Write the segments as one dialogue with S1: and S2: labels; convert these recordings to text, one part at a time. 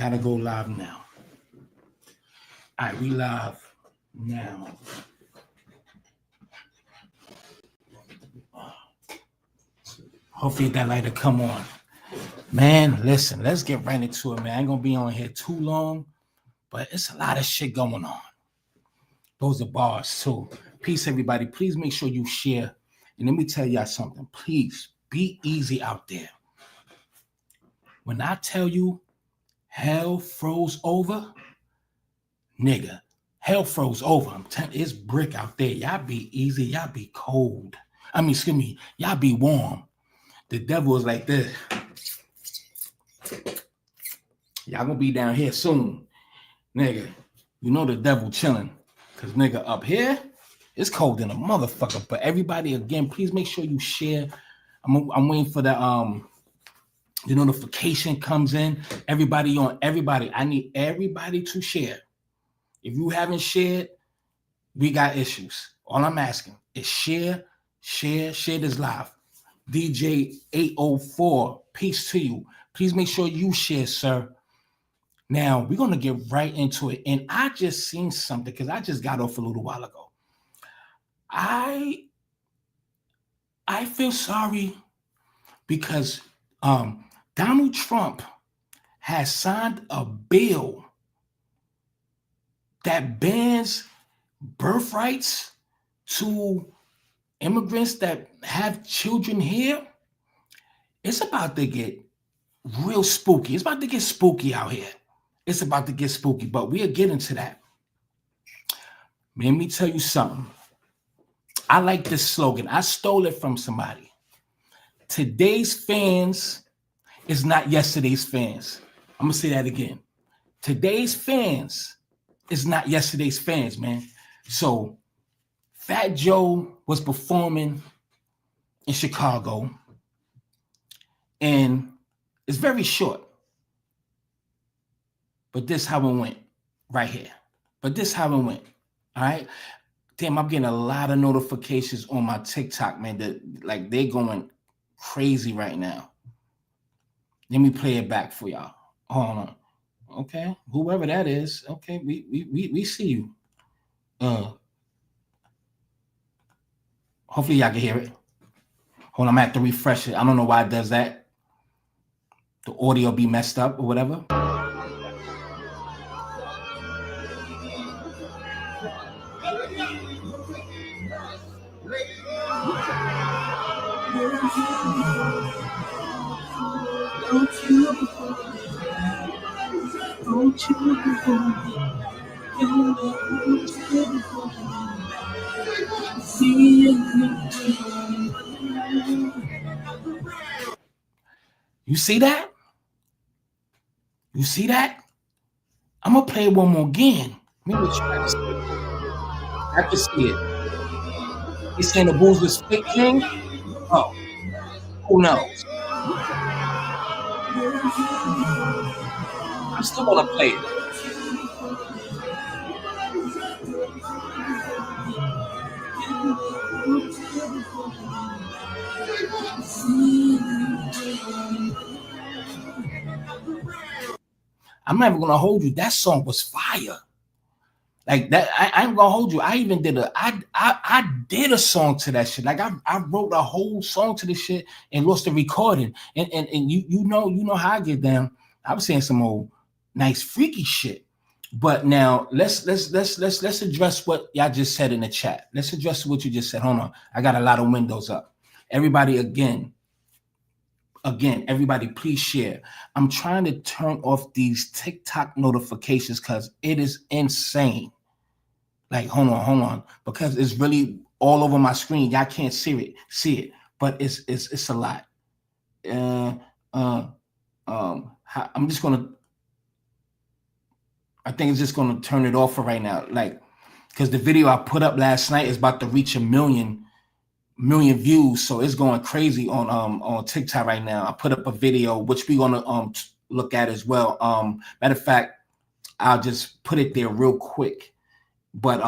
S1: Gotta go live now. All right, we live now. Hopefully that light will come on. Man, listen, let's get right into it, man. I ain't gonna be on here too long, but it's a lot of shit going on. Those are bars too. Peace, everybody. Please make sure you share. And let me tell y'all something. Please be easy out there. When I tell you hell froze over, nigga, hell froze over. I'm telling you, it's brick out there. Y'all be easy. Y'all be cold. Excuse me. Y'all be warm. The devil is like this. Y'all gonna be down here soon. Nigga, you know the devil chilling. Because nigga, up here, it's cold in a motherfucker. But everybody, again, please make sure you share. I'm waiting for the notification comes in. Everybody. I need everybody to share. If you haven't shared, we got issues. All I'm asking is share this live. DJ 804, peace to you. Please make sure you share, sir. Now, we're going to get right into it. And I just seen something because I just got off a little while ago. I feel sorry because Donald Trump has signed a bill that bans birthrights to immigrants that have children here. It's about to get real spooky. It's about to get spooky out here. It's about to get spooky, but we'll get into that. Let me tell you something. I like this slogan. I stole it from somebody. Today's fans is not yesterday's fans. I'm going to say that again. Today's fans is not yesterday's fans, man. So Fat Joe was performing in Chicago, and it's very short. But this how it went right here. All right? Damn, I'm getting a lot of notifications on my TikTok, man. That they're going crazy right now. Let me play it back for y'all. Hold on. Okay, whoever that is. Okay, we see you. Hopefully y'all can hear it. Hold on, I'm gonna have to refresh it. I don't know why it does that. The audio be messed up or whatever. You see that? I'm gonna play it one more again. Maybe try to see it. I can see it. He's saying the Bulls was fake king. Oh, who knows? I'm still gonna play it. I'm never gonna hold you. That song was fire. Like that, I ain't gonna hold you. I even did I did a song to that shit. Like I wrote a whole song to this shit and lost the recording. And you know how I get down. I was saying some old nice freaky shit. But now let's address what y'all just said in the chat. Let's address what you just said. Hold on. I got a lot of windows up. Everybody again, everybody, please share. I'm trying to turn off these TikTok notifications because it is insane. Like, hold on, because it's really all over my screen. Y'all can't see it, but it's a lot. I'm just gonna. I think it's just gonna turn it off for right now, like, because the video I put up last night is about to reach a million views, so it's going crazy on TikTok right now. I put up a video which we're gonna look at as well. Matter of fact, I'll just put it there real quick. But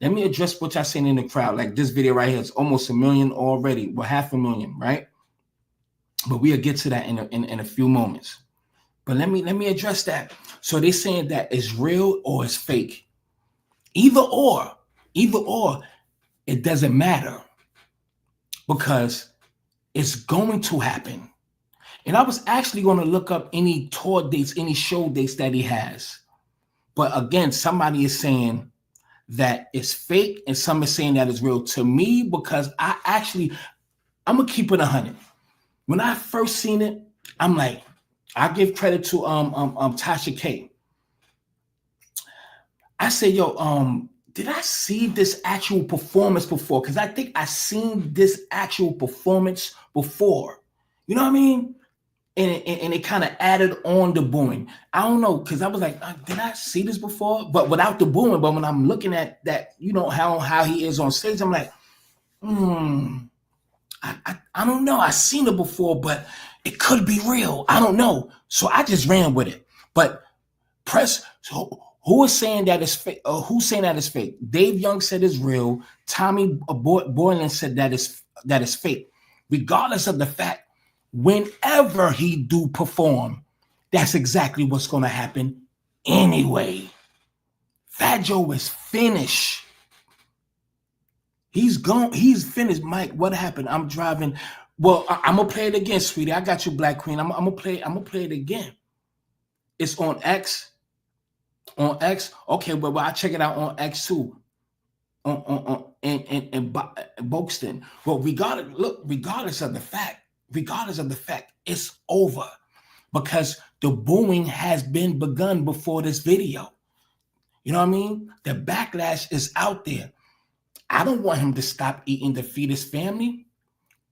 S1: let me address what y'all saying in the crowd. Like this video right here is almost 1 million already. Well, 500,000, right? But we'll get to that in a few moments. But let me address that. So they're saying that it's real or it's fake. Either or, it doesn't matter because it's going to happen. And I was actually going to look up any tour dates, any show dates that he has. But again, somebody is saying that it's fake and some is saying that it's real. To me, because I'm going to keep it 100. When I first seen it, I'm like, I give credit to Tasha K. I said, yo, did I see this actual performance before? Because I think I seen this actual performance before. You know what I mean? And it kind of added on the booing. I don't know, because I was like, did I see this before? But without the booing. But when I'm looking at that, you know, how he is on stage, I'm like, I don't know. I seen it before, but it could be real. I don't know. So I just ran with it. But so who is saying that it's fake? Who's saying that it's fake? Dave Young said it's real. Tommy Boylan said that it's fake. Regardless of the fact, whenever he do perform, that's exactly what's going to happen anyway. Fat Joe is finished. He's gone. He's finished. Mike, what happened? I'm driving. Well, I'm gonna play it again, sweetie. I got you, Black Queen. I'm gonna play it again. It's on X. On X. Okay, well, I check it out on X too. In Boxton. Well, regardless of the fact, it's over because the booing has been begun before this video. You know what I mean? The backlash is out there. I don't want him to stop eating to feed his family,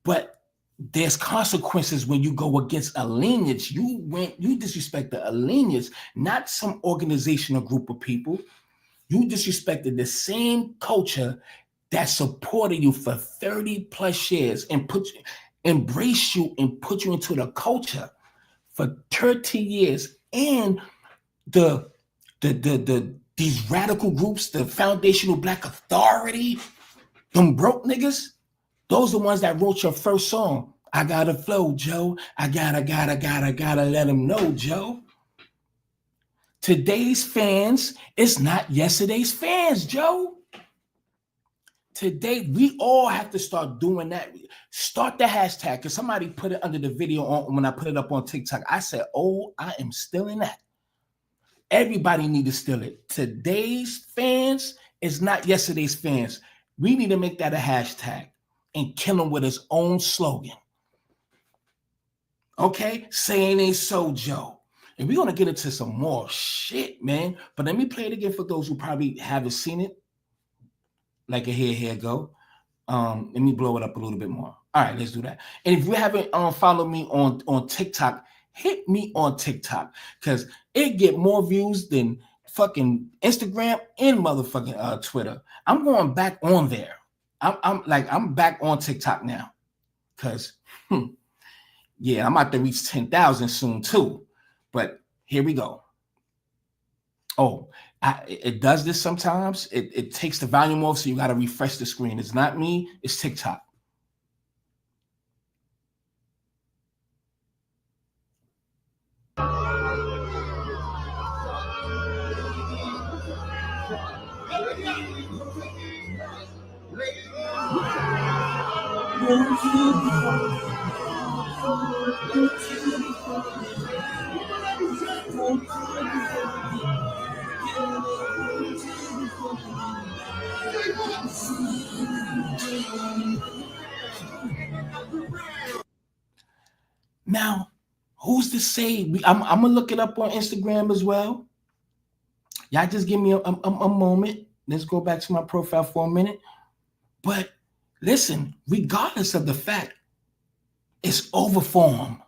S1: but there's consequences when you go against a lineage. You disrespected a lineage, not some organization or group of people. You disrespected the same culture that supported you for 30 plus years and embraced you and put you into the culture for 30 years. And these radical groups, the Foundational Black Authority, them broke niggas, those are the ones that wrote your first song. I gotta flow, Joe. I gotta let them know, Joe. Today's fans is not yesterday's fans, Joe. Today, we all have to start doing that. Start the hashtag, because somebody put it under the video when I put it up on TikTok. I said, oh, I am stealing that. Everybody need to steal it. Today's fans is not yesterday's fans. We need to make that a hashtag and kill him with his own slogan. Okay? Saying ain't so, Joe. And we're going to get into some more shit, man. But let me play it again for those who probably haven't seen it. Like a here go. Let me blow it up a little bit more. All right, let's do that. And if you haven't followed me on TikTok, hit me on TikTok because it get more views than fucking Instagram and motherfucking Twitter. I'm going back on there. I'm back on TikTok now because yeah, I'm about to reach 10,000 soon too. But here we go. Oh, it does this sometimes. It takes the volume off, so you got to refresh the screen. It's not me, it's TikTok. Now, who's to say? I'm gonna look it up on Instagram as well. Y'all just give me a moment. Let's go back to my profile for a minute. But listen, regardless of the fact, it's overform.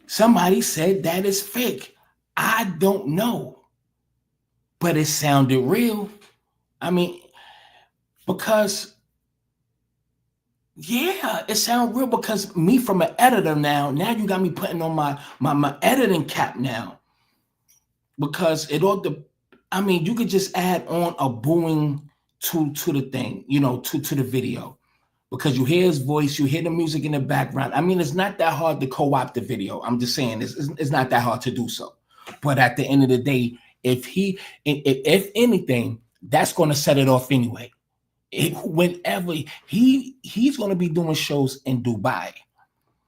S1: Somebody said that is fake. I don't know, but it sounded real. I mean, because yeah, it sounds real because me from an editor now you got me putting on my editing cap now. Because it all I mean, you could just add on a booing to the thing, you know, to the video. because you hear his voice, you hear the music in the background. I mean, it's not that hard to co-opt the video. I'm just saying it's not that hard to do so. But at the end of the day, if anything, that's going to set it off anyway. Whenever he's going to be doing shows in Dubai,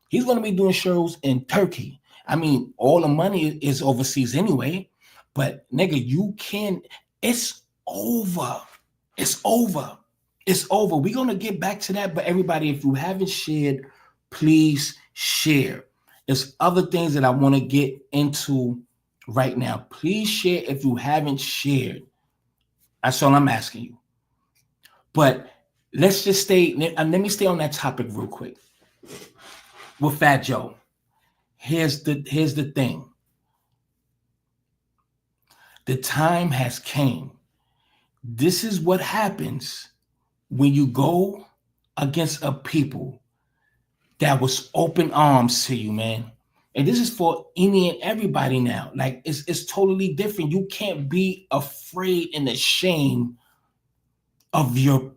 S1: he's going to be doing shows in Turkey. I mean, all the money is overseas anyway. But nigga, you can. It's over. It's over. It's over. We're going to get back to that. But everybody, if you haven't shared, please share. There's other things that I want to get into right now. Please share if you haven't shared. That's all I'm asking you. But let's just stay. Let me stay on that topic real quick. With Fat Joe, here's the thing. The time has came. This is what happens when you go against a people that was open arms to you, man. And this is for any and everybody now. Like it's totally different. You can't be afraid and ashamed of your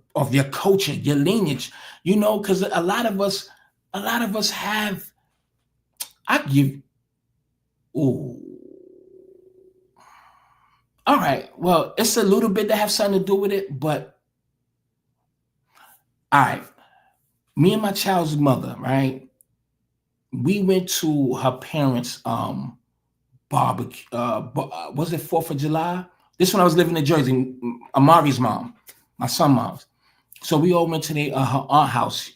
S1: culture, your lineage, you know, because a lot of us have. I give. Ooh. All right. Well, it's a little bit to have something to do with it, but all right. Me and my child's mother, right? We went to her parents' barbecue. Was it 4th of July? This when I was living in Jersey. Amari's mom, my son's mom. So we all went to her aunt house.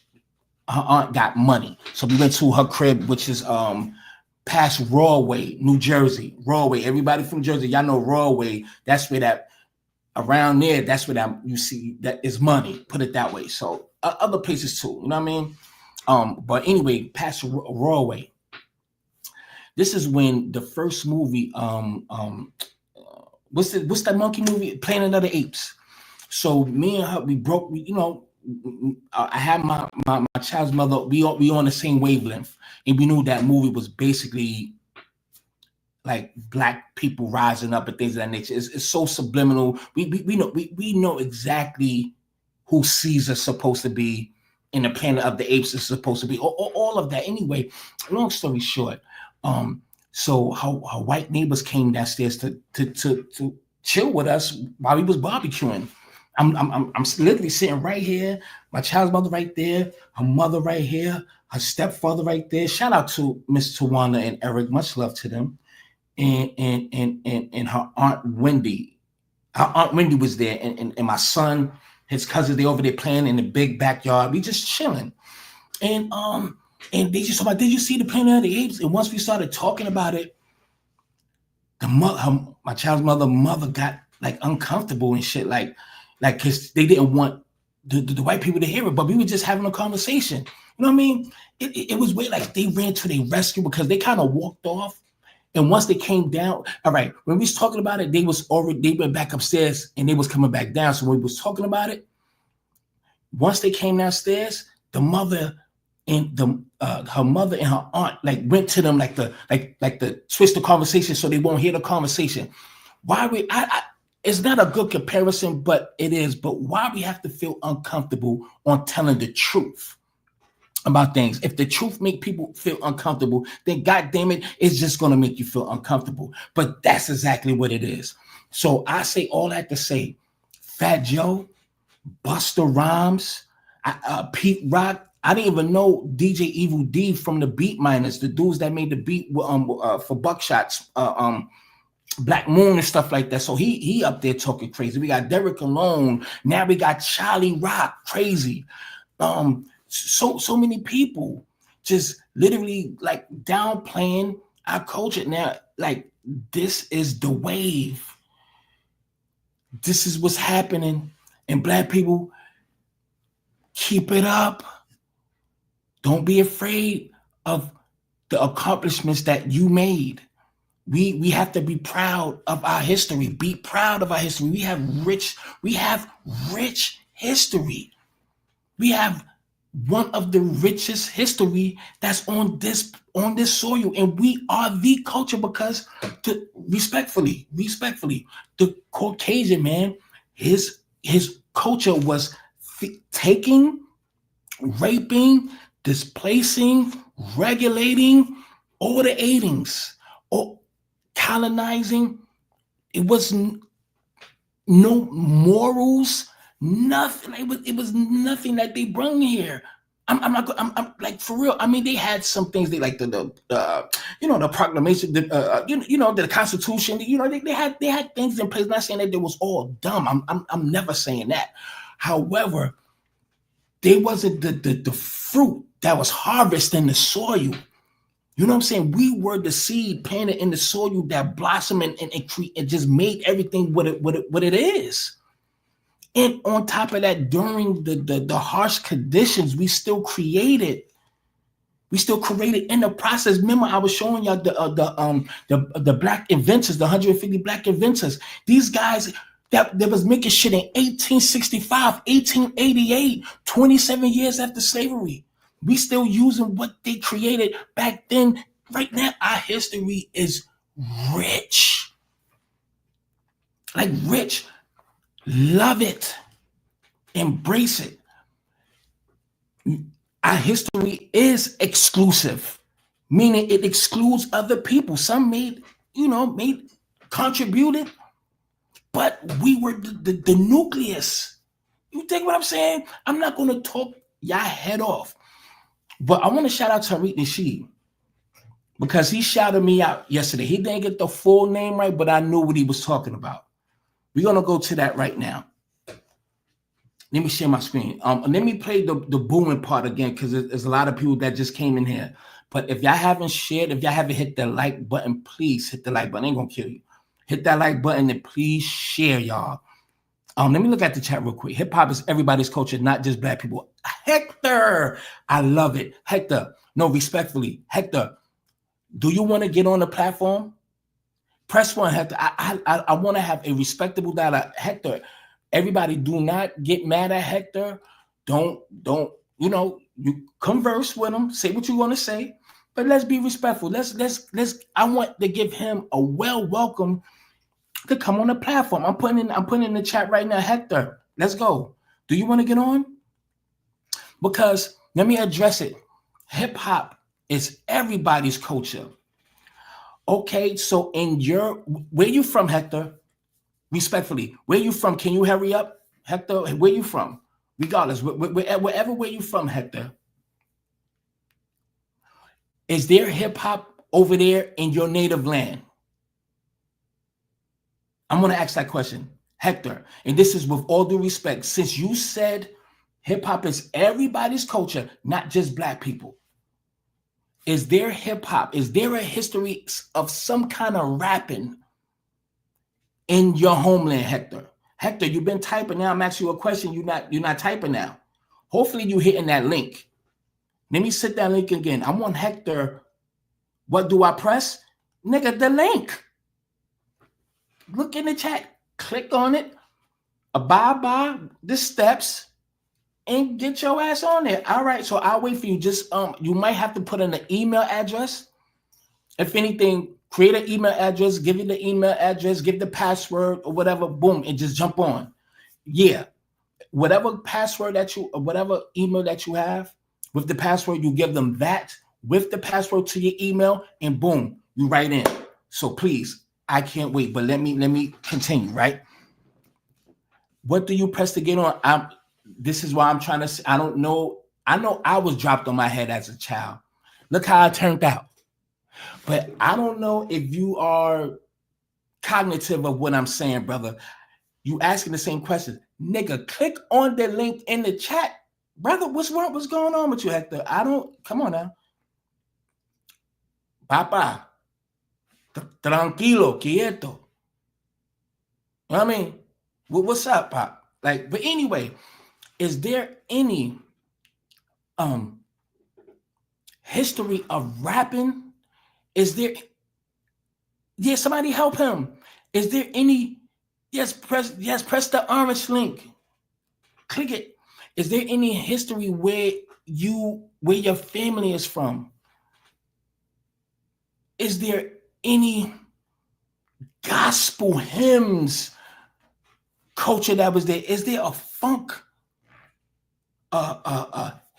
S1: Her aunt got money, so we went to her crib, which is past Rawway, New Jersey. Rawway. Everybody from Jersey, y'all know Rawway. That's where that around there. That's where that you see that is money. Put it that way. So other places too. You know what I mean? But anyway, past Rawway. This is when the first movie. What's that monkey movie? Planet of the Apes. So me and her, we broke. You know, I had my child's mother. We on the same wavelength, and we knew that movie was basically like black people rising up and things of that nature. It's so subliminal. We know exactly who Caesar's supposed to be, and the Planet of the Apes is supposed to be. All of that. Anyway, long story short, so her white neighbors came downstairs to chill with us while we was barbecuing. I'm literally sitting right here, my child's mother right there, her mother right here, her stepfather right there. Shout out to Miss Tawana and Eric, much love to them, and her aunt Wendy. Her aunt Wendy was there, and my son, his cousins, they over there playing in the big backyard. We just chilling, and they just talk about, did you see the Planet of the Apes? And once we started talking about it, my child's mother got like uncomfortable and shit, like because they didn't want the white people to hear it, but we were just having a conversation. You know what I mean? It was weird. Like they ran to their rescue because they kind of walked off, and once they came down, all right. When we was talking about it, they went back upstairs and they was coming back down. So when we was talking about it, once they came downstairs, the mother and her mother and her aunt like went to them like the twist the conversation so they won't hear the conversation. Why it's not a good comparison, but it is. But why we have to feel uncomfortable on telling the truth about things? If the truth make people feel uncomfortable, then God damn it, it's just going to make you feel uncomfortable. But that's exactly what it is. So I say all that to say, Fat Joe, Busta Rhymes, Pete Rock. I didn't even know DJ Evil D from the Beat Miners, the dudes that made the beat for Buckshots, Black Moon and stuff like that. So he up there talking crazy. We got Derek Alone. Now we got Charlie Rock, crazy. So many people just literally like downplaying our culture. Now, like this is the wave. This is what's happening. And Black people, keep it up. Don't be afraid of the accomplishments that you made. We have to be proud of our history. Be proud of our history. We have rich history. We have one of the richest history that's on this soil, and we are the culture because, respectfully, the Caucasian man, his culture was taking raping, displacing, regulating, ordering, or colonizing. It was no morals, nothing. It was nothing that they bring here. I'm not. I'm like for real. I mean, they had some things. They like the proclamation, the Constitution. They had things in place. Not saying that they was all dumb. I'm never saying that. However, there wasn't the fruit that was harvested in the soil. You know what I'm saying? We were the seed planted in the soil that blossomed and just made everything what it is. And on top of that, during the harsh conditions, we still created. We still created in the process. Remember, I was showing y'all the black inventors, the 150 black inventors. These guys that was making shit in 1865, 1888, 27 years after slavery. We still using what they created back then. Right now, our history is rich. Like rich. Love it. Embrace it. Our history is exclusive, meaning it excludes other people. Some made contributed, but we were the nucleus. You think what I'm saying? I'm not going to talk y'all head off, but I want to shout out Tariq Nasheed because he shouted me out yesterday. He didn't get the full name right, but I knew what he was talking about. We're going to go to that right now. Let me share my screen. Let me play the booming part again because there's a lot of people that just came in here. But if y'all haven't shared, if y'all haven't hit the like button, please hit the like button. It ain't gonna kill you. Hit that like button and please share, y'all. Let me look at the chat real quick. Hip hop is everybody's culture, not just black people. Hector, I love it. Hector, no, respectfully, Hector, do you want to get on the platform? Press one, Hector. I want to have a respectable dialogue. Hector, everybody do not get mad at Hector. Don't, you converse with him, say what you want to say, but let's be respectful. I want to give him a welcome to come on the platform. I'm putting in the chat right now, Hector, let's go. Do you want to get on? Because let me address it. Hip hop is everybody's culture. Okay, so where you from, Hector? Respectfully, where you from? Can you hurry up, Hector? Where you from? Regardless, wherever you from, Hector. Is there hip hop over there in your native land? I'm going to ask that question, Hector. And this is with all due respect. Since you said hip hop is everybody's culture, not just black people. Is there hip hop? Is there a history of some kind of rapping in your homeland, Hector? Hector, you've been typing now. I'm asking you a question. You're not typing now. Hopefully you're hitting that link. Let me set that link again. I want Hector. What do I press? Nigga, the link. Look in the chat. Click on it. Abide by the steps and get your ass on there. All right, so I'll wait for you. Just you might have to put in the email address. If anything, create an email address, give you the email address, give the password or whatever, boom, and just jump on. Yeah. Whatever password whatever email that you have, with the password, you give them that with the password to your email, and boom, you write in. So please, I can't wait. But let me continue, right? What do you press to get on? This is why I'm trying to. I don't know. I know I was dropped on my head as a child. Look how I turned out. But I don't know if you are cognitive of what I'm saying, brother. You asking the same question. Nigga, click on the link in the chat. Brother, what's wrong? What's going on with you, Hector? Come on now. Papa, tranquilo, quieto. You know what I mean? What's up, Pop? Like, but anyway, is there any history of rapping? Is there? Yeah, somebody help him. Is there any? Yes, press the orange link. Click it. Is there any history where your family is from? Is there any gospel hymns culture that was there? Is there a funk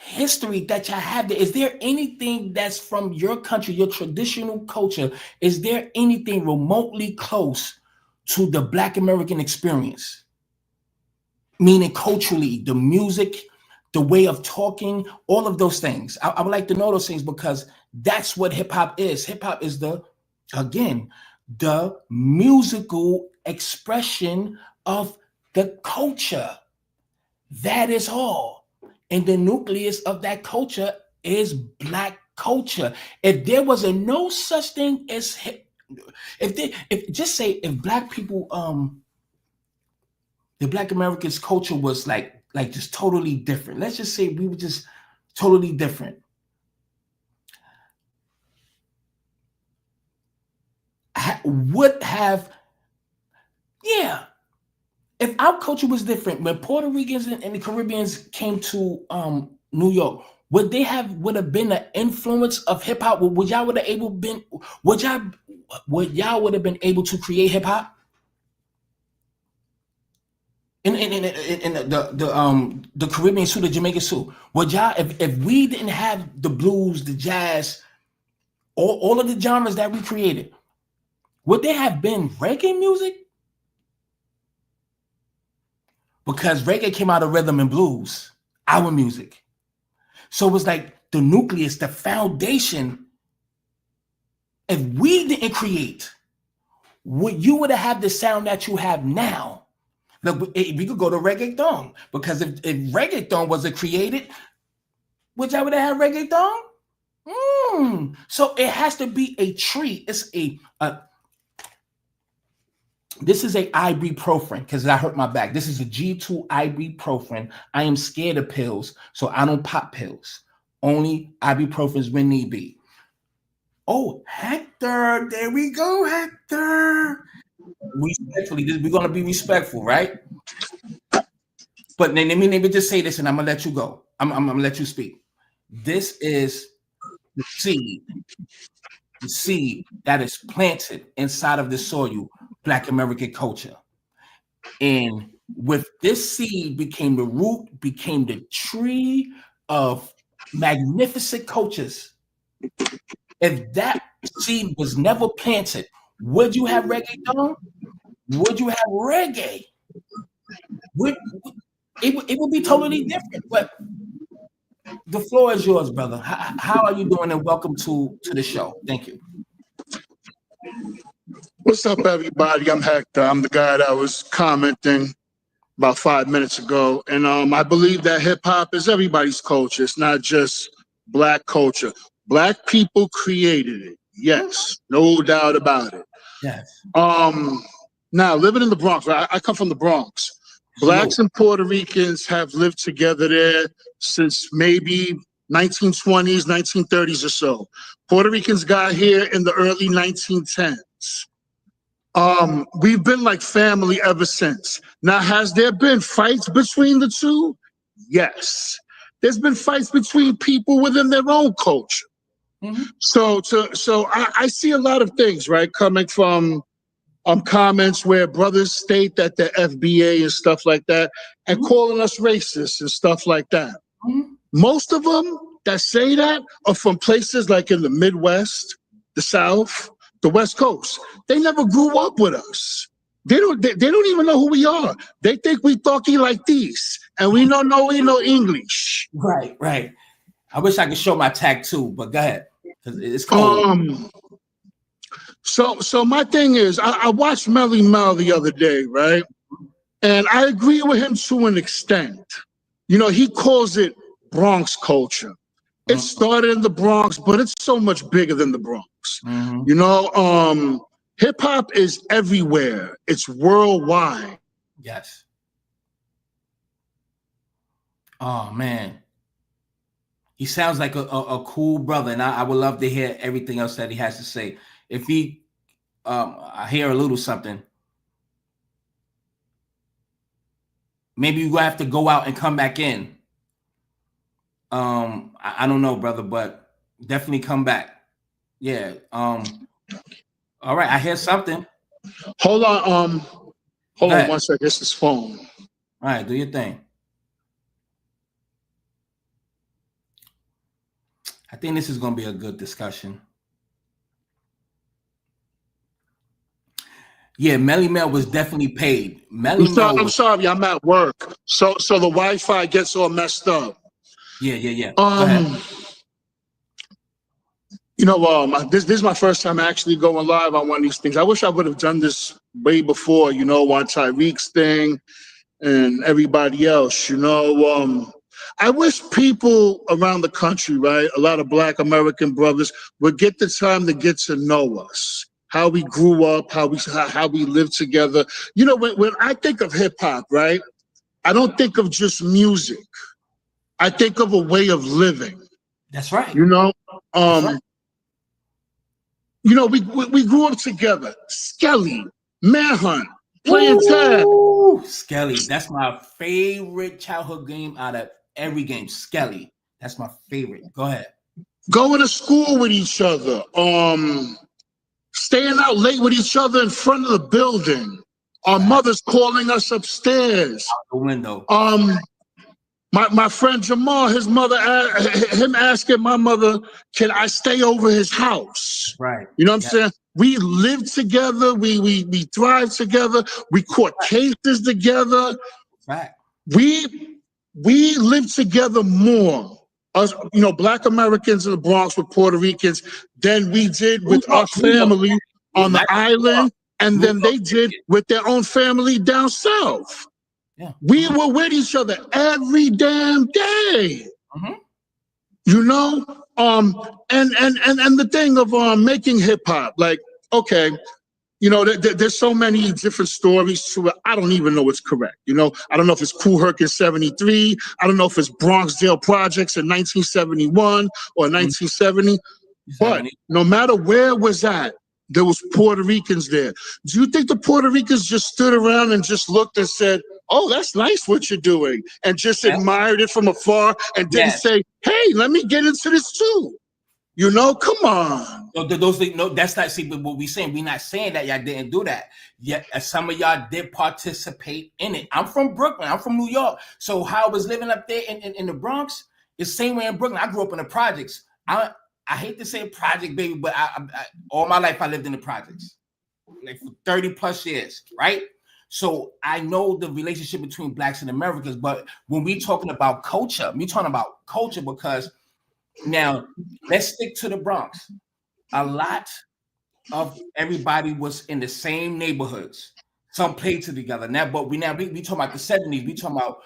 S1: history that y'all have there? Is there anything that's from your country, your traditional culture? Is there anything remotely close to the Black American experience? Meaning culturally, the music, the way of talking, all of those things. I would like to know those things because that's what hip hop is. Hip hop is again, the musical expression of the culture. That is all. And the nucleus of that culture is Black culture. If there was no such thing as if just say if Black people the Black Americans culture was like just totally different. Let's just say we were just totally different. Would have, yeah. If our culture was different, when Puerto Ricans and the Caribbeans came to New York, would have been an influence of hip hop? Would y'all would y'all would have been able to create hip hop? In the Caribbean too, the Jamaican too. Would y'all if we didn't have the blues, the jazz, all of the genres that we created, would there have been reggae music? Because reggae came out of rhythm and blues, our music. So it was like the nucleus, the foundation. If we didn't create, you would have had the sound that you have now. Look, we could go to reggaeton because if reggaeton wasn't created, would y'all would have had reggaeton? So it has to be a tree. It's this is a ibuprofen because I hurt my back. This is a G2 ibuprofen. I am scared of pills, so I don't pop pills. Only ibuprofens when need be. Oh, Hector, there we go, Hector. Respectfully, we're gonna be respectful, right? But let me just say this, and I'm gonna let you go. I'm gonna let you speak. This is the seed that is planted inside of the soil, Black American culture. And with this seed became the root, became the tree of magnificent cultures. If that seed was never planted, would you have reggaeton? Would you have reggae? It would be totally different. But the floor is yours, brother. How are you doing? And welcome to the show. Thank you.
S2: What's up, everybody? I'm Hector. I'm the guy that was commenting about 5 minutes ago. And I believe that hip hop is everybody's culture. It's not just Black culture. Black people created it. Yes, no doubt about it.
S1: Yes.
S2: Now, living in the Bronx, I come from the Bronx. Blacks and Puerto Ricans have lived together there since maybe 1920s, 1930s or so. Puerto Ricans got here in the early 1910s. We've been like family ever since. Now, has there been fights between the two? Yes. There's been fights between people within their own culture. Mm-hmm. So I see a lot of things, right, coming from comments where brothers state that the FBA and stuff like that, and mm-hmm. calling us racist and stuff like that. Mm-hmm. Most of them that say that are from places like in the Midwest, the South, the West Coast. They never grew up with us. They don't even know who we are. They think we talking like this, and we don't know English.
S1: Right. I wish I could show my tattoo, but go ahead, because it's cold.
S2: So my thing is, I watched Melly Mel the other day, right? And I agree with him to an extent. You know, he calls it Bronx culture. It started in the Bronx, but it's so much bigger than the Bronx. Mm-hmm. You know, hip hop is everywhere. It's worldwide.
S1: Yes. Oh man, he sounds like a cool brother, and I would love to hear everything else that he has to say. If he, I hear a little something. Maybe you have to go out and come back in. I don't know, brother, but definitely come back. Yeah. All right, I hear something.
S2: Hold on. Hold on 1 second. This is phone.
S1: All right, do your thing. I think this is going to be a good discussion. Yeah, Melly Mel was definitely paid.
S2: I'm sorry, I'm at work. So the Wi-Fi gets all messed up.
S1: Yeah. Go ahead.
S2: This is my first time actually going live on one of these things. I wish I would have done this way before, on Tyreek's thing and everybody else, I wish people around the country, right, a lot of Black American brothers would get the time to get to know us, how we grew up, how we lived together. When I think of hip hop, right, I don't think of just music. I think of a way of living.
S1: That's right.
S2: That's right. We grew up together. Skelly, Manhunt, playing tag.
S1: Skelly, that's my favorite childhood game out of every game. Skelly, that's my favorite. Go ahead.
S2: Going to school with each other. Staying out late with each other in front of the building. Our mothers calling us upstairs.
S1: Out the window.
S2: My friend Jamal, his mother, him asking my mother, can I stay over his house?
S1: Right.
S2: You know what I'm saying? We lived together. We thrived together. We caught cases together.
S1: Right.
S2: We lived together more, us, Black Americans in the Bronx with Puerto Ricans, than we did with our family on the island, and then they did with their own family down south.
S1: Yeah.
S2: We were with each other every damn day.
S1: Mm-hmm.
S2: And the thing of making hip hop, like, okay, there's so many different stories to it. I don't even know what's correct. I don't know if it's Kool Herc in 73. I don't know if it's Bronxdale Projects in 1971 or 1970. But no matter where it was at, there was Puerto Ricans there. Do you think the Puerto Ricans just stood around and just looked and said, oh, that's nice what you're doing, and just admired it from afar and didn't say, hey, let me get into this too? Come on.
S1: That's not, see, what we're saying. We're not saying that y'all didn't do that. Yet some of y'all did participate in it. I'm from Brooklyn. I'm from New York. So how I was living up there in the Bronx, it's the same way in Brooklyn. I grew up in the projects. I hate to say project, baby, but I all my life I lived in the projects, like for 30 plus years, right? So I know the relationship between Blacks and Americans. But when we're talking about culture, because now let's stick to the Bronx. A lot of everybody was in the same neighborhoods. Some played together. But we talking about the 70s. We talking about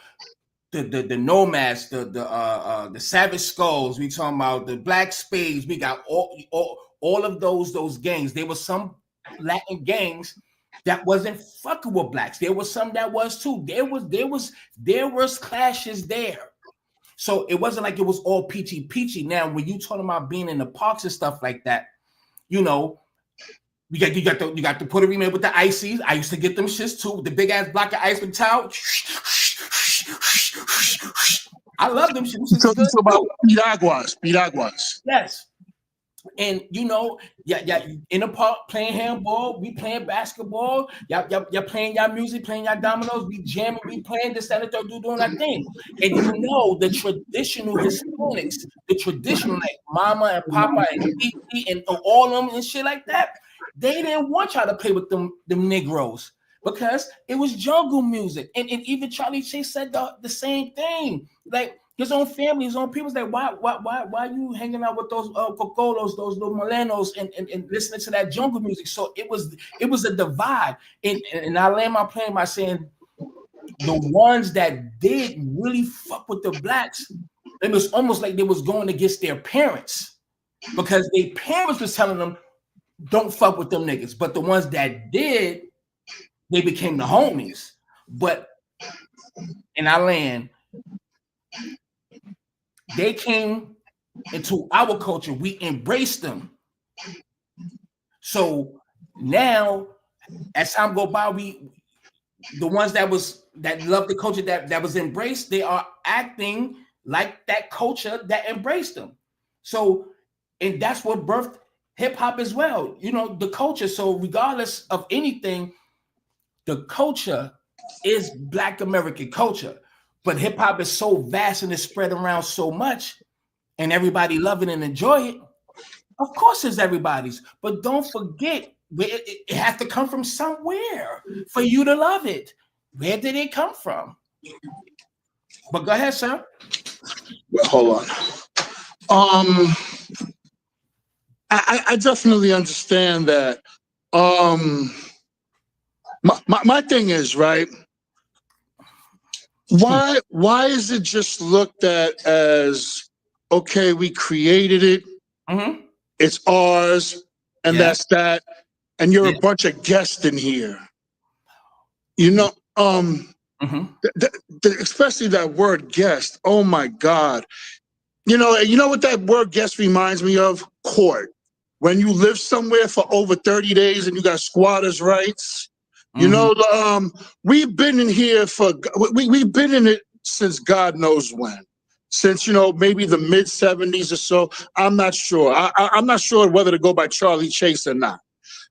S1: the Nomads, the Savage Skulls. We talking about the Black Spades. We got all of those gangs. There were some Latin gangs that wasn't fucking with Blacks. There was some that was too. There was clashes there. So it wasn't like it was all peachy. Now, when you talking about being in the parks and stuff like that, you got the Puerto Rican with the ices. I used to get them shits too. The big ass block of ice with towel. I love them shits.
S2: It's about piraguas.
S1: Yes. And in the park playing handball, we playing basketball, y'all playing y'all music, playing y'all dominoes, we jamming, we playing this, that, and the third, doing our thing. And the traditional Hispanics, the traditional like Mama and Papa and Titi and all of them and shit like that, they didn't want y'all to play with them Negroes because it was jungle music. And even Charlie Chase said the same thing. Like his own family, his own people's like, why you hanging out with those cocolos, those little molenos, and listening to that jungle music? So it was a divide. And I land my plane by saying the ones that did really fuck with the Blacks, it was almost like they was going against their parents because their parents was telling them, don't fuck with them niggas. But the ones that did, they became the homies. But in our land, they came into our culture. We embraced them. So now, as time go by, the ones that loved the culture that was embraced, they are acting like that culture that embraced them. So, and that's what birthed hip hop as well. The culture. So regardless of anything, the culture is Black American culture. But hip hop is so vast and it's spread around so much. and everybody love it and enjoy it, of course it's everybody's. But don't forget, it has to come from somewhere for you to love it. Where did it come from? But go ahead, sir.
S2: Well, hold on. I definitely understand that. My thing is, right, why is it just looked at as, okay, we created it, it's ours, and that's that, and you're a bunch of guests in here, you know? Especially that word guest. Oh my God. You know what that word guest reminds me of? Court. When you live somewhere for over 30 days and you got squatters' rights. You know, we've been in here we've been in it since God knows when. Since, maybe the mid 70s or so. I'm not sure. I'm not sure whether to go by Charlie Chase or not.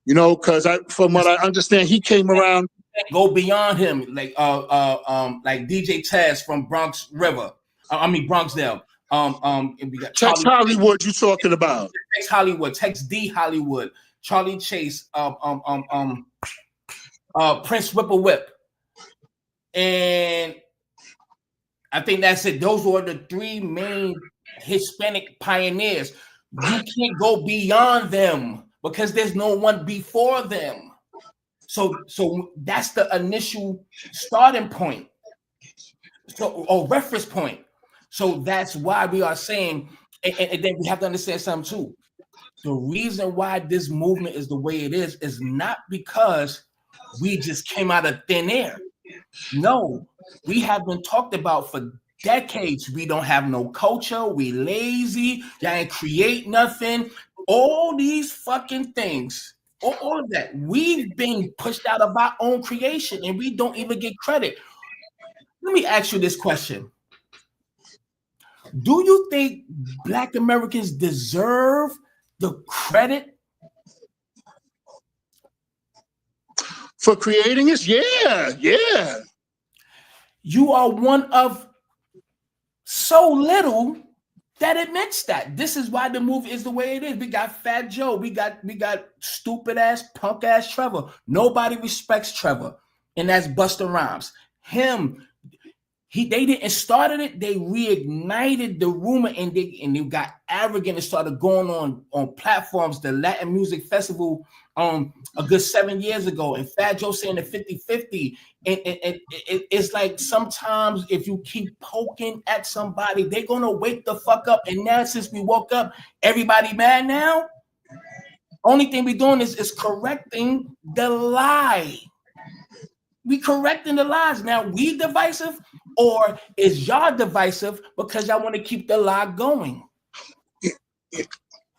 S2: Because from what I understand, he came around.
S1: Go beyond him, like DJ Taz from Bronx River. Bronxdale. We got
S2: Tex Hollywood. You talking about?
S1: Tex Hollywood, Tex D Hollywood, Charlie Chase, Prince Whipple Whip, and I think that's it. Those were the three main Hispanic pioneers. You can't go beyond them because there's no one before them. So that's the initial starting point, or reference point. So that's why we are saying, and then we have to understand something too. The reason why this movement is the way it is not because we just came out of thin air. No, we have been talked about for decades. We don't have no culture. We lazy. Y'all ain't create nothing. All these fucking things. All of that. We've been pushed out of our own creation and we don't even get credit. Let me ask you this question. Do you think Black Americans deserve the credit
S2: for creating this? Yeah.
S1: You are one of so little that admits that. This is why the movie is the way it is. We got Fat Joe. We got stupid ass, punk ass Trevor. Nobody respects Trevor, and that's Busta Rhymes. They didn't started it. They reignited the rumor, and they got arrogant and started going on platforms. The Latin Music Festival a good 7 years ago, and Fat Joe saying the 50-50. And it's like sometimes if you keep poking at somebody, they're gonna wake the fuck up. And now since we woke up, everybody mad now. Only thing we're doing is correcting the lie. We correcting the lies. Now we divisive, or is y'all divisive because y'all want to keep the lie going?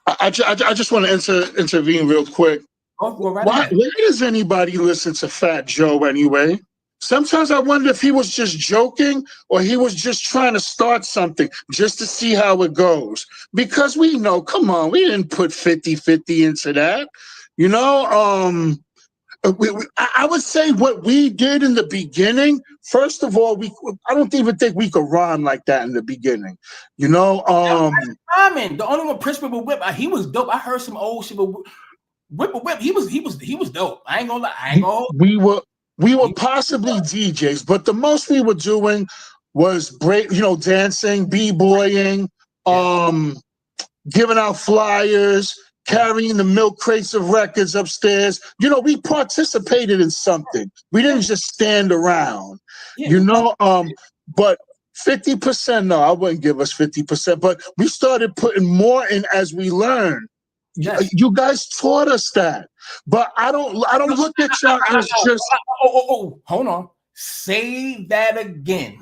S2: I just want to intervene real quick. Why does anybody listen to Fat Joe anyway? Sometimes I wonder if he was just joking or he was just trying to start something just to see how it goes. Because we know, come on, we didn't put 50-50 into that. I would say what we did in the beginning, first of all, I don't even think we could rhyme like that in the beginning.
S1: Rhyming. The only one Prince Whipple Whip, he was dope. I heard some old shit, but Whipple Whip, he was dope. I ain't gonna lie.
S2: We were possibly DJs, but the most we were doing was dancing, b-boying, giving out flyers, carrying the milk crates of records upstairs. We participated in something. We didn't just stand around, but 50%, no, I wouldn't give us 50%, but we started putting more in as we learned. Yes. You guys taught us that, but I don't look at y'all as just.
S1: Hold on. Say that again.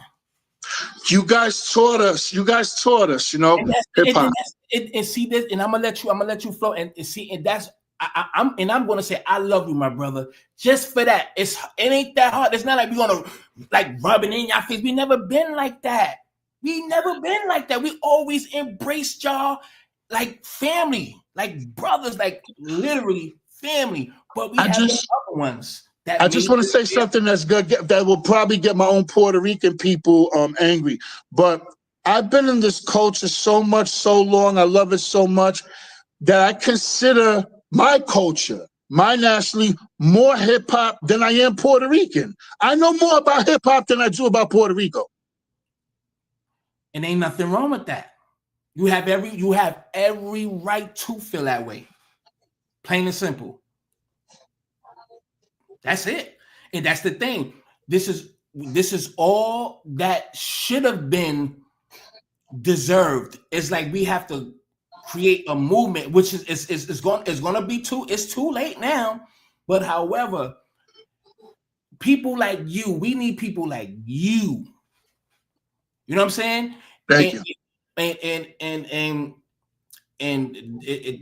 S2: You guys taught us. Hip hop.
S1: And see this, and I'm gonna let you flow and see, and that's I'm gonna say I love you, my brother. Just for that, it ain't that hard. It's not like we're gonna rub it in your face. We never been like that. We always embraced y'all like family, like brothers, like literally family. But we have other ones.
S2: I just want to say something that's good that will probably get my own Puerto Rican people angry. But I've been in this culture so much, so long. I love it so much that I consider my culture, my nationally, more hip hop than I am Puerto Rican. I know more about hip hop than I do about Puerto Rico.
S1: And ain't nothing wrong with that. You have every right to feel that way. Plain and simple. That's it. And that's the thing. This is all that should have been deserved. It's like we have to create a movement, which is going to be it's too late now. But however, people like you, we need people like you. You know what I'm saying?
S2: Thank you.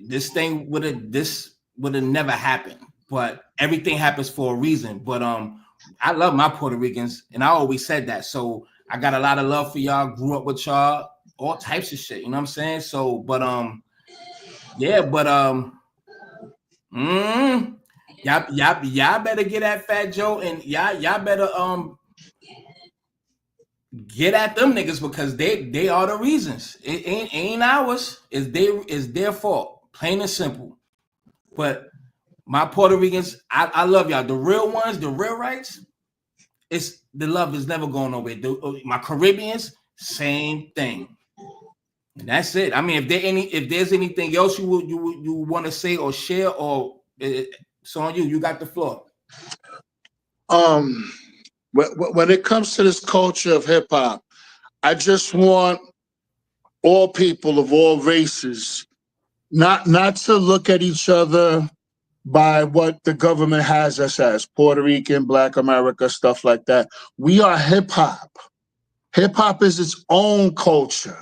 S1: This thing would have never happened. But everything happens for a reason. But I love my Puerto Ricans, and I always said that. So I got a lot of love for y'all. Grew up with y'all, all types of shit. You know what I'm saying? So, but yeah, but y'all better get at Fat Joe, and y'all better get at them niggas, because they are the reasons. It ain't ours. It's their fault. Plain and simple. But my Puerto Ricans, I love y'all. The real ones, the real rights, it's the love is never going nowhere. My Caribbeans, same thing. And that's it. I mean, if there's anything else you want to say or share, or it's on you. You got the floor.
S2: When it comes to this culture of hip hop, I just want all people of all races not to look at each other by what the government has us as, Puerto Rican, Black America, stuff like that. We are hip hop. Hip hop is its own culture.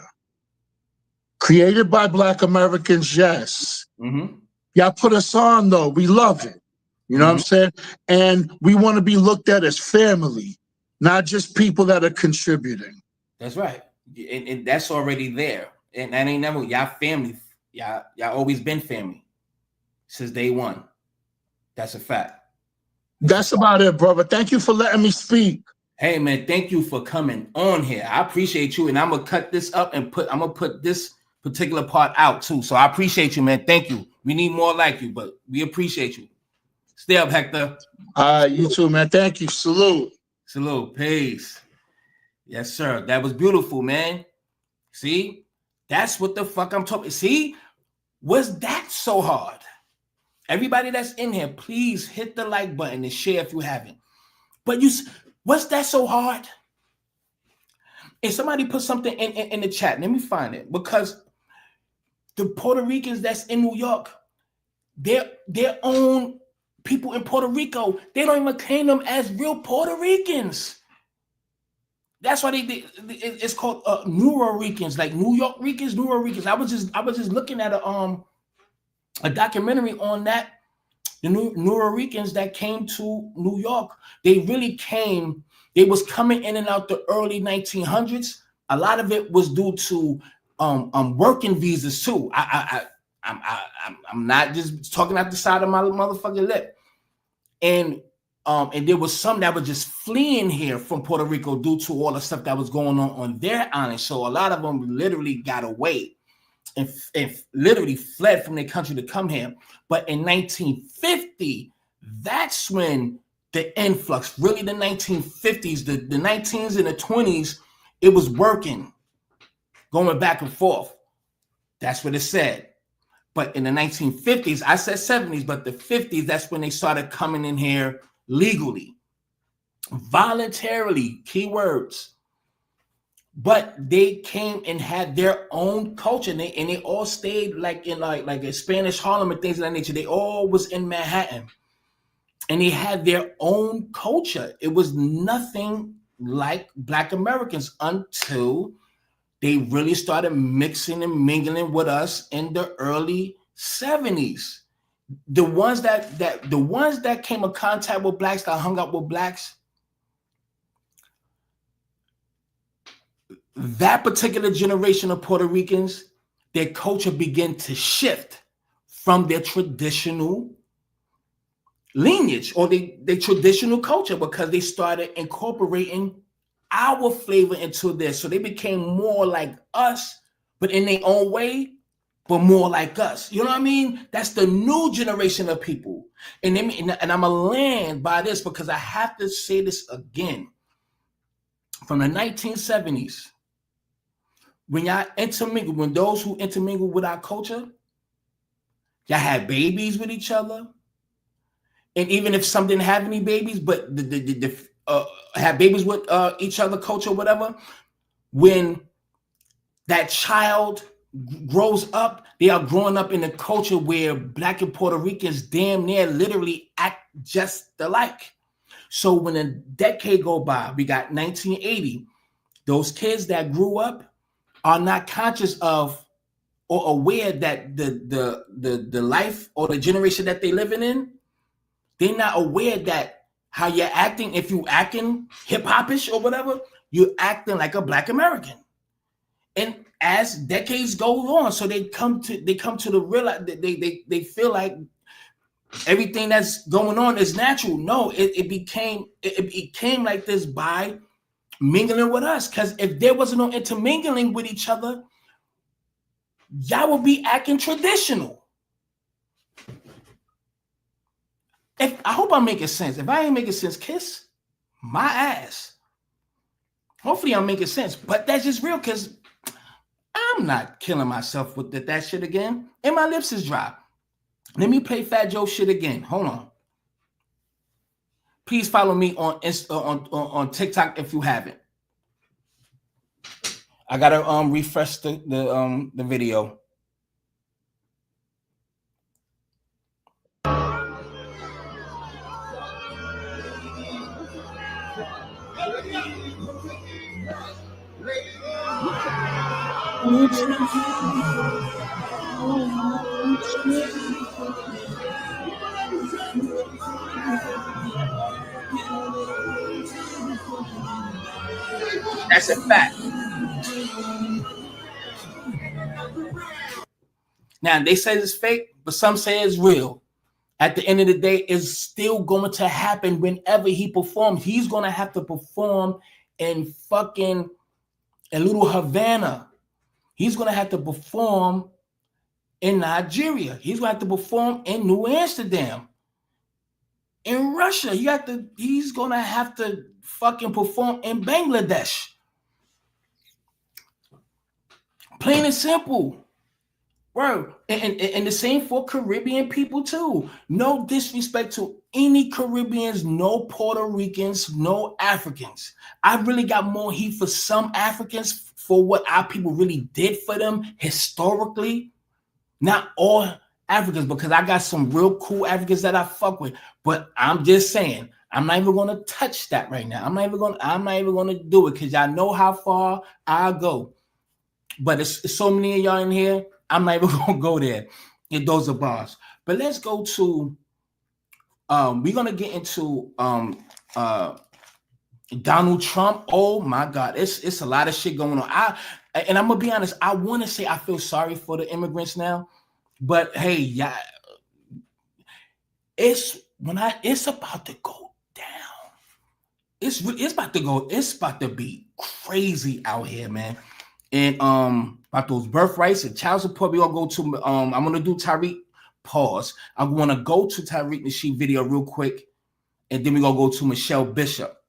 S2: Created by Black Americans, yes.
S1: Mm-hmm.
S2: Y'all put us on, though. We love it. You know what I'm saying? And we want to be looked at as family, not just people that are contributing.
S1: That's right. And that's already there. And that ain't never, y'all family. Y'all always been family since day one. That's a fact.
S2: That's about it, brother. Thank you for letting me speak.
S1: Hey, man, thank you for coming on here. I appreciate you. And I'm going to cut this up and I'm going to put this particular part out too. So I appreciate you, man. Thank you. We need more like you, but we appreciate you. Stay up, Hector.
S2: You too, man. Thank you. Salute.
S1: Salute. Peace. Yes, sir. That was beautiful, man. See? That's what the fuck I'm talking. See? Was that so hard? Everybody that's in here, please hit the like button and share if you haven't. But what's that so hard? And somebody put something in the chat. Let me find it. Because the Puerto Ricans that's in New York, their own people in Puerto Rico, they don't even claim them as real Puerto Ricans. That's why it's called Neuro-Ricans, like New York Ricans, Neuro-Ricans. I was just looking at a documentary on that. The Neuro-Ricans that came to New York, they really came. They was coming in and out the early 1900s. A lot of it was due to working visas too. I'm not just talking out the side of my motherfucking lip. And there was some that were just fleeing here from Puerto Rico due to all the stuff that was going on their island. So a lot of them literally got away and literally fled from their country to come here. But in 1950, that's when the influx, really the 1950s, the 19s and the 20s, it was working, going back and forth. That's what it said. But in the 1950s, I said 70s, but the 50s, that's when they started coming in here legally, voluntarily, keywords. But they came and had their own culture, and they all stayed like in like a Spanish Harlem and things of that nature. They all was in Manhattan, and they had their own culture. It was nothing like Black Americans until they really started mixing and mingling with us in the early 70s. The ones that came in contact with Blacks, that hung out with Blacks, that particular generation of Puerto Ricans, their culture began to shift from their traditional lineage or their traditional culture, because they started incorporating our flavor into this. So they became more like us, but in their own way, but more like us. You know what I mean? That's the new generation of people. And I'm going to land by this because I have to say this again. From the 1970s, when y'all intermingle, when those who intermingle with our culture, y'all had babies with each other. And even if some didn't have any babies, but had babies with each other, culture, whatever, when that child grows up, they are growing up in a culture where Black and Puerto Ricans damn near literally act just alike. So when a decade go by, we got 1980, those kids that grew up are not conscious of or aware that the life or the generation that they living in, they're not aware that how you're acting, if you acting hip-hop-ish or whatever, you're acting like a Black American. And as decades go on, so they come to the realize they feel like everything that's going on is natural. No, it became like this by mingling with us. Because if there wasn't no intermingling with each other, y'all would be acting traditional. I hope I'm making sense. If I ain't making sense, kiss my ass. Hopefully I'm making sense. But that's just real because I'm not killing myself with that shit again. And my lips is dry. Let me play Fat Joe shit again. Hold on. Please follow me on TikTok if you haven't. I gotta refresh the video. That's a fact. Now they say it's fake, but some say it's real. At the end of the day, it's still going to happen whenever he performs. He's going to have to perform in fucking a little Havana. He's going to have to perform in Nigeria. He's going to have to perform in New Amsterdam. In Russia, he's going to have to fucking perform in Bangladesh. Plain and simple. Bro, and the same for Caribbean people too. No disrespect to any Caribbeans, no Puerto Ricans, no Africans. I really got more heat for some Africans for what our people really did for them historically. Not all Africans, because I got some real cool Africans that I fuck with. But I'm just saying, I'm not even going to touch that right now. I'm not even going to do it because y'all know how far I go. But it's so many of y'all in here. I'm not even gonna go there. Those are bars. But let's go to we're gonna get into Donald Trump. Oh my God, it's a lot of shit going on. And I'm gonna be honest, I want to say I feel sorry for the immigrants now, but hey, yeah, it's about to go down. It's about to be crazy out here, man. And about those birthrights and child support, we're gonna go to I'm gonna do Tariq. Pause. I'm gonna go to Tariq Nasheed video real quick, and then we're gonna go to Michelle Bishop,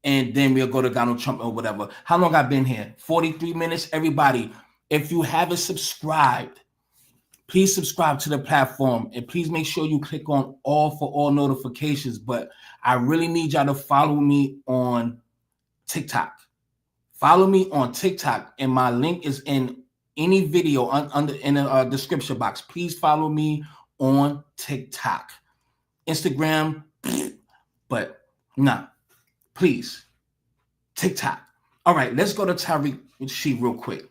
S1: and then we'll go to Donald Trump or whatever. How long I've been here? 43 minutes. Everybody, if you haven't subscribed, please subscribe to the platform, and please make sure you click on all notifications. But I really need y'all to follow me on TikTok. Follow me on TikTok, and my link is in any video in the description box. Please follow me on TikTok. Instagram, but nah, please. TikTok. All right, let's go to Tariq Nasheed real quick.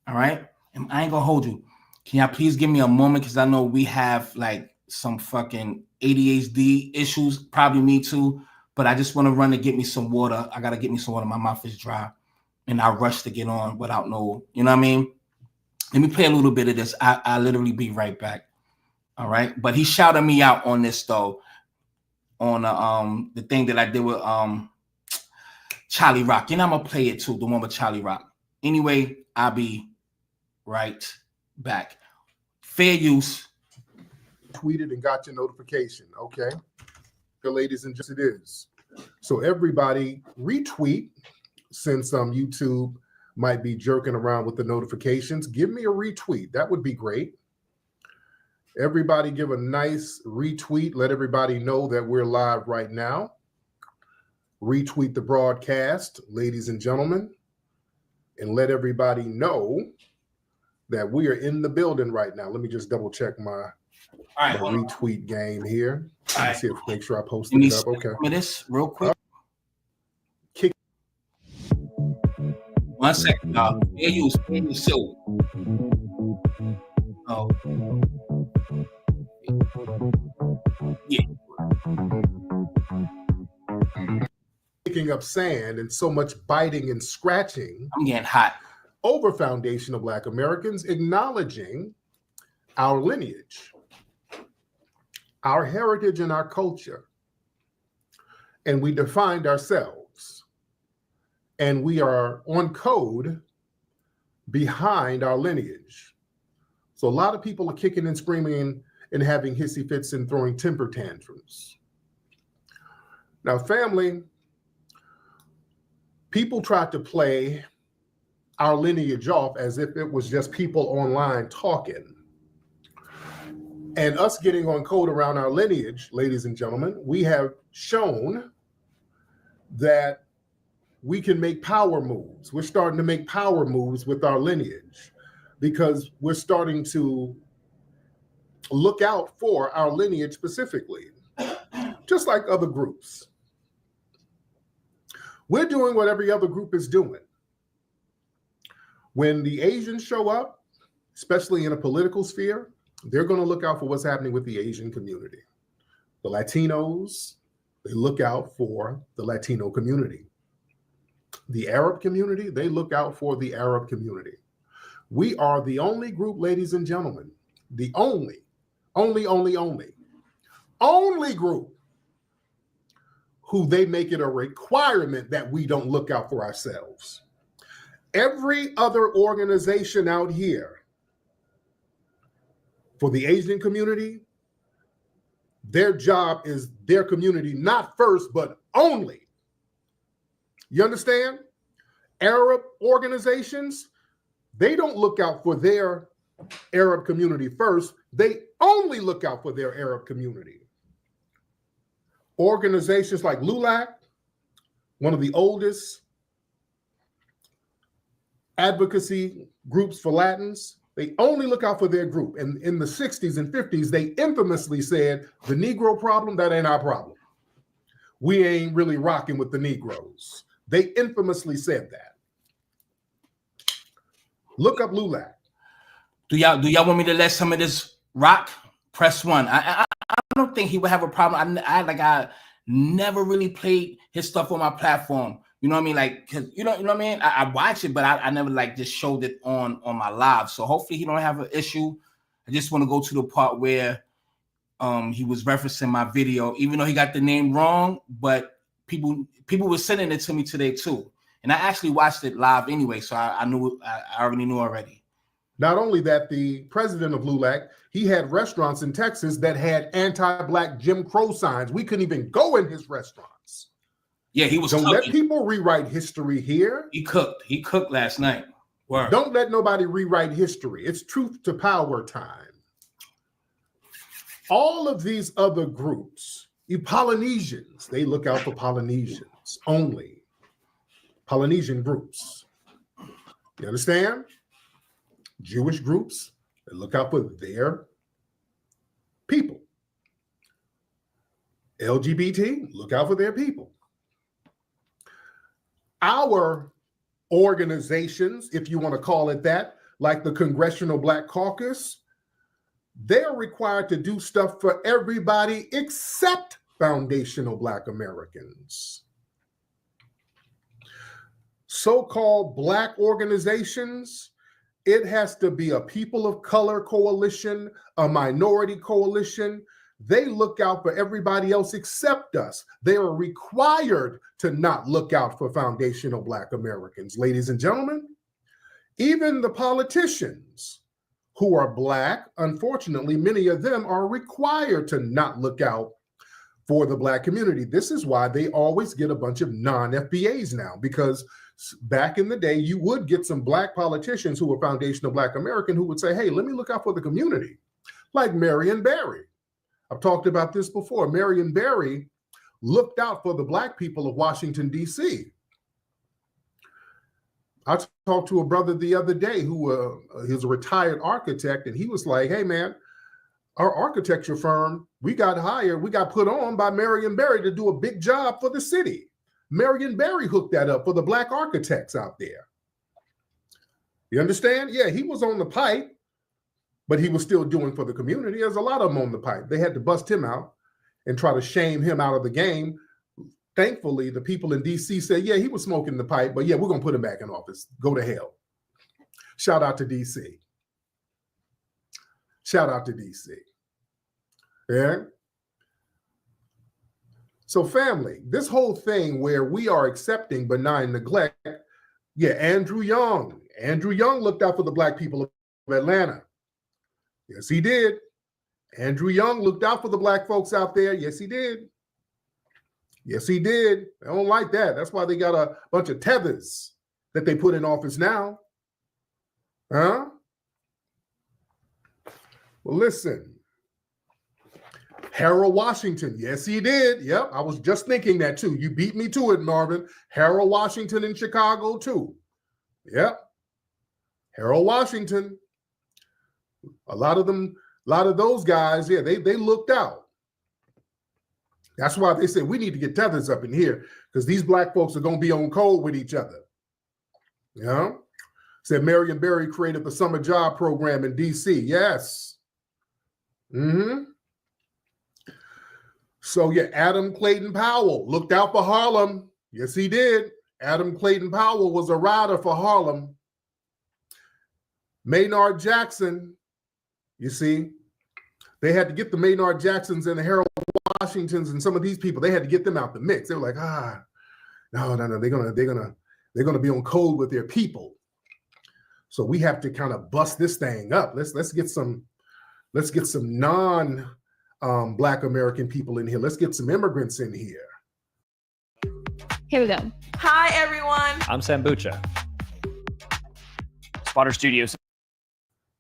S1: All right, and I ain't gonna hold you. Can y'all please give me a moment, because I know we have like some fucking ADHD issues, probably me too, but I just want to run to get me some water. I gotta get me some water. My mouth is dry. And I rush to get on without no, you know what I mean? Let me play a little bit of this. I literally be right back. All right. But he shouted me out on this though, on the thing that I did with Charlie Rock. And I'm going to play it too, the one with Charlie Rock. Anyway, I'll be right back. Fair use.
S3: Tweeted and got your notification. Okay. The ladies and gents, it is. So everybody retweet, since YouTube might be jerking around with the notifications. Give me a retweet. That would be great. Everybody give a nice retweet. Let everybody know that we're live right now. Retweet the broadcast, ladies and gentlemen, and let everybody know that we are in the building right now. Let me just double check my retweet game here. Let's see if make sure I posted it up. Okay.
S1: This real quick. 1 second, y'all. Fair use too. Oh. Yeah.
S3: Picking up sand and so much biting and scratching.
S1: I'm getting hot.
S3: Over foundational Black Americans, acknowledging our lineage, our heritage, and our culture. And we defined ourselves. And we are on code behind our lineage. So a lot of people are kicking and screaming and having hissy fits and throwing temper tantrums. Now, family, people tried to play our lineage off as if it was just people online talking. And us getting on code around our lineage, ladies and gentlemen, we have shown that we can make power moves. We're starting to make power moves with our lineage because we're starting to look out for our lineage specifically, just like other groups. We're doing what every other group is doing. When the Asians show up, especially in a political sphere, they're going to look out for what's happening with the Asian community. The Latinos, they look out for the Latino community. The Arab community, they look out for the Arab community. We are the only group, ladies and gentlemen, the only group who they make it a requirement that we don't look out for ourselves. Every other organization out here for the Asian community, their job is their community, not first, but only. You understand? Arab organizations, they don't look out for their Arab community first. They only look out for their Arab community. Organizations like LULAC, one of the oldest advocacy groups for Latins, they only look out for their group. And in the 60s and 50s, they infamously said, the Negro problem, that ain't our problem. We ain't really rocking with the Negroes. They infamously said that. Look up LULAC.
S1: Do y'all want me to let some of this rock? Press 1. I don't think he would have a problem. I never really played his stuff on my platform. You know what I mean? Like, cause you know what I mean? I watch it, but I never like just showed it on my live. So hopefully he don't have an issue. I just want to go to the part where he was referencing my video, even though he got the name wrong, but people were sending it to me today too. And I actually watched it live anyway, so I already knew already.
S3: Not only that, the president of LULAC, he had restaurants in Texas that had anti-Black Jim Crow signs. We couldn't even go in his restaurants.
S1: Yeah, he was
S3: Don't
S1: cooking.
S3: let people rewrite history here.
S1: He cooked last night. Word.
S3: Don't let nobody rewrite history. It's truth to power time. All of these other groups, Polynesians, they look out for Polynesians only. Polynesian groups. You understand? Jewish groups, they look out for their people. LGBT, look out for their people. Our organizations, if you want to call it that, like the Congressional Black Caucus, they're required to do stuff for everybody except foundational Black Americans. So-called Black organizations, it has to be a people of color coalition, a minority coalition. They look out for everybody else except us. They are required to not look out for foundational Black Americans. Ladies and gentlemen, even the politicians who are Black, unfortunately, many of them are required to not look out for the Black community. This is why they always get a bunch of non-FBAs now, because back in the day, you would get some Black politicians who were foundational Black American who would say, hey, let me look out for the community, like Marion Barry. I've talked about this before. Marion Barry looked out for the Black people of Washington, D.C. I talked to a brother the other day who is a retired architect, and he was like, hey, man, our architecture firm, we got hired, we got put on by Marion Barry to do a big job for the city. Marion Barry hooked that up for the Black architects out there. You understand? Yeah, he was on the pipe, but he was still doing for the community. There's a lot of them on the pipe. They had to bust him out and try to shame him out of the game. Thankfully, the people in D.C. said, yeah, he was smoking the pipe, but yeah, we're going to put him back in office. Go to hell. Shout out to D.C. Shout out to D.C. Yeah. So family, this whole thing where we are accepting benign neglect, yeah, Andrew Young looked out for the Black people of Atlanta. Yes, he did. Andrew Young looked out for the Black folks out there. Yes, he did. Yes, he did. They don't like that. That's why they got a bunch of tethers that they put in office now. Huh? Well, listen. Harold Washington. Yes, he did. Yep, I was just thinking that too. You beat me to it, Marvin. Harold Washington in Chicago too. Yep. Harold Washington. A lot of those guys, yeah, they looked out. That's why they said we need to get tethers up in here because these Black folks are going to be on cold with each other. You know? Said Marion Barry created the summer job program in D.C. Yes. Mm-hmm. So yeah, Adam Clayton Powell looked out for Harlem. Yes, he did. Adam Clayton Powell was a rider for Harlem. Maynard Jackson, you see, they had to get the Maynard Jacksons and the Harold Washingtons and some of these people. They had to get them out the mix. They were like, no, they're gonna be on code with their people. So we have to kind of bust this thing up. Let's get some non Black American people in here. Let's get some immigrants in here.
S4: Here we go.
S5: Hi, everyone.
S6: I'm Sambucha. Spotter Studios.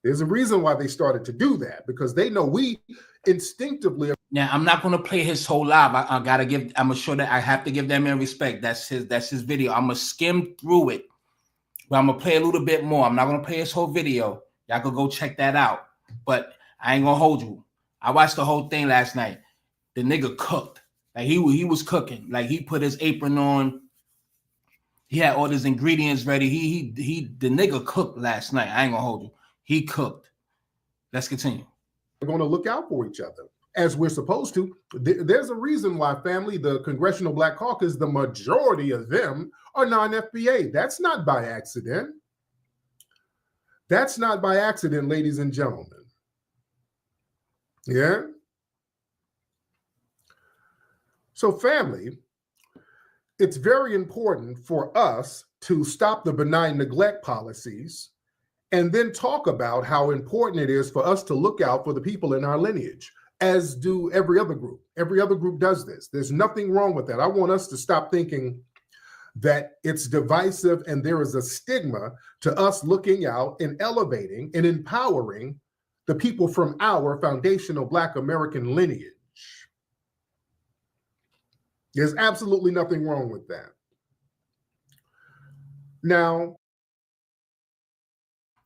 S3: There's a reason why they started to do that, because they know we instinctively.
S1: Now, I'm not going to play his whole live. I'm gonna show that I have to give them in respect. That's his video. I'm going to skim through it, but I'm going to play a little bit more. I'm not going to play his whole video. Y'all could go check that out, but I ain't going to hold you. I watched the whole thing last night. The nigga cooked. Like he was cooking. Like he put his apron on. He had all his ingredients ready. The nigga cooked last night. I ain't gonna hold you. He cooked. Let's continue.
S3: We're going to look out for each other as we're supposed to. There's a reason why, family, the Congressional Black Caucus, the majority of them are non-FBA. That's not by accident. That's not by accident, ladies and gentlemen. Yeah. So family, it's very important for us to stop the benign neglect policies and then talk about how important it is for us to look out for the people in our lineage, as do every other group. Every other group does this. There's nothing wrong with that. I want us to stop thinking that it's divisive and there is a stigma to us looking out and elevating and empowering the people from our foundational Black American lineage. There's absolutely nothing wrong with that. Now,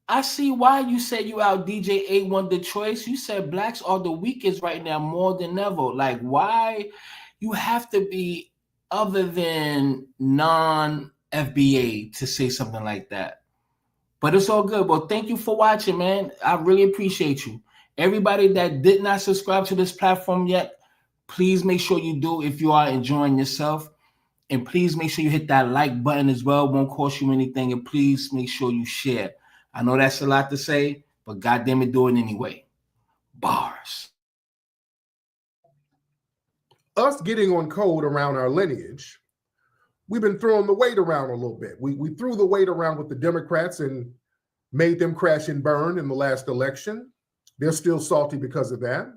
S1: I see why you said you out DJ A1 the choice. You said Blacks are the weakest right now more than ever. Like, why you have to be other than non-FBA to say something like that? But it's all good. Well, thank you for watching, man. I really appreciate you. Everybody that did not subscribe to this platform yet, please make sure you do if you are enjoying yourself. And please make sure you hit that like button as well. It won't cost you anything. And please make sure you share. I know that's a lot to say, but goddamn it, do it anyway. Bars.
S3: us getting on code around our lineage, we've been throwing the weight around a little bit. We threw the weight around with the Democrats and made them crash and burn in the last election. They're still salty because of that.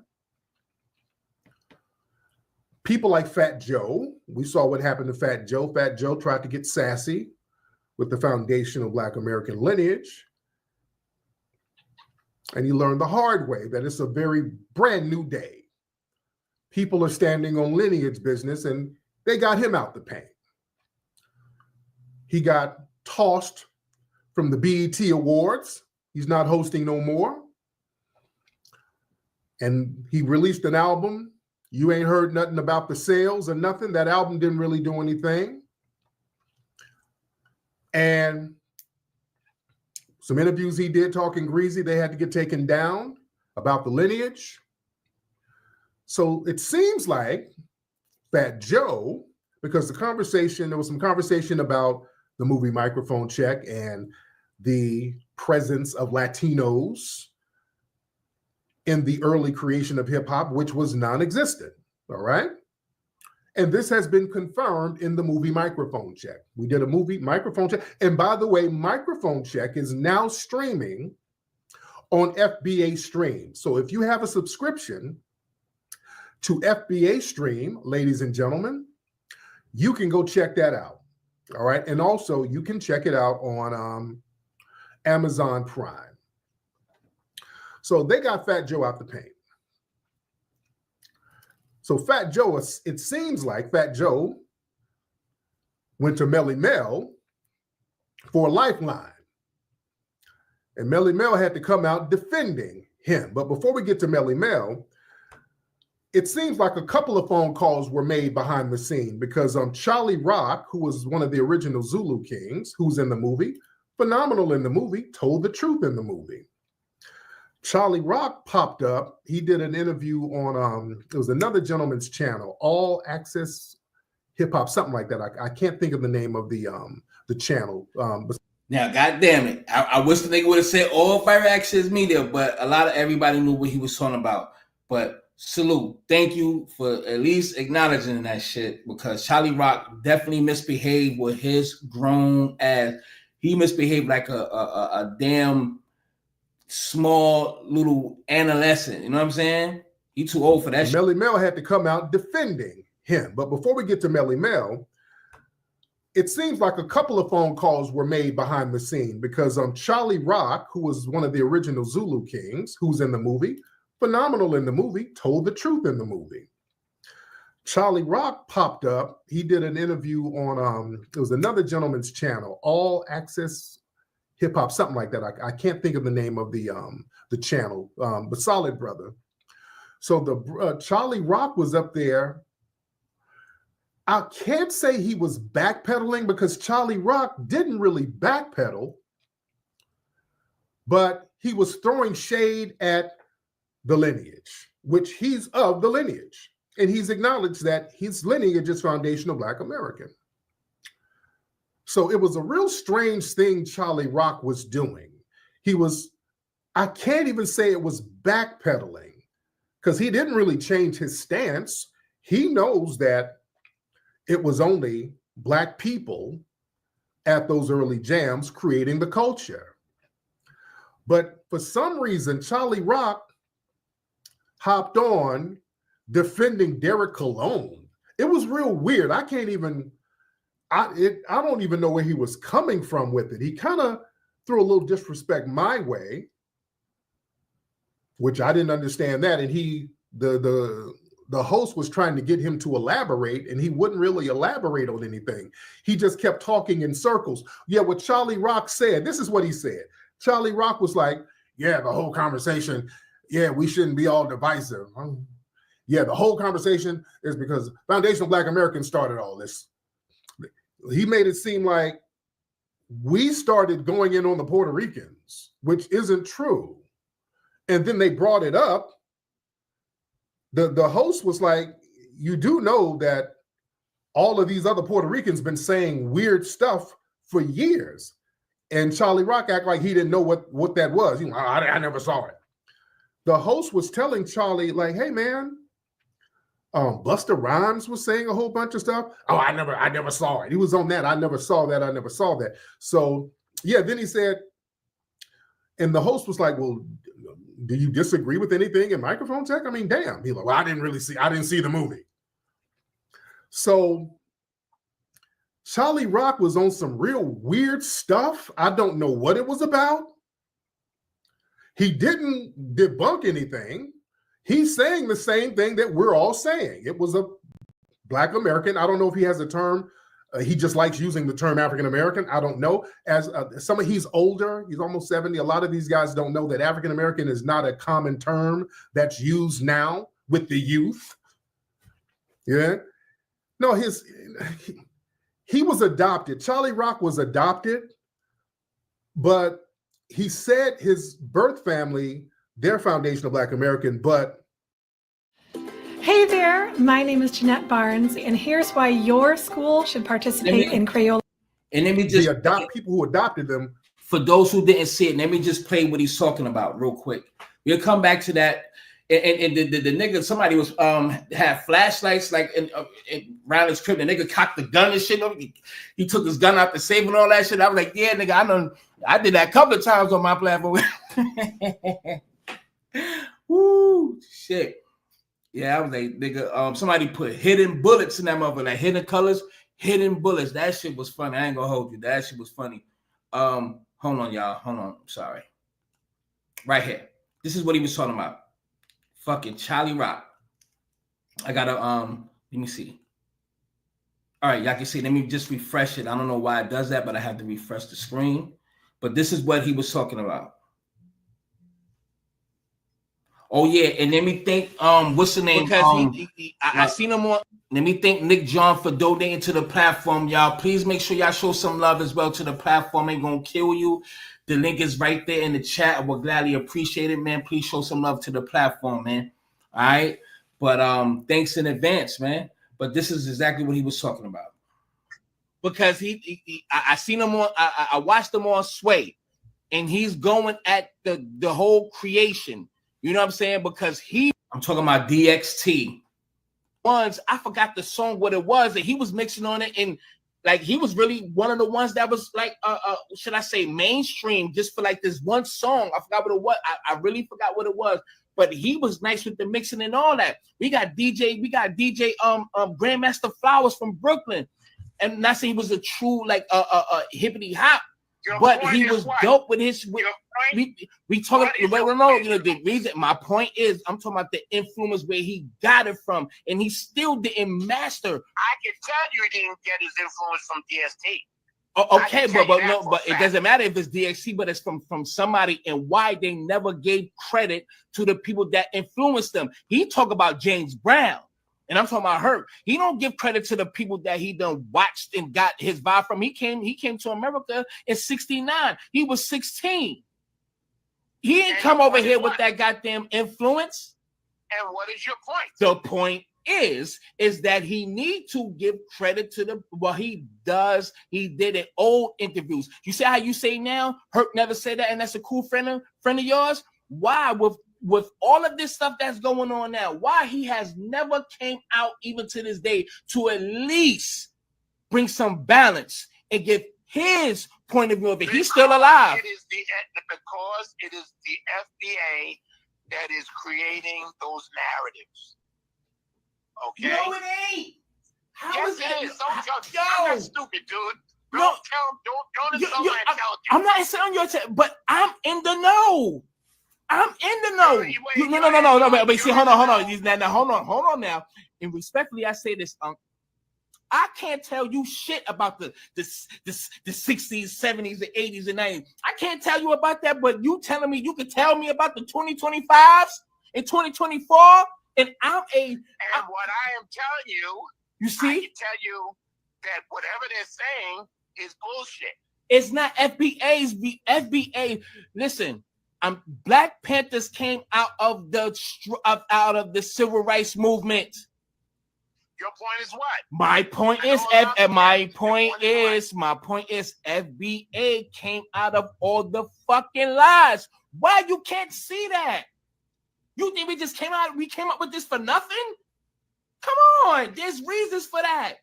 S3: People like Fat Joe, we saw what happened to Fat Joe. Fat Joe tried to get sassy with the foundation of Black American lineage. And he learned the hard way that it's a very brand new day. People are standing on lineage business, and they got him out the paint. He got tossed from the BET Awards. He's not hosting no more. And he released an album. You ain't heard nothing about the sales or nothing. That album didn't really do anything. And some interviews he did talking greasy, they had to get taken down about the lineage. So it seems like Fat Joe, because there was some conversation about the movie Microphone Check and the presence of Latinos in the early creation of hip hop, which was non-existent, all right? And this has been confirmed in the movie Microphone Check. We did a movie, Microphone Check. And by the way, Microphone Check is now streaming on FBA Stream. So if you have a subscription to FBA Stream, ladies and gentlemen, you can go check that out, all right? And also, you can check it out on Amazon Prime. So they got Fat Joe out the paint. So Fat Joe, it seems like Fat Joe went to Melly Mel for a lifeline. And Melly Mel had to come out defending him. But before we get to Melly Mel, it seems like a couple of phone calls were made behind the scene because Charlie Rock, who was one of the original Zulu Kings, who's in the movie, phenomenal in the movie, told the truth in the movie. Charlie Rock popped up. He did an interview on, it was another gentleman's channel, All Access Hip Hop, something like that. I can't think of the name of the channel.
S1: Now, God damn it. I wish the nigga would have said All Fire Access Media, but a lot of everybody knew what he was talking about. But salute. Thank you for at least acknowledging that shit, because Charlie Rock definitely misbehaved with his grown ass. He misbehaved like a damn small little adolescent, you know what I'm saying? He too old for that shit.
S3: Melly Mel had to come out defending him. But before we get to Melly Mel, it seems like a couple of phone calls were made behind the scene because Charlie Rock, who was one of the original Zulu Kings, who's in the movie, phenomenal in the movie, told the truth in the movie. Charlie Rock popped up. He did an interview on, it was another gentleman's channel, All Access Hip Hop, something like that. I can't think of the name of the channel, but solid brother. So the Charlie Rock was up there. I can't say he was backpedaling because Charlie Rock didn't really backpedal, but he was throwing shade at the lineage, which he's of the lineage. And he's acknowledged that his lineage is foundational Black American. So it was a real strange thing Charlie Rock was doing. I can't even say it was backpedaling because he didn't really change his stance. He knows that it was only Black people at those early jams creating the culture. But for some reason, Charlie Rock hopped on defending Derek Colon. It was real weird. I don't even know where he was coming from with it. He kind of threw a little disrespect my way, which I didn't understand that. And the host was trying to get him to elaborate, and he wouldn't really elaborate on anything. He just kept talking in circles. Yeah, what Charlie Rock said, this is what he said. Charlie Rock was like, yeah, the whole conversation, yeah, we shouldn't be all divisive. Yeah, the whole conversation is because foundational Black Americans started all this. He made it seem like we started going in on the Puerto Ricans, which isn't true. And then they brought it up. The host was like, you do know that all of these other Puerto Ricans been saying weird stuff for years. And Charlie Rock acted like he didn't know what that was. I never saw it. The host was telling Charlie, like, hey, man, Busta Rhymes was saying a whole bunch of stuff. Oh, I never saw it. He was on that. I never saw that. So yeah, then he said, and the host was like, well, do you disagree with anything in microphone tech? I mean, damn. He's like, well, I didn't see the movie. So Charlie Rock was on some real weird stuff. I don't know what it was about. He didn't debunk anything. He's saying the same thing that we're all saying. It was a Black American. I don't know if he has a term. He just likes using the term African American. I don't know. As he's older, he's almost 70. A lot of these guys don't know that African American is not a common term that's used now with the youth. Yeah. No, he was adopted. Charlie Rock was adopted, but he said his birth family, their foundation of Black American, but.
S5: Hey there, my name is Jeanette Barnes, and here's why your school should participate in Crayola.
S1: And let me just
S3: people who adopted them.
S1: For those who didn't see it, let me just play what he's talking about real quick. We'll come back to that. And the nigga, somebody was had flashlights like in around his crib. The nigga cocked the gun and shit. He took his gun out the safe and all that shit. I was like, yeah, nigga, I did that a couple of times on my platform. Woo, shit. Yeah, I was like, nigga, somebody put hidden bullets in that motherfucker, like hidden colors, hidden bullets. That shit was funny. I ain't gonna hold you. That shit was funny. Hold on, y'all. Hold on. Sorry. Right here. This is what he was talking about. Fucking Charlie Rock. I gotta let me see. All right, y'all can see. Let me just refresh it. I don't know why it does that, but I have to refresh the screen. But this is what he was talking about. Oh yeah, and let me thank what's the name? Because I seen him on. Let me thank Nick John for donating to the platform, y'all. Please make sure y'all show some love as well to the platform. Ain't gonna kill you. The link is right there in the chat. I will gladly appreciate it, man. Please show some love to the platform, man. All right, but thanks in advance, man. But this is exactly what he was talking about. Because I seen him on. I watched him on Sway, and he's going at the whole creation. You know what I'm saying? Because I'm talking about DXT. I forgot the song, what it was, that he was mixing on it, and like he was really one of the ones that was like, should I say mainstream, just for like this one song. I forgot what it was. I really forgot what it was, but he was nice with the mixing and all that. We got DJ Grandmaster Flowers from Brooklyn, and not saying he was a true like hippity hop. But he was dope with his. We talking. The reason. My point is, I'm talking about the influence where he got it from, and he still didn't master.
S6: I can tell you he didn't get his influence from DST.
S1: Oh, okay, but it doesn't matter if it's DXT, but it's from somebody, and why they never gave credit to the people that influenced them. He talk about James Brown. And I'm talking about her. He don't give credit to the people that he done watched and got his vibe from. He came to America in 69. He was 16. He didn't come over here with that goddamn influence.
S6: And what is your point?
S1: The point is that he need to give credit to he does. He did it old interviews. You see how you say now, Herc never said that, and that's a cool friend of yours? Why with all of this stuff that's going on now, why he has never came out even to this day to at least bring some balance and give his point of view of it. He's still alive.
S6: Because it is the FBA that is creating those narratives. Okay?
S1: No, it ain't.
S6: Yes, it is. I'm not stupid, dude. Don't insult my intelligence.
S1: I'm not insulting your intelligence, but I'm in the know. I'm in the know. No. But see, hold on now. And respectfully, I say this, I can't tell you shit about the 60s, 70s, and 80s and 90s. I can't tell you about that, but you telling me you can tell me about the 2025s and 2024, and what I
S6: am telling you,
S1: you see,
S6: I can tell you that whatever they're saying is bullshit.
S1: It's not FBA. Listen. Black Panthers came out of the civil rights movement.
S6: Your point is what?
S1: My point is FBA came out of all the fucking lies. Why you can't see that? You think we just came up with this for nothing? Come on, there's reasons for that.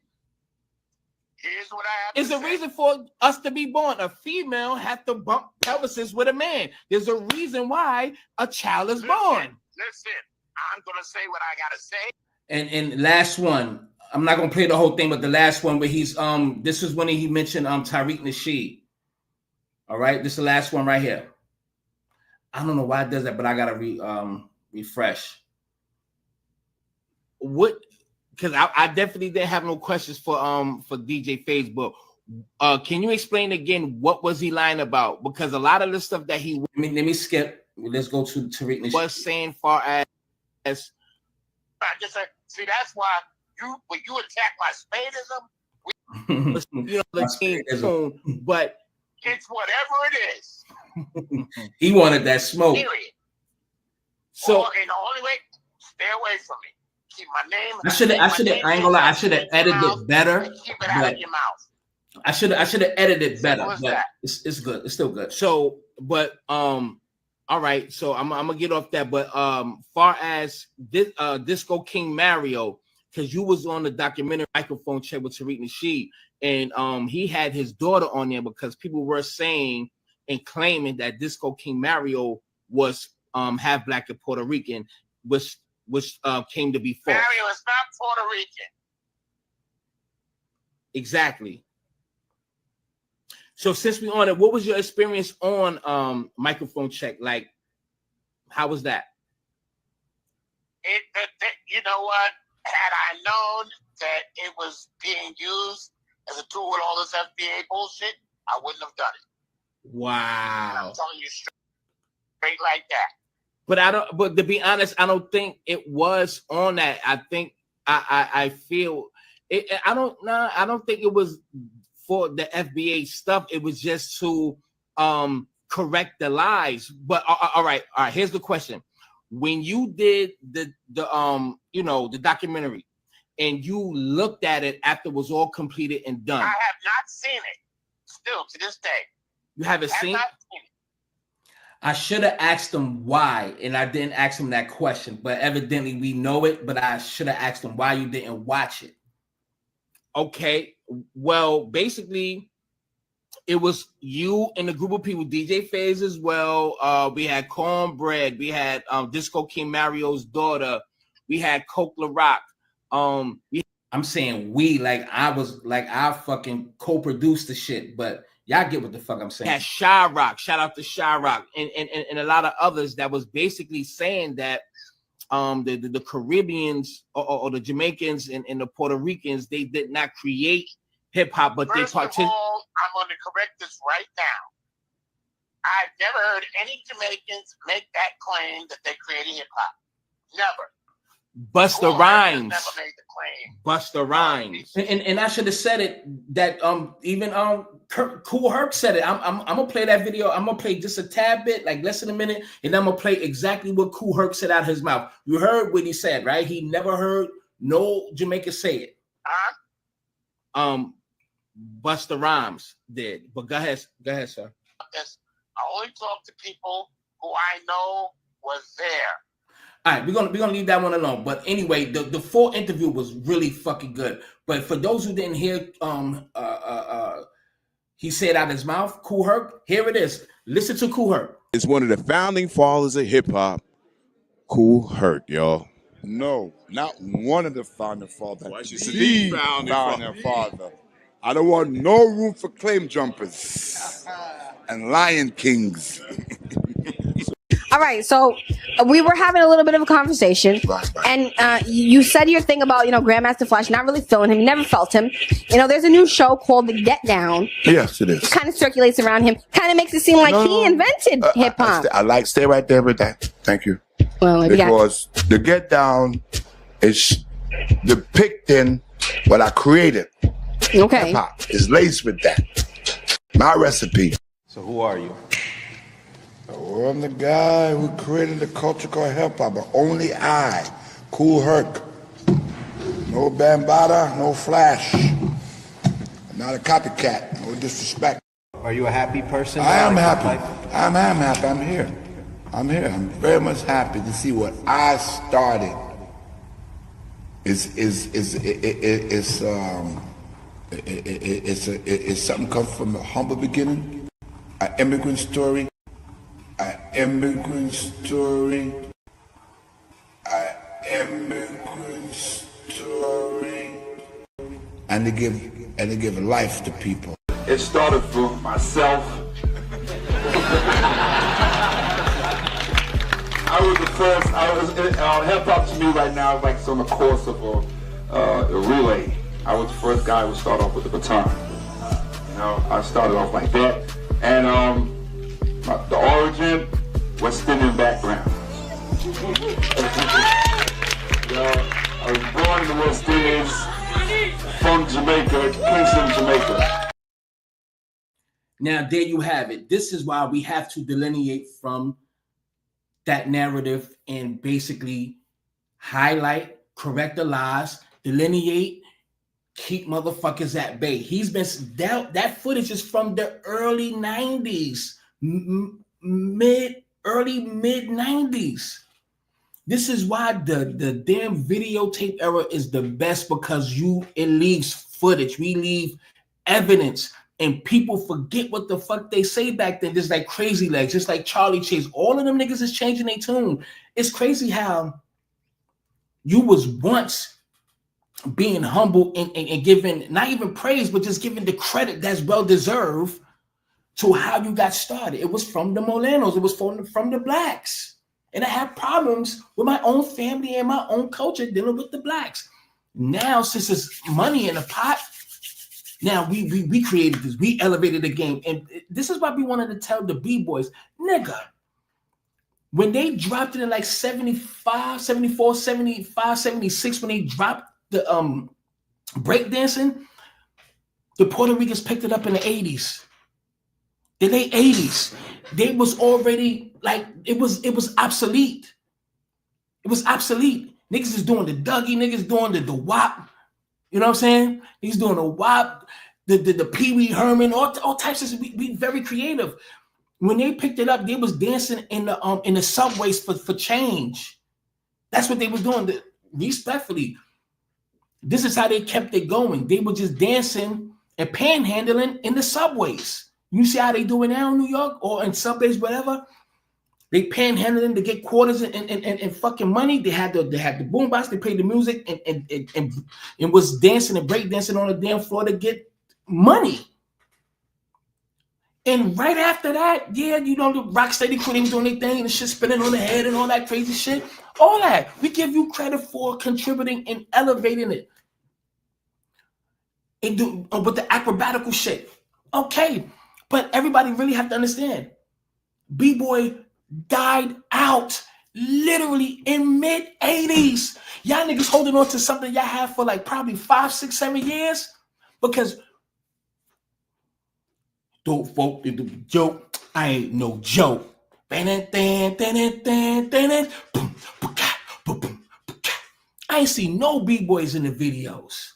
S6: Here's what I have
S1: It's
S6: to
S1: a
S6: say.
S1: reason for us to be born. A female has to bump pelvises with a man. There's a reason why a child is born.
S6: Listen, I'm gonna say what I gotta say.
S1: And last one, I'm not gonna play the whole thing, but the last one where he's this is when he mentioned Tariq Nasheed. All right, this is the last one right here. I don't know why it does that, but I gotta refresh. What? Because I definitely didn't have no questions for DJ Facebook. Can you explain again what was he lying about? Because a lot of the stuff that he let me skip. Let's go to Tariq Nasheed. Was saying far as
S6: I just said, see, that's why when you attack my spadism,
S1: you know the team, but
S6: it's whatever it is.
S1: He wanted that smoke.
S6: Period.
S1: So
S6: and the only way, stay away from me. Keep my name.
S1: I ain't gonna lie, I should have edited it better.
S6: Keep it out of your mouth.
S1: I should have edited it better, but
S6: that?
S1: it's good. It's still good. So, but all right. So I'm gonna get off that. But far as this Disco King Mario, because you was on the documentary Microphone Check with Tariq Nasheed, and he had his daughter on there because people were saying and claiming that Disco King Mario was half black and Puerto Rican, which came to be false.
S6: Mario is not Puerto Rican.
S1: Exactly. So since we on it, what was your experience on Microphone Check? Like, how was that?
S6: You know what? Had I known that it was being used as a tool with all this FBA bullshit, I wouldn't have done it.
S1: Wow.
S6: I'm telling you straight like that.
S1: But to be honest, I don't think it was on that. I think I feel it. I don't think it was for the FBA stuff. It was just to correct the lies. But all right. Here's the question: when you did the documentary, and you looked at it after it was all completed and done,
S6: I have not seen it. Still to this day,
S1: you haven't seen it.
S6: It.
S1: I should have asked him why, and I didn't ask him that question. But evidently, we know it. But I should have asked him why you didn't watch it. Okay. Well, basically, it was you and a group of people, DJ Faze as well. We had Cornbread. We had Disco King Mario's daughter. We had Coke LaRock. I'm saying we, like I fucking co-produced the shit, but y'all get what the fuck I'm saying. Had Shyrock, shout out to Shyrock, and a lot of others that was basically saying that the Caribbeans or the Jamaicans and the Puerto Ricans, they did not create hip hop, but
S6: First
S1: they participated.
S6: I'm going to correct this right now. I've never heard any Jamaicans make that claim that they created hip hop. Never.
S1: Busta Rhymes.
S6: Never made the claim.
S1: Busta Rhymes. And I should have said it that even Cool Herc said it. I'm gonna play that video. I'm gonna play just a tad bit, like less than a minute, and I'm gonna play exactly what Cool Herc said out of his mouth. You heard what he said, right? He never heard no Jamaican say it. Busta Rhymes did. But go ahead, sir.
S6: I only talk to people who I know was there.
S1: All right, we're gonna leave that one alone. But anyway, the full interview was really fucking good. But for those who didn't hear, he said out of his mouth, Cool Herc. Here it is. Listen to Cool Herc.
S7: It's one of the founding fathers of hip hop, Cool Herc, y'all.
S8: No, not one of the founding fathers.
S7: Why you
S8: The founding father. I don't want no room for claim jumpers and lion kings.
S9: All right, so we were having a little bit of a conversation, and you said your thing about, Grandmaster Flash not really feeling him. You never felt him. There's a new show called The Get Down.
S8: Yes, it is.
S9: It kind of circulates around him. Kind of makes it seem like he invented hip hop.
S8: I like stay right there with that. Thank you.
S9: Well,
S8: because The Get Down is depicting what I created.
S9: Okay.
S8: Hip hop is laced with that. My recipe.
S10: So who are you?
S8: Oh, I'm the guy who created the culture called hip hop, but only I, Cool Herc. No Bambaataa, no Flash. I'm not a copycat, no disrespect.
S10: Are you a happy person?
S8: I am happy. I am happy. I'm here. I'm very much happy to see what I started. It's something comes from a humble beginning, an immigrant story, and to give life to people.
S11: It started from myself. I was the first. Hip hop to me right now is like it's on the course of a relay. I was the first guy who started off with the baton. You know, I started off like that, and the origin, West Indian background. You know, I was born in the West Indies, from Jamaica, Kingston, Jamaica.
S1: Now, there you have it. This is why we have to delineate from that narrative and basically highlight, correct the lies, delineate, keep motherfuckers at bay. He's been that footage is from the early 90s, early mid 90s. This is why the damn videotape era is the best, because it leaves footage. We leave evidence. And people forget what the fuck they say back then. Just like Crazy Legs, just like Charlie Chase. All of them niggas is changing their tune. It's crazy how you was once being humble and giving, not even praise, but just giving the credit that's well-deserved to how you got started. It was from the Molanos. It was from the blacks. And I had problems with my own family and my own culture dealing with the blacks. Now, since there's money in the pot, now we created this, we elevated the game. And this is why we wanted to tell the B-boys, nigga, when they dropped it in like 75, 74, 75, 76, when they dropped the breakdancing, the Puerto Ricans picked it up in the 80s. The late 80s. They was already like, it was obsolete. It was obsolete. Niggas is doing the Dougie, niggas doing the WAP. You know what I'm saying? He's doing a WAP, the Pee Wee Herman, all types of. We very creative. When they picked it up, they was dancing in the subways for change. That's what they was doing. Respectfully, this is how they kept it going. They were just dancing and panhandling in the subways. You see how they do it now in New York or in subways, whatever. They panhandling to get quarters and fucking money. They had the boombox. They played the music and was dancing and breakdancing on the damn floor to get money. And right after that, yeah, you know, the rock steady crew was doing their thing and the shit spinning on the head and all that crazy shit. All that. We give you credit for contributing and elevating it. And with the acrobatical shit. Okay. But everybody really have to understand. B-Boy died out literally in mid-80s. Y'all niggas holding on to something y'all have for like probably 5, 6, 7 years. Because don't folk did the joke. I ain't no joke. I ain't see no B-boys in the videos.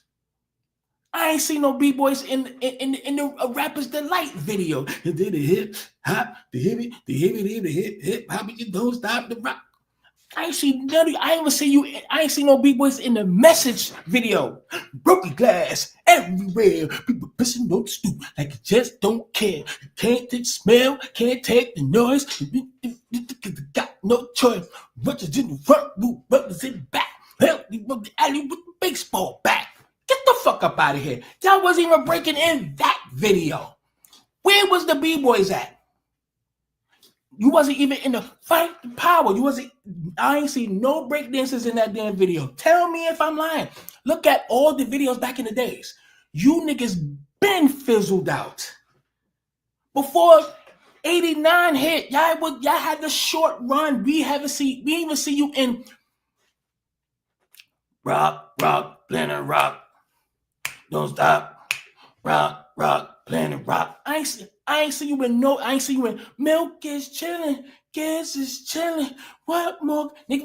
S1: I ain't seen no B-boys in the Rapper's Delight video. They did the hip hop, the hip hop, you don't stop the rock. I ain't seen none of you. I ain't seen no B-boys in the Message video. Broken glass everywhere. People pissing on the stoop like you just don't care. You can't take the smell, can't take the noise. Got no choice. Runners in the front, runners in the back. Hell, you run the alley with the baseball bat. Get the fuck up out of here. Y'all wasn't even breaking in that video. Where was the B-boys at? You wasn't even in the fight the power. I ain't seen no breakdancers in that damn video. Tell me if I'm lying. Look at all the videos back in the days. You niggas been fizzled out. Before 89 hit, y'all had the short run. We even see you in rock, planet rock. Don't stop. Rock, planet rock. I ain't see you in milk is chilling, gas is chilling. What more? It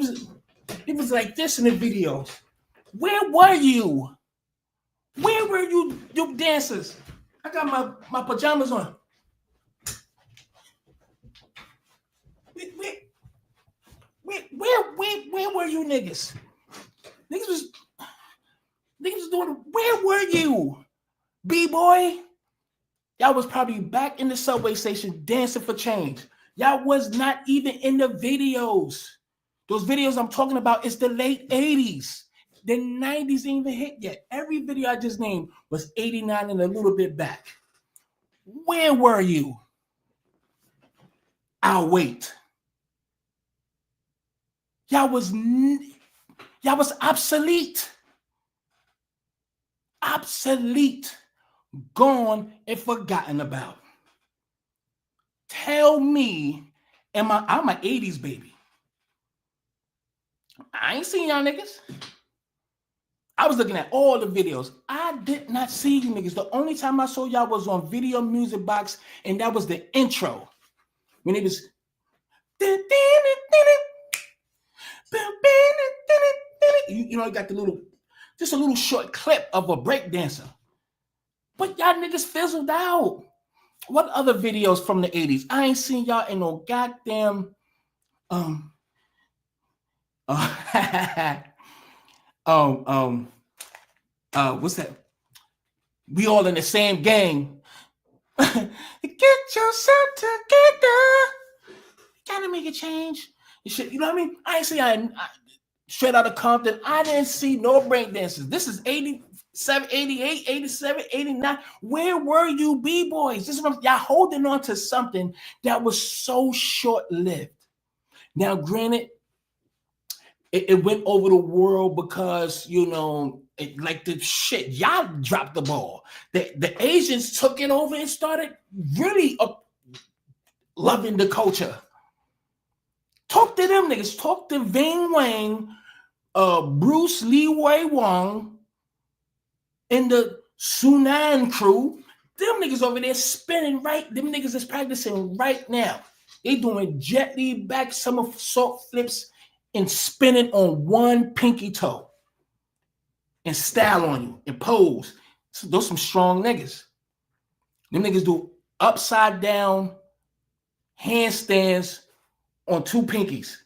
S1: was like this in the videos. Where were you? Where were you dancers? I got my pajamas on. Where were you niggas? Niggas was Niggas was doing it. Where were you, B-boy? Y'all was probably back in the subway station dancing for change. Y'all was not even in the videos. Those videos I'm talking about is the late 80s. The 90s ain't even hit yet. Every video I just named was 89 and a little bit back. Where were you? I'll wait. Y'all was obsolete. Obsolete. Gone and forgotten about. Tell me, I'm an 80s baby. I ain't seen y'all niggas. I was looking at all the videos. I did not see you niggas. The only time I saw y'all was on Video Music Box, and that was the intro. When it was you know, you got the little, just a little short clip of a break dancer. But y'all niggas fizzled out. What other videos from the 80s? I ain't seen y'all in no goddamn what's that? We all in the same gang. Get yourself together. Gotta make a change. You know what I mean? I ain't see I straight out of Compton. I didn't see no break dances. This is 87, 88, 87, 89. Where were you, B-boys? This is what y'all holding on to something that was so short-lived. Now, granted, it went over the world because, you know, like the shit, y'all dropped the ball. The Asians took it over and started really loving the culture. Talk to them niggas. Talk to Ving Wang, Bruce Lee Wei Wong, and the Sunan crew. Them niggas over there spinning right. Them niggas is practicing right now. They doing Jet Li back somersault flips and spinning on one pinky toe and style on you and pose. So those some strong niggas. Them niggas do upside down handstands on two pinkies.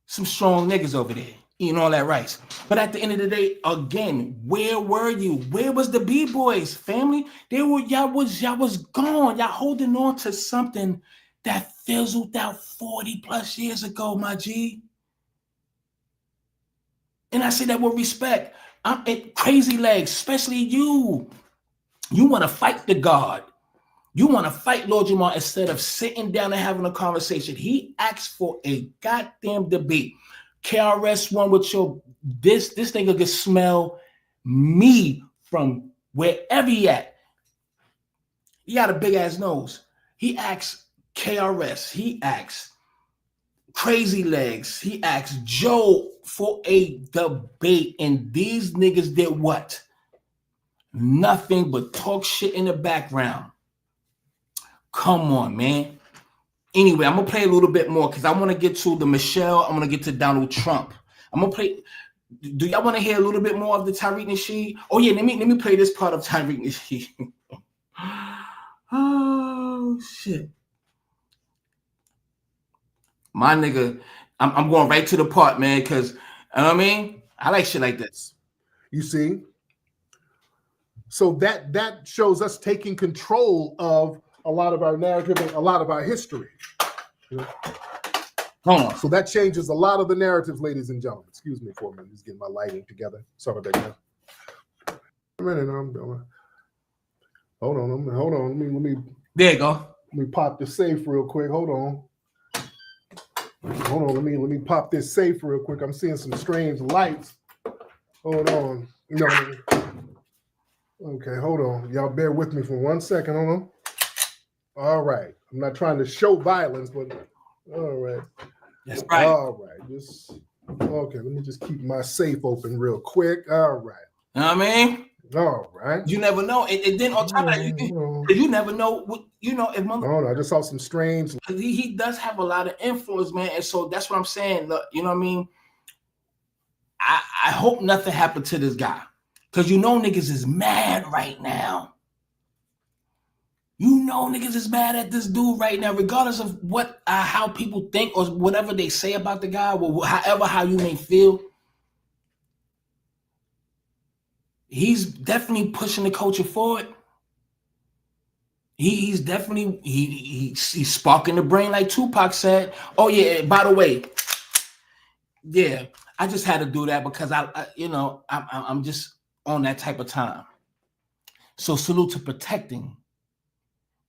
S1: Some strong niggas over there eating all that rice. But at the end of the day, again, where were you? Where was the B-boys, family? Y'all was gone. Y'all holding on to something that fizzled out 40 plus years ago, my G. And I say that with respect. I'm at Crazy Legs, especially you. You want to fight the God. You want to fight Lord Jamar instead of sitting down and having a conversation. He asked for a goddamn debate. KRS One with your this nigga could smell me from wherever he at. He got a big ass nose. He asked KRS. He asked Crazy Legs. He asked Joe for a debate. And these niggas did what? Nothing but talk shit in the background. Come on, man. Anyway, I'm going to play a little bit more because I want to get to the Michelle. I'm going to get to Donald Trump. I'm going to play. Do y'all want to hear a little bit more of the Tariq Nasheed? Oh, yeah, let me play this part of Tariq Nasheed. Oh, shit. My nigga, I'm going right to the part, man, because, you know what I mean? I like shit like this.
S3: You see? So that shows us taking control of a lot of our narrative and a lot of our history.
S1: Hold on.
S3: So that changes a lot of the narratives, ladies and gentlemen. Excuse me for a minute. Just getting my lighting together. Sorry about that. Hold on. Let me.
S1: There you go.
S3: Let me pop the safe real quick. Hold on. Let me pop this safe real quick. I'm seeing some strange lights. Hold on. No. Okay, hold on. Y'all bear with me for 1 second. Hold on. All right. I'm not trying to show violence, but all right.
S1: That's right.
S3: All right. Okay, let me just keep my safe open real quick. All right.
S1: You know what I mean?
S3: All right.
S1: You never know. And then on top of that, you never know what, you know, if mother.
S3: Oh, no, I just saw some strange.
S1: He does have a lot of influence, man. And so that's what I'm saying. Look, you know what I mean? I hope nothing happened to this guy. Because you know niggas is mad right now. You know niggas is mad at this dude right now, regardless of what how people think or whatever they say about the guy, or how you may feel. he's definitely pushing the culture forward. He's definitely he's sparking the brain, like Tupac said. Oh yeah, by the way, yeah, I just had to do that because I'm just on that type of time. So salute to protecting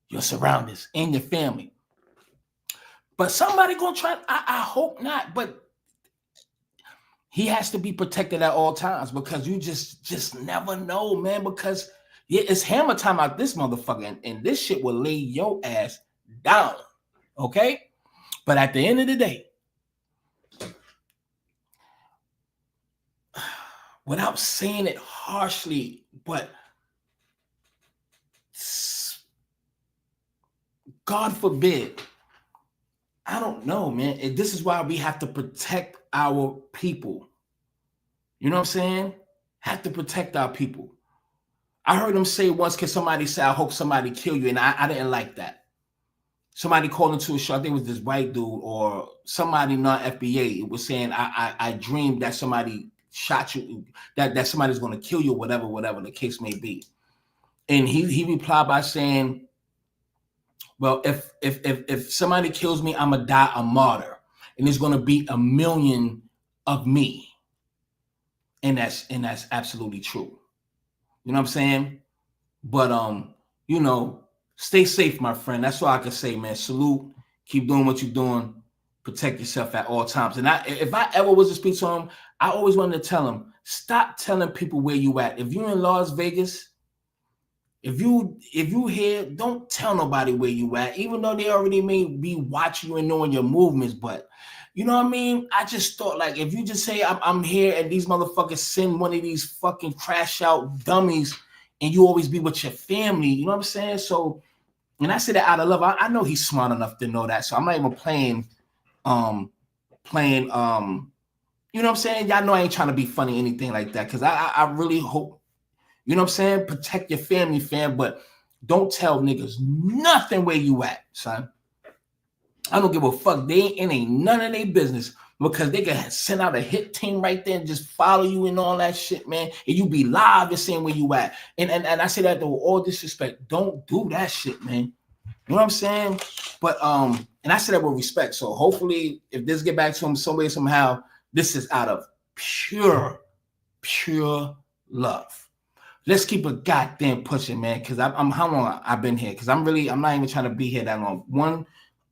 S1: your surroundings and your family. But somebody gonna try. I hope not, but he has to be protected at all times because you just never know, man. Because yeah, it's hammer time out this motherfucker, and this shit will lay your ass down. Okay? But at the end of the day, without saying it harshly, but God forbid, I don't know, man. And this is why we have to protect our people. You know what I'm saying? Have to protect our people. I heard him say once, because somebody said, I hope somebody kill you. And I didn't like that. Somebody called into a show, I think it was this white dude or somebody not FBA. It was saying, I dreamed that somebody shot you, that somebody's going to kill you, whatever the case may be. And he replied by saying, well, if somebody kills me, I'm going to die a martyr. And there's going to be 1 million of me. And that's absolutely true. You know what I'm saying? But stay safe, my friend. That's all I can say, man. Salute. Keep doing what you're doing. Protect yourself at all times. And if I ever was to speak to him, I always wanted to tell him, stop telling people where you at. If you're in Las Vegas, if you here, don't tell nobody where you at, even though they already may be watching you and knowing your movements. But you know what I mean? I just thought, like, if you just say I'm here and these motherfuckers send one of these fucking crash out dummies and you always be with your family, you know what I'm saying? So, and I say that out of love. I know he's smart enough to know that. So I'm not even playing, you know what I'm saying? Y'all know I ain't trying to be funny, anything like that. Cause I really hope, you know what I'm saying? Protect your family, fam, but don't tell niggas nothing where you at, son. I don't give a fuck. It ain't none of their business, because they can send out a hit team right there and just follow you and all that shit, man. And you be live and saying where you at. And I say that with all disrespect. Don't do that shit, man. You know what I'm saying? But and I say that with respect. So hopefully, if this get back to him some way, somehow, this is out of pure love. Let's keep a goddamn pushing, man. Because I'm how long I've been here? Because I'm not even trying to be here that long. 1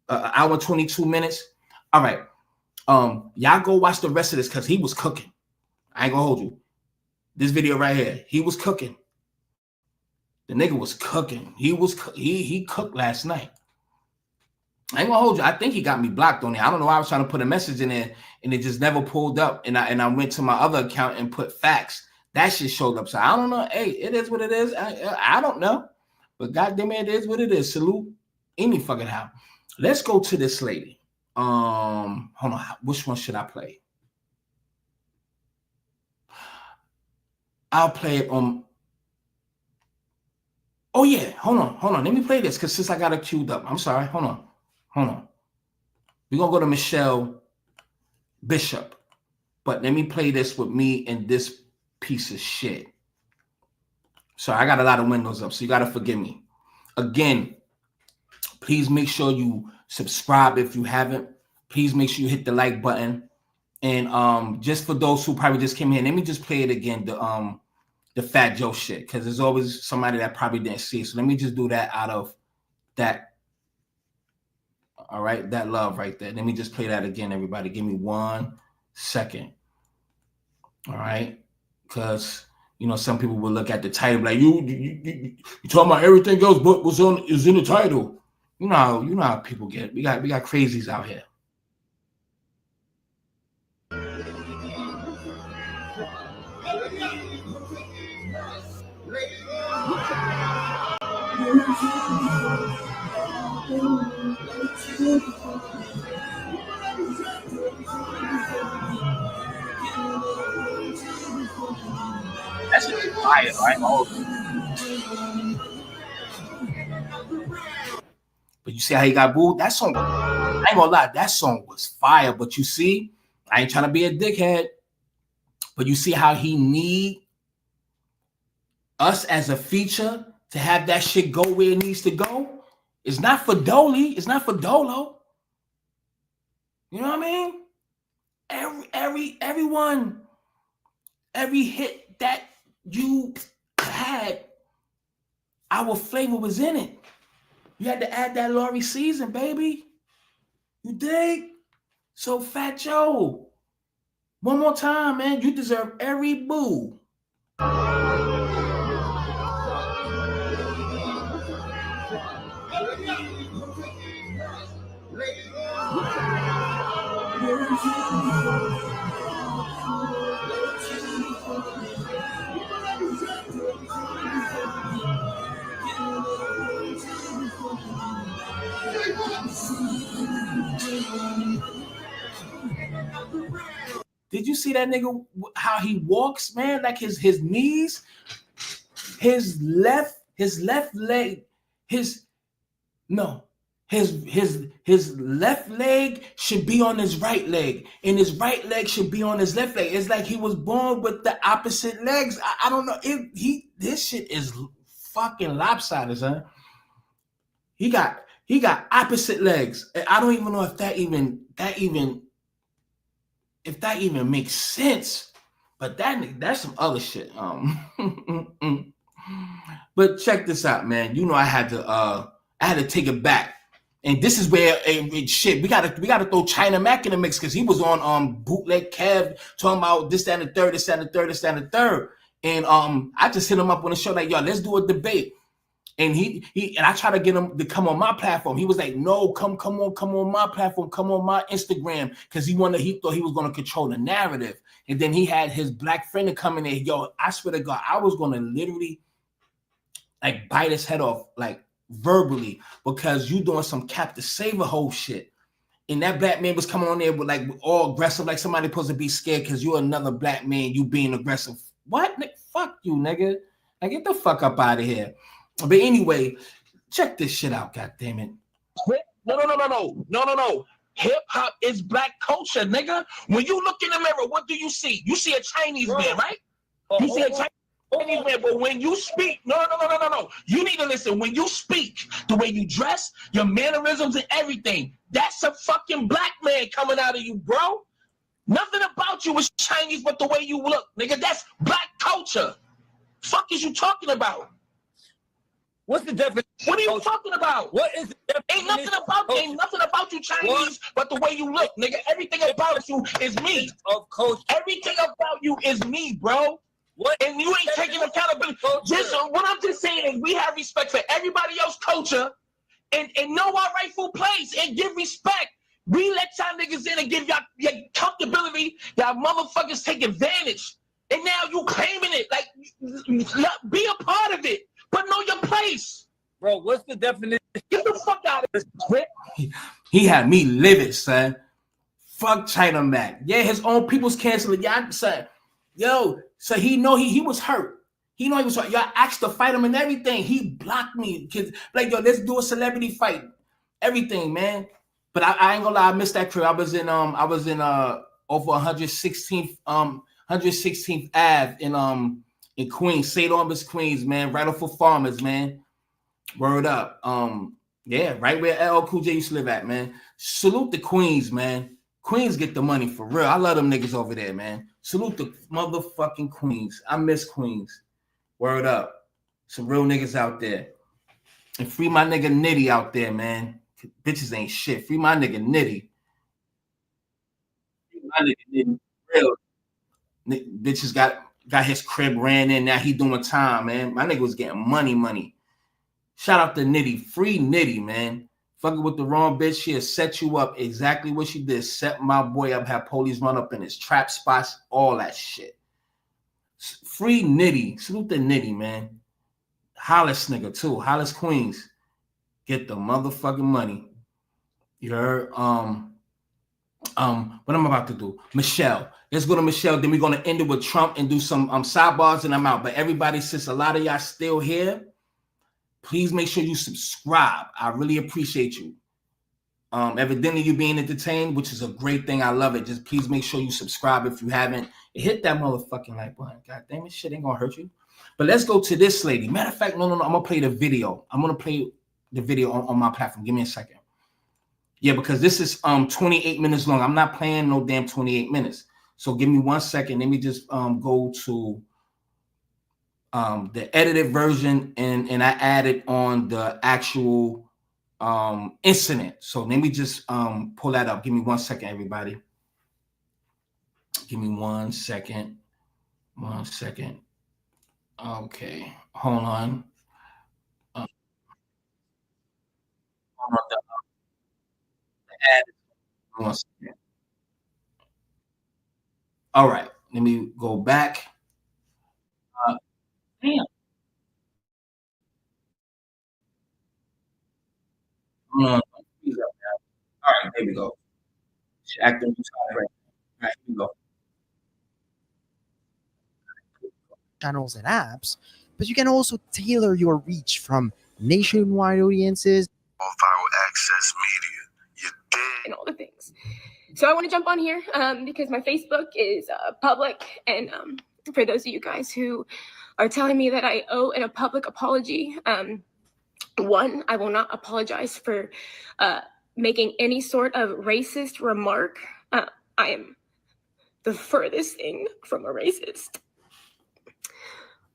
S1: hour 22 minutes. All right. Y'all go watch the rest of this because he was cooking. I ain't gonna hold you. This video right here, he was cooking. The nigga was cooking. He cooked last night. I ain't gonna hold you. I think he got me blocked on there. I don't know why I was trying to put a message in there and it just never pulled up. And I went to my other account and put facts. That shit showed up. So I don't know. Hey, it is what it is. I don't know. But goddamn it is what it is. Salute any fucking how. Let's go to this lady. Hold on. Which one should I play? I'll play it on. Oh yeah. Hold on. Let me play this because since I got it queued up. I'm sorry. Hold on. We're gonna go to Michelle Bishop. But let me play this with me and this piece of shit. Sorry, I got a lot of windows up, so you gotta forgive me. Again, please make sure you subscribe if you haven't. Please make sure you hit the like button. And just for those who probably just came in, let me just play it again, the Fat Joe shit, because there's always somebody that probably didn't see it. So let me just do that out of that. All right, that love right there. Let me just play that again, everybody. Give me 1 second. All right, because some people will look at the title like you talking about everything else, but what's is in the title. You know how people get. We got crazies out here. That's just fire, right? But you see how he got booed? That song, I ain't gonna lie, that song was fire. But you see, I ain't trying to be a dickhead. But you see how he need us as a feature to have that shit go where it needs to go. It's not for Dolly. It's not for Dolo. You know what I mean? Everyone, every hit that you had, our flavor was in it. You had to add that Laurie season, baby. You dig? So Fat Joe, one more time, man. You deserve every boo. Did you see that nigga, how he walks, man? Like his knees, his left leg, his left leg should be on his right leg, and his right leg should be on his left leg. It's like he was born with the opposite legs. I don't know. This shit is fucking lopsided, son. He got opposite legs. I don't even know if that even makes sense. But that's some other shit. But check this out, man. You know I had to take it back. And this is where shit, we gotta throw China Mac in the mix, because he was on Bootleg Kev talking about this, that, and the third, this, that, and the third, this, that, and the third. And I just hit him up on the show like, yo, let's do a debate. And I tried to get him to come on my platform. He was like, no, come on my platform, come on my Instagram, because he thought he was gonna control the narrative. And then he had his black friend to come in there. Yo, I swear to God, I was gonna literally like bite his head off, like verbally, because you doing some Captain Saver whole shit. And that black man was coming on there with like all aggressive, like somebody supposed to be scared because you're another black man, you being aggressive. What? Fuck you, nigga. Like, get the fuck up out of here. But anyway, check this shit out, goddammit. No. Hip hop is black culture, nigga. When you look in the mirror, what do you see? You see a Chinese man, right? You see a Chinese man, but when you speak, no. You need to listen. When you speak, the way you dress, your mannerisms and everything, that's a fucking black man coming out of you, bro. Nothing about you is Chinese but the way you look, nigga. That's black culture. Fuck is you talking about?
S12: What's the definition?
S1: What are you talking about?
S12: What is the definition?
S1: Ain't nothing about you Chinese but the way you look, nigga. Everything about you is me.
S12: Of culture.
S1: Everything about you is me, bro. What? And you ain't taking accountability. What I'm just saying is we have respect for everybody else's culture and know our rightful place and give respect. We let y'all niggas in and give y'all your comfortability. Y'all motherfuckers take advantage. And now you claiming it. Like, be a part of it. But know your place.
S12: Bro, what's the definition?
S1: Get the fuck out of this shit. He had me livid, son. Fuck China Mac. Yeah, his own people's canceling. Yeah, son. Yo, so he know he was hurt. He know he was hurt. Y'all asked to fight him and everything. He blocked me. Like, yo, let's do a celebrity fight. Everything, man. But I ain't gonna lie, I missed that crib. I was in over 116th Ave in Queens, St. Albans, Queens, man, right off of Farmers, man. Word up. Yeah, right where LL Cool J used to live at, man. Salute the Queens, man. Queens get the money for real. I love them niggas over there, man. Salute the motherfucking Queens. I miss Queens. Word up. Some real niggas out there. And free my nigga Nitty out there, man. Bitches ain't shit. Free my nigga Nitty. Free my nigga Nitty. Real. Bitches got his crib ran in. Now he doing time, man. My nigga was getting money. Shout out to Nitty. Free Nitty, man. Fucking with the wrong bitch, she'll set you up exactly what she did. Set my boy up, have police run up in his trap spots, all that shit. Free Nitty. Salute the Nitty, man. Hollis nigga, too. Hollis Queens. Get the motherfucking money. You heard? What I'm about to do. Michelle. Let's go to Michelle. Then we're going to end it with Trump and do some sidebars and I'm out. But everybody, since a lot of y'all still here, please make sure you subscribe. I really appreciate you. Evidently, you being entertained, which is a great thing. I love it. Just please make sure you subscribe if you haven't. And hit that motherfucking like button. God damn it, shit ain't going to hurt you. But let's go to this lady. Matter of fact, no. I'm gonna play the video. I'm gonna play the video on my platform. Give me a second. Yeah, because this is 28 minutes long. I'm not playing no damn 28 minutes. So give me 1 second. Let me just go to the edited version, and I added on the actual incident. So let me just pull that up. Give me 1 second, everybody. Give me 1 second. 1 second. Okay, hold on. One second. All right, let me go back. Damn. All right, there we go. Acting right. Right, here we go.
S13: Channels and apps, but you can also tailor your reach from nationwide audiences.
S14: Viral access media,
S4: and all the things. So I want to jump on here because my Facebook is public, and for those of you guys who are telling me that I owe a public apology, one, I will not apologize for making any sort of racist remark. I am the furthest thing from a racist.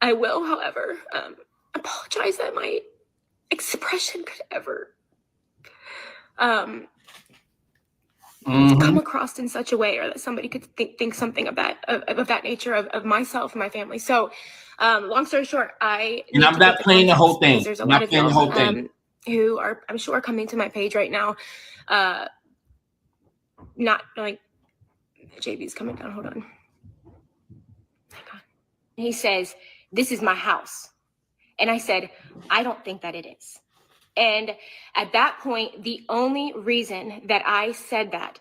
S4: I will, however, apologize that my expression could ever come across in such a way, or that somebody could think something of that nature of myself and my family. So long story short, I'm
S1: not playing the whole thing.
S4: There's a lot of y'all who are, I'm sure, coming to my page right now, not like JB's coming down. Hold on. He says, "This is my house." And I said, "I don't think that it is." And at that point, the only reason that I said that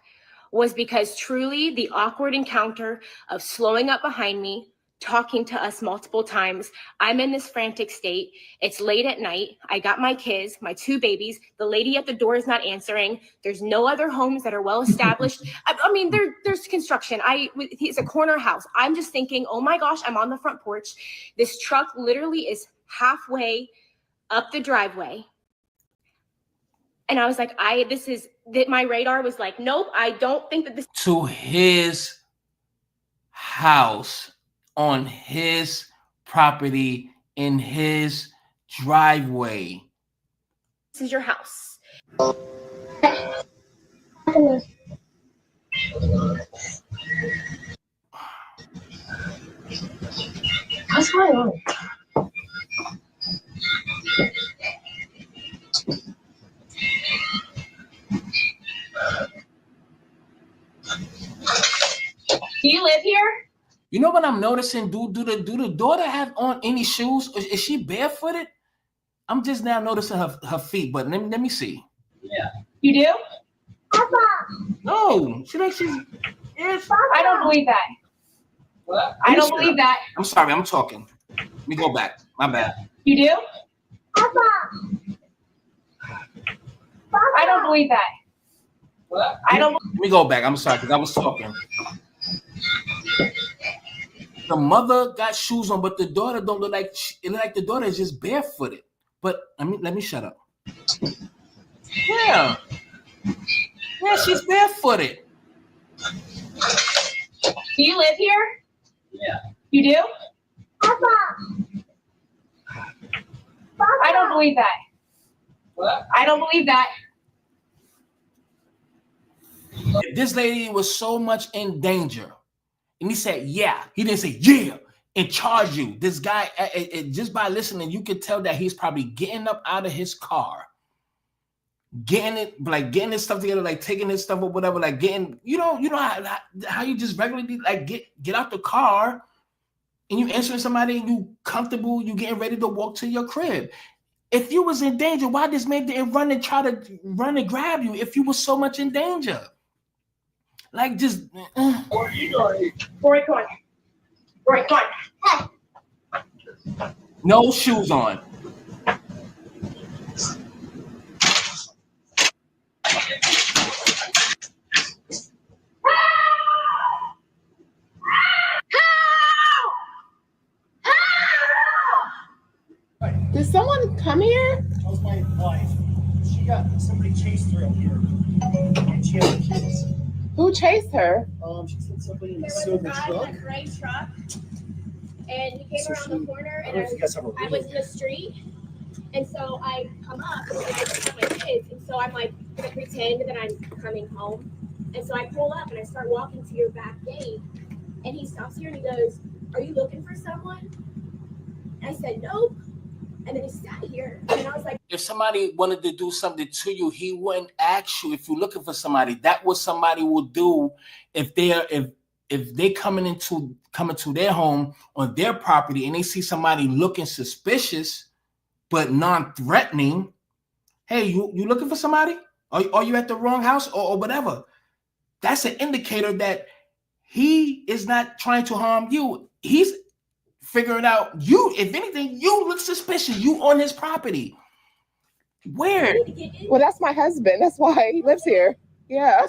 S4: was because truly the awkward encounter of slowing up behind me, talking to us multiple times. I'm in this frantic state. It's late at night. I got my kids, my 2 babies. The lady at the door is not answering. There's no other homes that are well established. I mean, there's construction. It's a corner house. I'm just thinking, oh my gosh, I'm on the front porch. This truck literally is halfway up the driveway. And I was like, my radar was like, nope, I don't think that this.
S1: To his house, on his property, in his driveway.
S4: This is your house. What's going on? Do you live here?
S1: You know what I'm noticing? Do the daughter have on any shoes? Is she barefooted? I'm just now noticing her feet, but let me see.
S4: Yeah. You do?
S1: Papa. No, she thinks she's. Yes.
S4: I don't believe that. What? I don't believe that.
S1: I'm sorry, I'm talking. Let me go back. My bad.
S4: You do? Papa. I don't believe that. What? I don't.
S1: Let me go back. I'm sorry, because I was talking. The mother got shoes on, but the daughter don't look like. It look like the daughter is just barefooted. But let me shut up. Yeah, she's barefooted.
S4: Do you live here? Yeah. You do? Papa. I don't believe that. What? I don't believe that.
S1: This lady was so much in danger. And he said, yeah. He didn't say, yeah, and charge you. This guy, just by listening, you could tell that he's probably getting up out of his car, getting his stuff together, like taking his stuff or whatever, like getting, you know how you just regularly like get out the car and you answering somebody and you comfortable, you getting ready to walk to your crib. If you was in danger, why this man didn't run and try to run and grab you if you was so much in danger? Like just.
S4: What are you doing? Rory, come on. Rory, come on.
S1: No shoes on.
S15: Did someone come here?
S16: That was my wife. She got somebody chased her up here, and she had kids.
S15: Who chased her?
S16: She said somebody in a
S4: There was a
S16: silver
S4: guy
S16: truck.
S4: in a gray truck, and he came
S16: So
S4: around the corner,
S16: I
S4: and
S16: don't know if you guys have a
S4: I was in the street, and so I come up, and I just have my kids, and so I'm like gonna pretend that I'm coming home, and so I pull up and I start walking to your back gate, and he stops here and he goes, "Are you looking for someone?" And I said, "Nope," and then he sat here, and I was like,
S1: if somebody wanted to do something to you, he wouldn't ask you if you're looking for somebody. That's what somebody will do if they coming to their home on their property and they see somebody looking suspicious but non-threatening. Hey, you looking for somebody? Are you at the wrong house or whatever? That's an indicator that he is not trying to harm you. He's figuring out you. If anything, you look suspicious. You on his property. Where?
S15: Well, that's my husband. That's why he lives here. Yeah.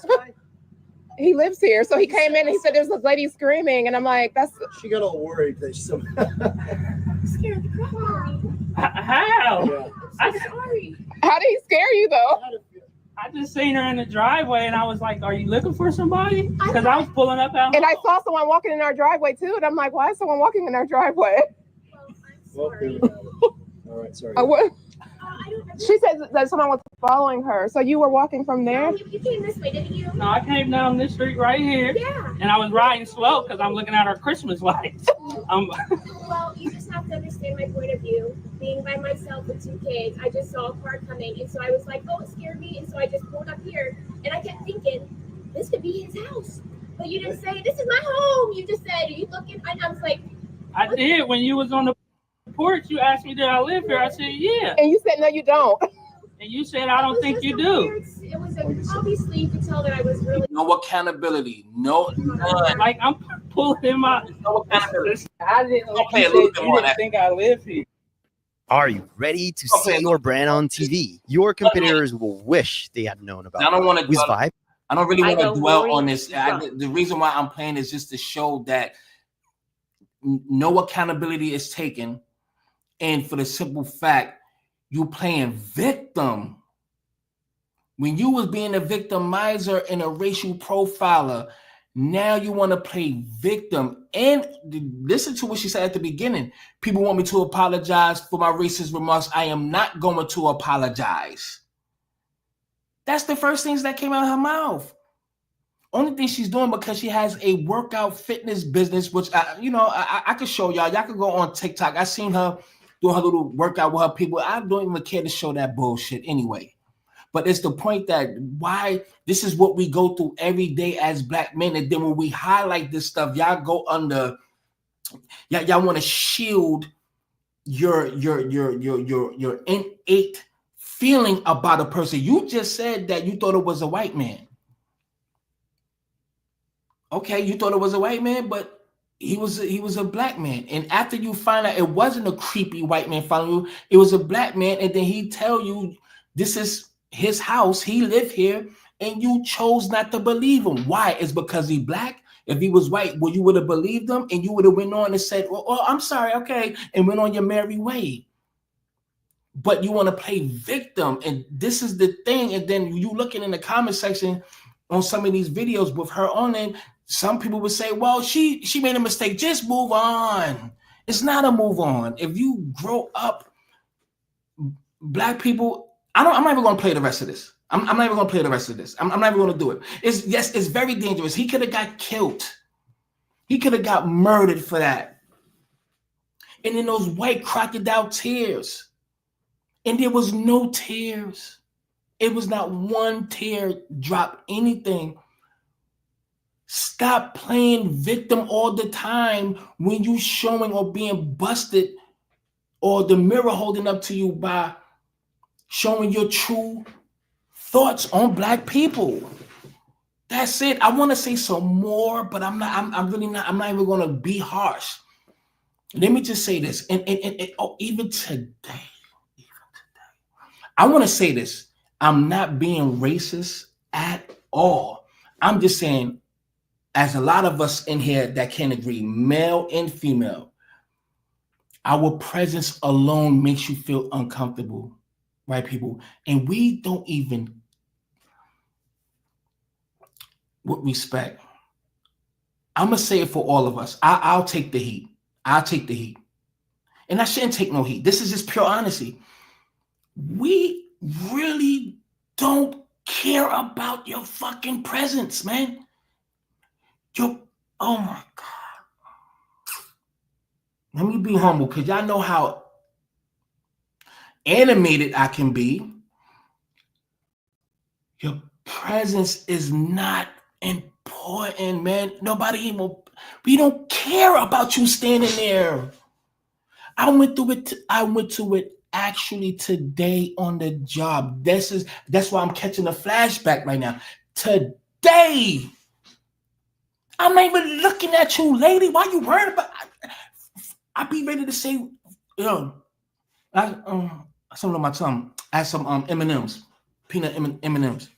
S15: He lives here. So he came in and he said there's this lady screaming, and I'm like, that's.
S16: She got all worried that some.
S4: "Scared the crap out of me."
S17: How?
S16: Yeah.
S4: I'm sorry.
S15: How did he scare you though?
S17: I just seen her in the driveway and I was like, "Are you looking for somebody?" Because I was pulling up out.
S15: And I saw someone walking in our driveway too, and I'm like, why is someone walking in our driveway?
S16: All right, sorry.
S15: She said that someone was following her. So you were walking from there?
S4: No, you came this way, didn't you?
S17: No, I came down this street right here.
S4: Yeah.
S17: And I was riding slow because I'm looking at our Christmas lights.
S4: Well, you just have to understand my point of view. Being by myself with 2 kids, I just saw a car coming, and so I was like, "Oh, it scared me," and so I just pulled up here, and I kept thinking, this could be his house. But you didn't say, "This is my home." You just said, "Are you looking?" And I was like,
S17: I did. When you was on the porch, you asked me, "Did I live here?" I said, "Yeah."
S15: And you said, "No, you don't."
S17: And you said, "I don't think you do."
S4: it was obviously you could tell that I was really.
S1: No accountability. No, none.
S17: Like I'm pulling in my.
S1: No accountability.
S17: I didn't.
S1: I'll play a little bit more of that.
S17: Think I live here.
S13: Are you ready to see your brand on TV? Your competitors will wish they had known about
S1: I don't want to
S13: Wiz Vibe.
S1: I don't really want to dwell on this. The reason why I'm playing is just to show that no accountability is taken, and for the simple fact you playing victim. When you was being a victimizer and a racial profiler, now you want to play victim. And listen to what she said at the beginning. People want me to apologize for my racist remarks. I am not going to apologize. That's the first things that came out of her mouth. Only thing she's doing because she has a workout fitness business, which I could show y'all. Y'all could go on TikTok. I seen her do her little workout with her people. I don't even care to show that bullshit anyway. But it's the point that why this is what we go through every day as black men. And then when we highlight this stuff, y'all go under, y'all want to shield your innate feeling about a person. You just said that you thought it was a white man. Okay, you thought it was a white man, but he was a black man. And after you find out it wasn't a creepy white man following you, it was a black man, and then he tell you this is his house, he lived here, and you chose not to believe him. Why? It's because he black. If he was white, well, you would have believed him, and you would have went on and said, "Oh, I'm sorry, okay," and went on your merry way. But you want to play victim, and this is the thing. And then you looking in the comment section on some of these videos with her on it. Some people would say, "Well, she made a mistake. Just move on." It's not a move on. If you grow up, black people. I'm not even going to play the rest of this. I'm not even going to play the rest of this. I'm not even going to do it. It's very dangerous. He could have got killed. He could have got murdered for that. And then those white crocodile tears. And there was no tears. It was not one tear drop anything. Stop playing victim all the time when you showing or being busted or the mirror holding up to you by showing your true thoughts on black people. That's it. I want to say some more, but I'm not even going to be harsh. Let me just say this. And even today, I want to say this. I'm not being racist at all. I'm just saying, as a lot of us in here that can agree, male and female, Our presence alone makes you feel uncomfortable, right, people? And we don't even, with respect, I'm going to say it for all of us. I'll take the heat. I'll take the heat. And I shouldn't take no heat. This is just pure honesty. We really don't care about your fucking presence, man. Oh my God. Let me be humble, because y'all know how animated I can be. Your presence is not important, man. We don't care about you standing there. I went through it actually today on the job. That's why I'm catching a flashback right now. Today, I'm not even looking at you, lady. Why you worried about? I be ready to say, something on my tongue. I had some M&Ms, peanut M&Ms.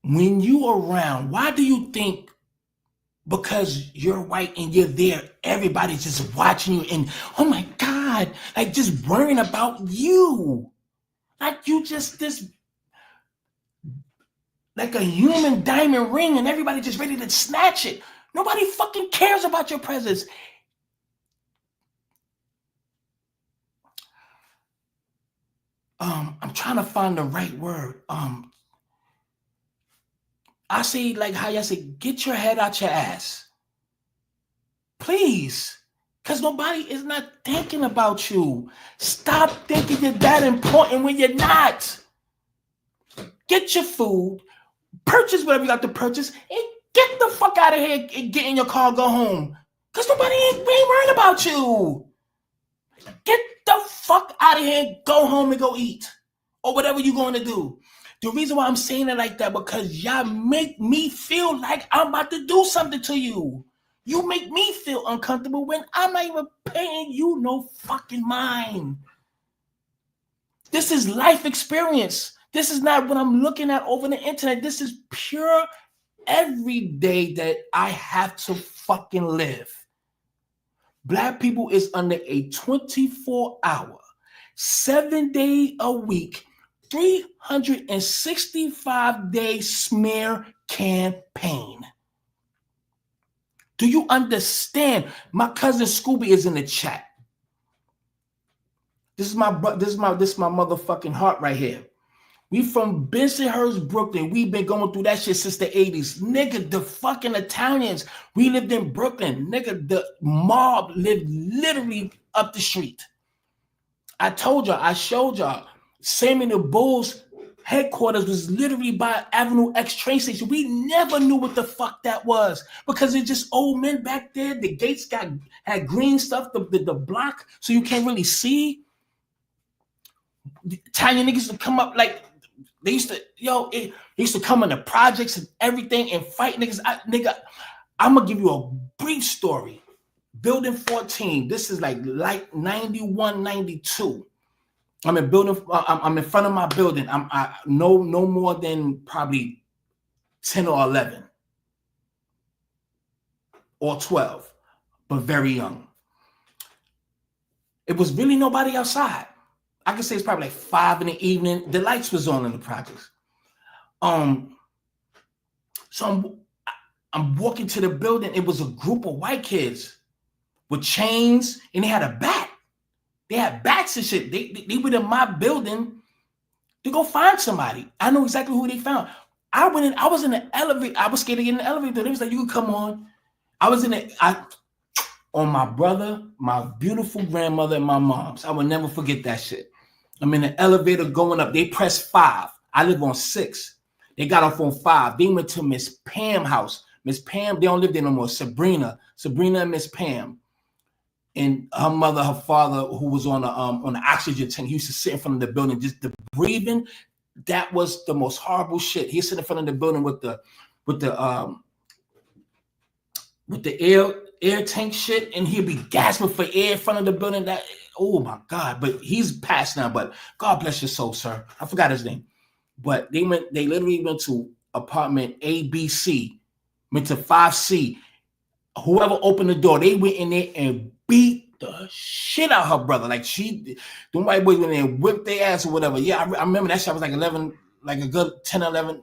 S1: When you around, why do you think because you're white and you're there, everybody's just watching you and oh my God, like just worrying about you? Like you just this, like a human diamond ring and everybody just ready to snatch it. Nobody fucking cares about your presence. I'm trying to find the right word. I say like how y'all say, get your head out your ass. Please. Because nobody is not thinking about you. Stop thinking you're that important when you're not. Get your food, purchase whatever you got to purchase, and get the fuck out of here and get in your car, go home. Because nobody ain't worried about you. Get the fuck out of here and go home and go eat. Or whatever you're going to do. The reason why I'm saying it like that, because y'all make me feel like I'm about to do something to you. You make me feel uncomfortable when I'm not even paying you no fucking mind. This is life experience. This is not what I'm looking at over the internet. This is pure everyday that I have to fucking live. Black people is under a 24-hour, 7-day a week, 365-day smear campaign. Do you understand? My cousin Scooby is in the chat. This is my motherfucking heart right here. We from Bensonhurst, Brooklyn. We've been going through that shit since the 80s. Nigga, the fucking Italians, we lived in Brooklyn. Nigga, the mob lived literally up the street. I told y'all, I showed y'all. Sammy the Bulls headquarters was literally by Avenue X train station. We never knew what the fuck that was because it's just old men back there. The gates had green stuff, the block, so you can't really see. The Italian niggas would come up like they used to come in the projects and everything and fight niggas. I'm gonna give you a brief story. Building 14. This is like 91, 92. I'm in front of my building. I no more than probably 10 or 11 or 12, but very young. It was really nobody outside. I could say it's probably like 5 in the evening. The lights was on in the projects. So I'm walking to the building. It was a group of white kids with chains, and they had a bat. They had bats and shit. They were in my building to go find somebody. I know exactly who they found. I was in the elevator. I was scared to get in the elevator. They was like, you can come on. I was on my brother, my beautiful grandmother, and my mom's. I will never forget that shit. I'm in the elevator going up. They pressed 5. I live on 6. They got off on 5. They went to Miss Pam's house. Miss Pam, they don't live there no more. Sabrina and Miss Pam. And her mother, her father, who was on the oxygen tank, he used to sit in front of the building, just the breathing. That was the most horrible shit. He sit in front of the building with the air tank shit, and he'd be gasping for air in front of the building. That, oh my God! But he's passed now. But God bless your soul, sir. I forgot his name. But they literally went to apartment ABC, went to 5C. whoever opened the door, they went in there and beat the shit out of her brother. Like the white boys went in there and whipped their ass or whatever. Yeah, I remember that shit. I was like 11, like a good 10, 11.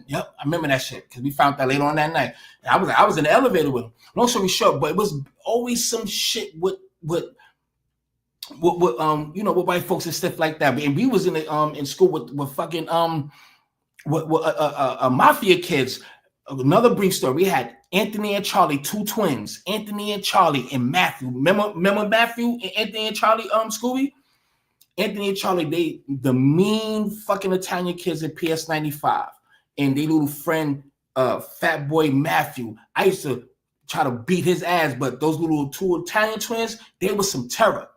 S1: Yep, I remember that shit because we found that later on that night. And I was in the elevator with him. Long story short, but it was always some shit with white folks and stuff like that. And we was in school with fucking mafia kids. Another brief story. We had Anthony and Charlie, two twins. Anthony and Charlie and Matthew. Remember Matthew and Anthony and Charlie, Scooby? Anthony and Charlie, the mean fucking Italian kids at PS 95. And they little friend, fat boy Matthew. I used to try to beat his ass, but those little two Italian twins, they were some terror.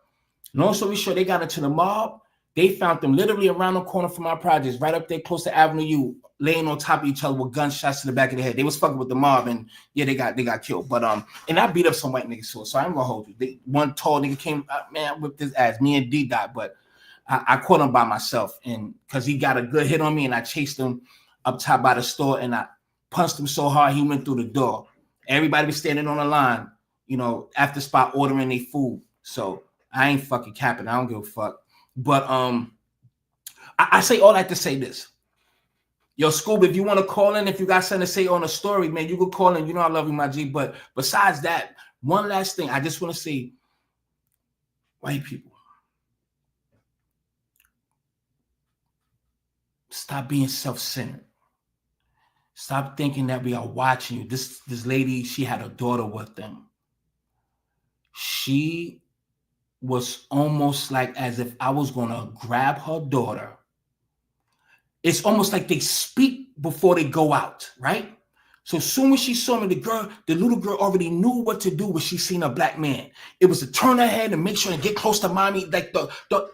S1: Long story short, they got into the mob. They found them literally around the corner from our projects, right up there close to Avenue U, laying on top of each other with gunshots to the back of the head. They was fucking with the mob, and yeah, they got killed. But and I beat up some white niggas too, so I ain't gonna hold you. One tall nigga came, man, I whipped his ass. Me and D dot, but I caught him by myself, and because he got a good hit on me, and I chased him up top by the store, and I punched him so hard he went through the door. Everybody was standing on the line, after spot ordering their food. So I ain't fucking capping. I don't give a fuck. But I say all that to say this. Yo, Scoob, if you want to call in, if you got something to say on a story, man, you can call in. I love you, my G. But besides that, one last thing, I just want to say, white people, stop being self-centered. Stop thinking that we are watching you. This lady, she had a daughter with them. She was almost like as if I was going to grab her daughter. It's almost like they speak before they go out, right? So as soon as she saw me, the little girl already knew what to do when she seen a black man. It was to turn her head and make sure to get close to mommy. Like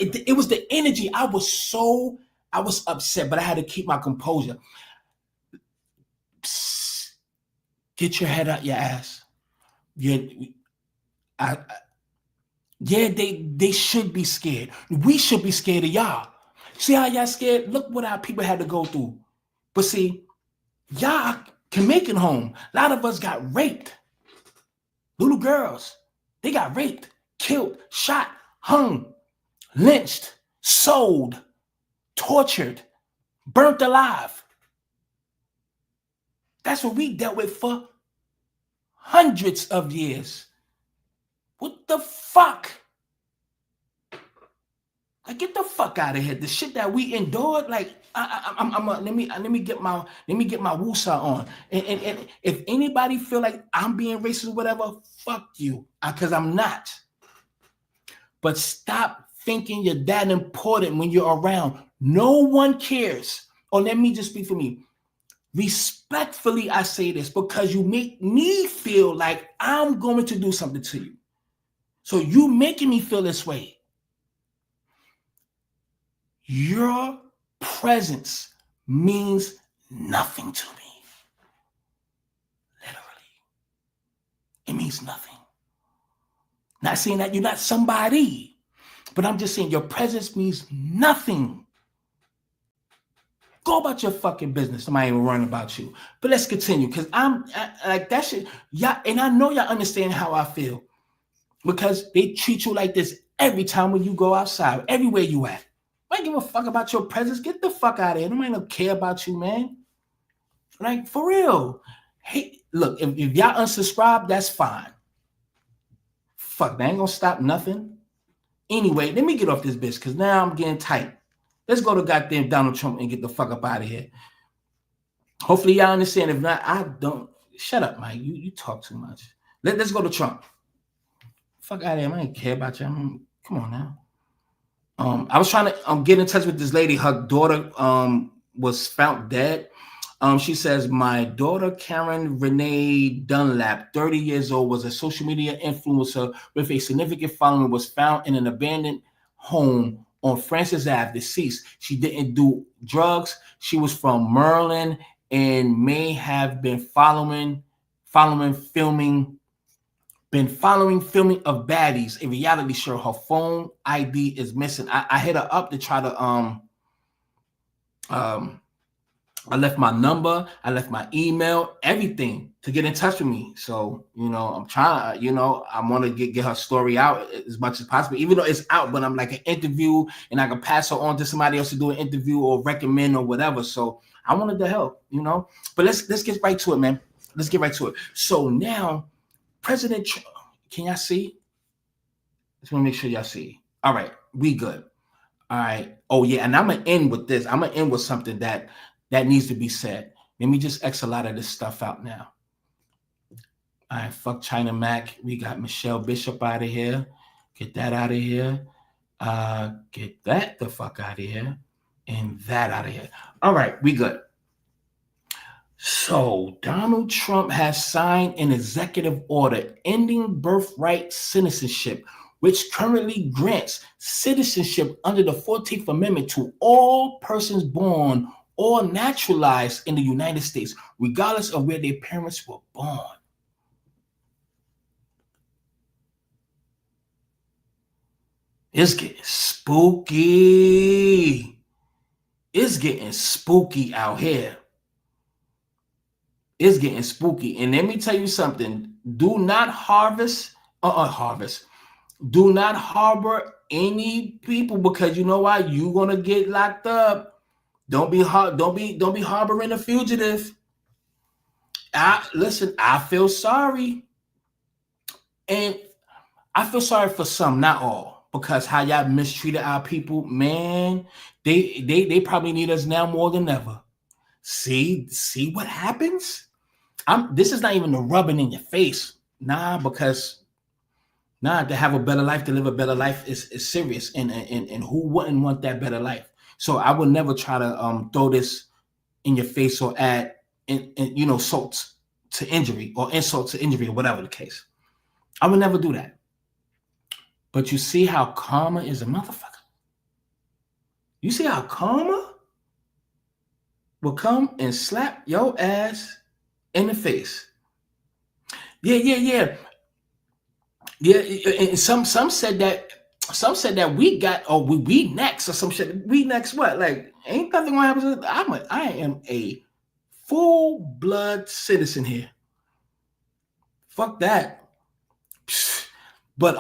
S1: it was the energy. I was upset, but I had to keep my composure. Psst, get your head out your ass. They should be scared. We should be scared of y'all. See how y'all scared? Look what our people had to go through. But see, y'all can make it home. A lot of us got raped. Little girls, they got raped, killed, shot, hung, lynched, sold, tortured, burnt alive. That's what we dealt with for hundreds of years. What the fuck? Like, get the fuck out of here. The shit that we endured, like, let me get my woosah on. And if anybody feel like I'm being racist or whatever, fuck you, because I'm not. But stop thinking you're that important when you're around. No one cares. Or let me just speak for me. Respectfully, I say this because you make me feel like I'm going to do something to you. So you making me feel this way. Your presence means nothing to me. Literally. It means nothing. Not saying that you're not somebody, but I'm just saying your presence means nothing. Go about your fucking business. I'm not even worrying about you. But let's continue because I'm like that shit. Yeah, and I know y'all understand how I feel because they treat you like this every time when you go outside, everywhere you at. I don't give a fuck about your presence. Get the fuck out of here. Nobody don't care about you, man. Like, for real. Hey, look, if y'all unsubscribe, that's fine. Fuck, that ain't gonna stop nothing. Anyway, let me get off this bitch because now I'm getting tight. Let's go to goddamn Donald Trump and get the fuck up out of here. Hopefully y'all understand. If not, I don't. Shut up, Mike. You talk too much. Let's go to Trump. Fuck out of here. I don't care about you. Come on now. I was trying to get in touch with this lady. Her daughter was found dead. She says, my daughter, Karen Renee Dunlap, 30 years old, was a social media influencer with a significant following, was found in an abandoned home on Francis Ave, deceased. She didn't do drugs. She was from Maryland and may have been following filming of baddies, a reality show. Her phone ID is missing. I hit her up to try to I left my number, I left my email, everything to get in touch with me. So, I'm trying, I want to get her story out as much as possible, even though it's out, but I'm like an interview and I can pass her on to somebody else to do an interview or recommend or whatever. So I wanted to help, but let's get right to it, man. Let's get right to it. So now President Trump, can y'all see? Just want to make sure y'all see. All right, we good. All right. Oh yeah, and I'm gonna end with this. I'm gonna end with something that needs to be said. Let me just X a lot of this stuff out now. All right, fuck China Mac. We got Michelle Bishop out of here. Get that out of here. Get that the fuck out of here. And that out of here. All right, we good. So Donald Trump has signed an executive order ending birthright citizenship, which currently grants citizenship under the 14th Amendment to all persons born or naturalized in the United States, regardless of where their parents were born. It's getting spooky. It's getting spooky out here. It's getting spooky. And let me tell you something. Do not do not harbor any people, because you know why? You're gonna get locked up. Don't be harboring a fugitive. Listen, I feel sorry. And I feel sorry for some, not all, because how y'all mistreated our people, man, they probably need us now more than ever. See what happens? This is not even the rubbing in your face. Because to have a better life, to live a better life is serious. And who wouldn't want that better life? So I would never try to throw this in your face or add insult to injury or insult to injury or whatever the case. I would never do that. But you see how karma is a motherfucker? You see how karma will come and slap your ass in the face? Yeah. And some said that we got, we next or some shit. We next what? Like, ain't nothing gonna happen. I am a full-blood citizen here. Fuck that. But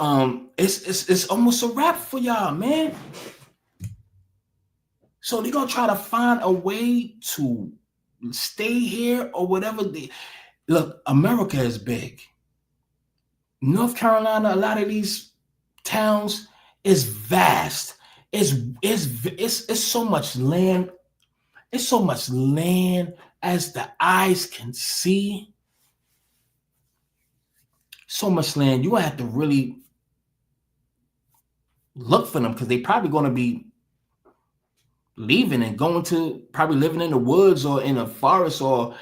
S1: it's almost a wrap for y'all, man. So they're gonna try to find a way to stay here or whatever. Look, America is big. North Carolina, a lot of these towns is vast. It's so much land. It's so much land as the eyes can see. So much land. You're gonna have to really look for them, because they probably gonna be leaving and going to probably living in the woods or in a forest, or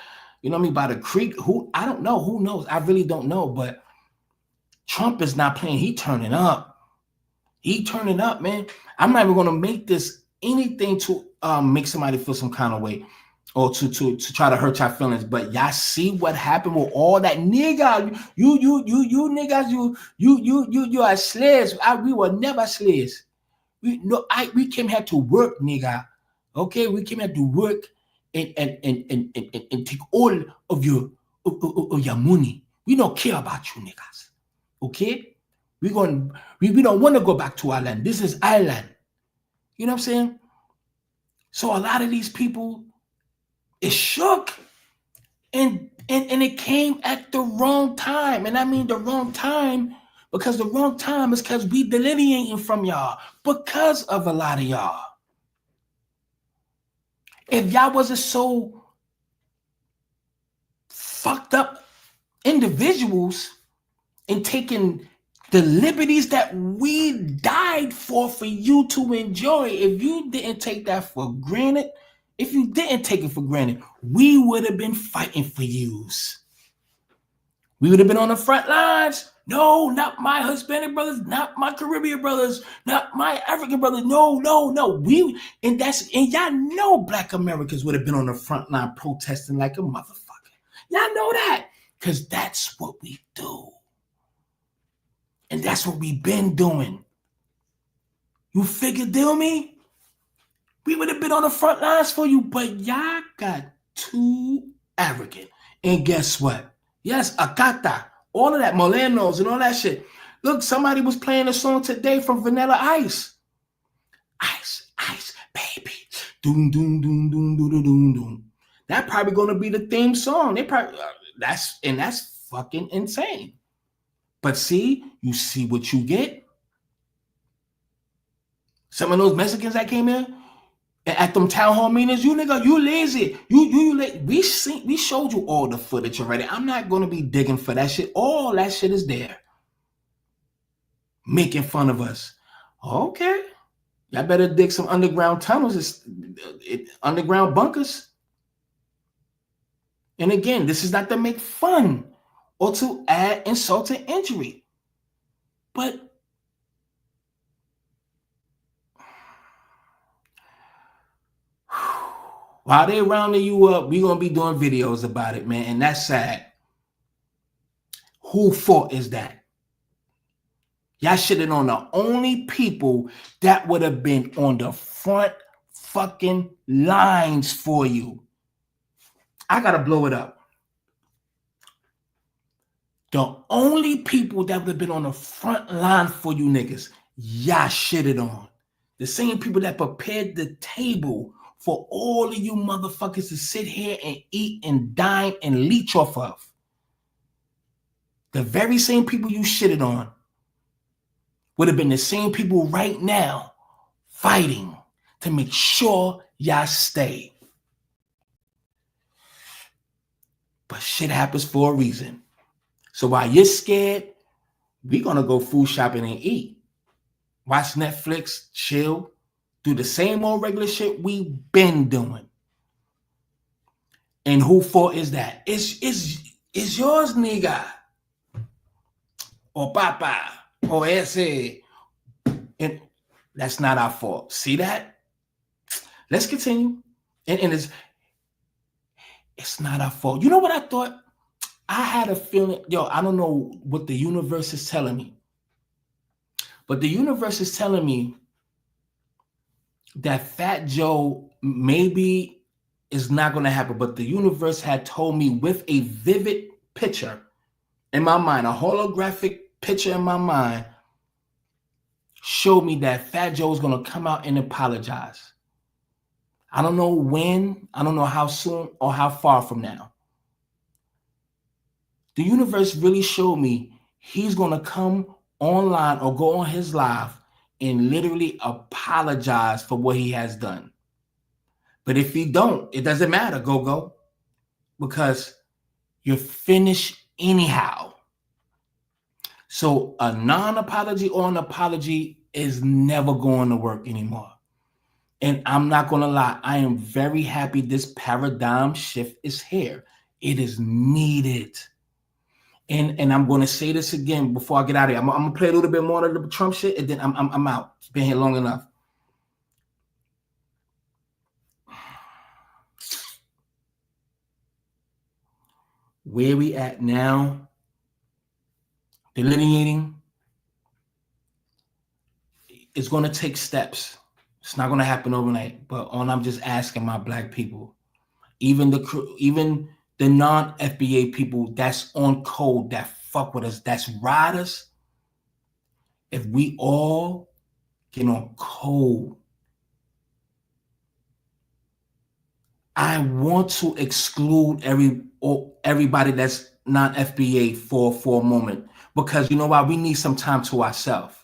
S1: by the creek. I don't know. Who knows? I really don't know. But Trump is not playing. He turning up. Man. I'm not even gonna make this anything to make somebody feel some kind of way or to try to hurt your feelings. But y'all see what happened with all that nigga. You niggas, you are slaves. We were never slaves. We came here to work, nigga. Okay, we came here to work and take all of your money. We don't care about you niggas. Okay? We don't want to go back to our land. This is our land. You know what I'm saying? So a lot of these people is shook. And it came at the wrong time. And I mean the wrong time, because the wrong time is because we delineating from y'all because of a lot of y'all. If y'all wasn't so fucked up individuals and taking the liberties that we died for you to enjoy, if you didn't take that for granted, we would have been fighting for yous. We would have been on the front lines. No, not my Hispanic brothers, not my Caribbean brothers, not my African brothers. No. And y'all know Black Americans would have been on the front line protesting like a motherfucker. Y'all know that, because that's what we do. And that's what we've been doing. You figure, deal me? We would have been on the front lines for you, but y'all got too arrogant. And guess what? Yes, Akata, all of that, Molenos and all that shit. Look, somebody was playing a song today from Vanilla Ice. Ice, ice, baby. Doom, doom, doom, doom, doom, doom, doom. That probably gonna be the theme song. They probably that's fucking insane. But see, you see what you get. Some of those Mexicans that came in at them town hall meetings, you nigga, you lazy. We showed you all the footage already. I'm not gonna be digging for that shit. All that shit is there. Making fun of us. Okay. Y'all better dig some underground tunnels, underground bunkers. And again, this is not to make fun or to add insult to injury. But while they rounding you up, we're going to be doing videos about it, man. And that's sad. Whose fault is that? Y'all shitting on the only people that would have been on the front fucking lines for you. I got to blow it up. The only people that would have been on the front line for you niggas, y'all shitted on. The same people that prepared the table for all of you motherfuckers to sit here and eat and dine and leech off of. The very same people you shitted on would have been the same people right now fighting to make sure y'all stay. But shit happens for a reason. So while you're scared, we're going to go food shopping and eat. Watch Netflix, chill, do the same old regular shit we been doing. And who fault is that? It's yours, nigga. Or papa. Or ese. And that's not our fault. See that? Let's continue. And it's not our fault. You know what I thought? I had a feeling, I don't know what the universe is telling me. But the universe is telling me that Fat Joe maybe is not going to happen. But the universe had told me with a vivid picture in my mind, a holographic picture in my mind, showed me that Fat Joe is going to come out and apologize. I don't know when, I don't know how soon or how far from now. The universe really showed me he's going to come online or go on his live and literally apologize for what he has done. But if he don't, it doesn't matter, go, because you're finished anyhow. So a non-apology or an apology is never going to work anymore. And I'm not going to lie, I am very happy this paradigm shift is here. It is needed. And I'm going to say this again before I get out of here. I'm going to play a little bit more of the Trump shit, and then I'm out. It's been here long enough. Where we at now, delineating, it's going to take steps. It's not going to happen overnight. But I'm just asking my black people, even the non-FBA people that's on code, that fuck with us, that's riders, if we all get on code, I want to exclude everybody that's non-FBA for a moment, because you know why? We need some time to ourselves.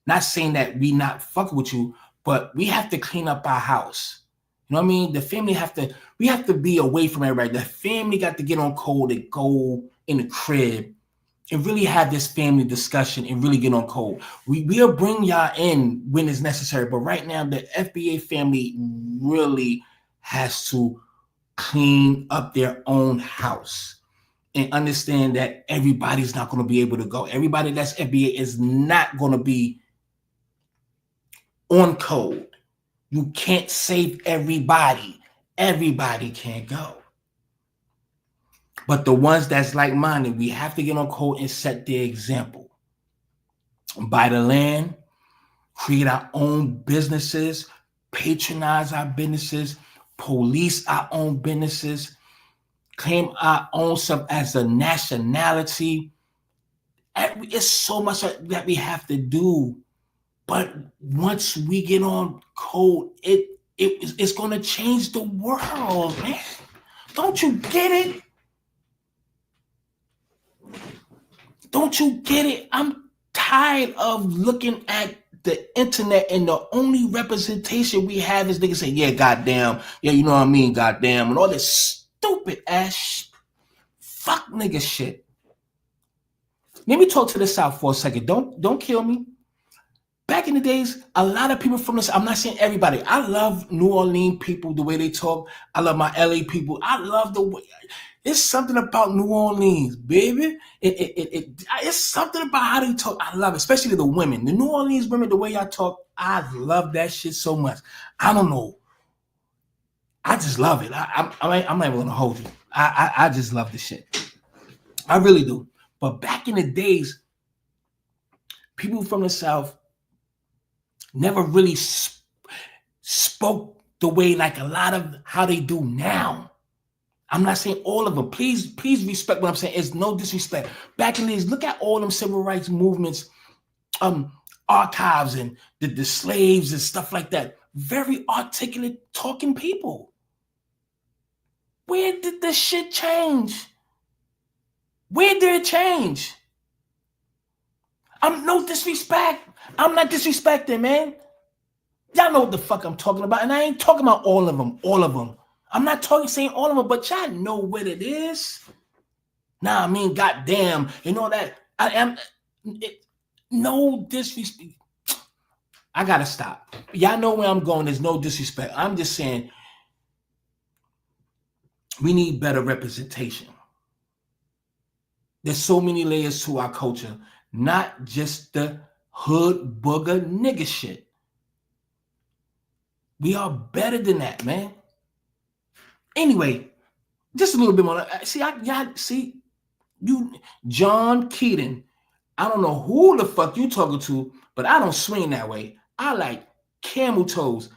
S1: Not saying that we not fucking with you, but we have to clean up our house. You know what I mean? The family we have to be away from everybody. The family got to get on code and go in the crib and really have this family discussion and really get on code. We'll bring y'all in when it's necessary, but right now the FBA family really has to clean up their own house and understand that everybody's not going to be able to go. Everybody that's FBA is not going to be on code. You can't save everybody. Everybody can't go. But the ones that's like-minded, we have to get on code and set the example. Buy the land, create our own businesses, patronize our businesses, police our own businesses, claim our own stuff as a nationality. It's so much that we have to do. But once we get on code, it's going to change the world, man. Don't you get it? Don't you get it? I'm tired of looking at the internet and the only representation we have is niggas saying, yeah, goddamn. Yeah, you know what I mean, goddamn. And all this stupid ass fuck nigga shit. Let me talk to the South for a second. Don't kill me. Back in the days, a lot of people from this, I'm not saying everybody. I love New Orleans people, the way they talk. I love my LA people. I love the way. It's something about New Orleans, baby. It's something about how they talk. I love it, especially the women. The New Orleans women, the way y'all talk, I love that shit so much. I don't know. I just love it. I'm not even gonna hold you. I just love the shit. I really do. But back in the days, people from the South never really spoke the way like a lot of how they do now. I'm not saying all of them. Please respect what I'm saying. It's no disrespect. Back in the days, look at all them civil rights movements, archives and the slaves and stuff like that. Very articulate talking people. Where did this shit change? Where did it change? I'm no disrespect. I'm not disrespecting, man. Y'all know what the fuck I'm talking about. And I ain't talking about all of them. I'm not saying all of them, but y'all know what it is. Nah, I mean, goddamn, you know that. No disrespect. I gotta stop. Y'all know where I'm going. There's no disrespect. I'm just saying we need better representation. There's so many layers to our culture, not just the hood booger nigga shit. We are better than that, man. Anyway, just a little bit more. See, you, John Keaton. I don't know who the fuck you talking to, but I don't swing that way. I like camel toes.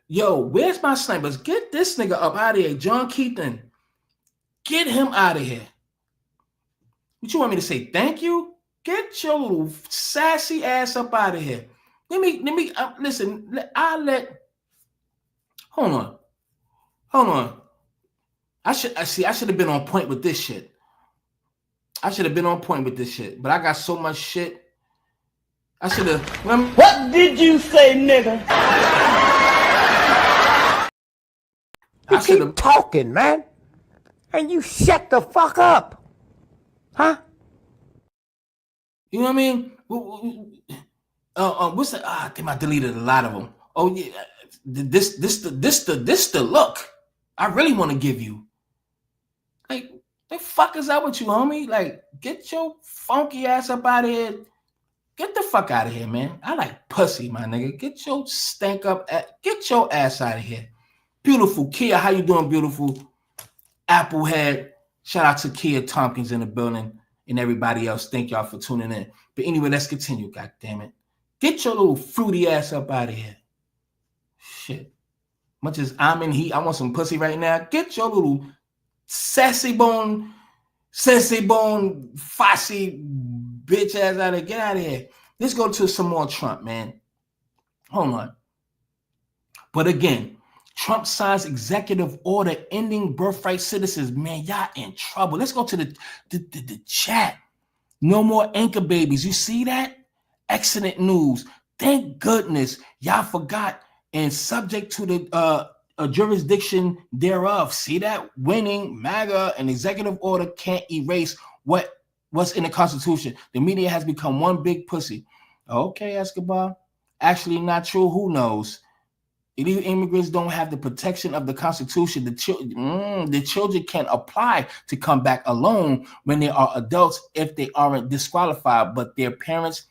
S1: Yo, where's my snipers? Get this nigga up out of here, John Keaton. Get him out of here. What you want me to say? Thank you? Get your little sassy ass up out of here. Let me listen. Hold on. I should have been on point with this shit. But I got so much shit. I should have.
S12: What did you say, nigga?
S18: You keep talking, man, and you shut the fuck up, huh?
S1: You know what I mean? What's the? I think I deleted a lot of them. Oh yeah, this the look I really want to give you. Like, the fuck is up with you, homie? Like, get your funky ass up out of here. Get the fuck out of here, man. I like pussy, my nigga. Get your stank up. Get your ass out of here. Beautiful Kia, how you doing, beautiful? Applehead. Shout out to Kia Tompkins in the building and everybody else. Thank y'all for tuning in. But anyway, let's continue. God damn it. Get your little fruity ass up out of here. Shit. Much as I'm in heat, I want some pussy right now. Get your little sassy bone, fussy bitch ass out of here. Get out of here. Let's go to some more Trump, man. Hold on. But again, Trump signs executive order ending birthright citizens. Man, y'all in trouble. Let's go to the chat. No more anchor babies. You see that? Excellent news. Thank goodness y'all forgot and subject to the jurisdiction thereof. See that? Winning, MAGA, and executive order can't erase what's in the Constitution. The media has become one big pussy. Okay, Escobar. Actually, not true. Who knows? Illegal immigrants don't have the protection of the Constitution. The children can apply to come back alone when they are adults if they aren't disqualified, but their parents'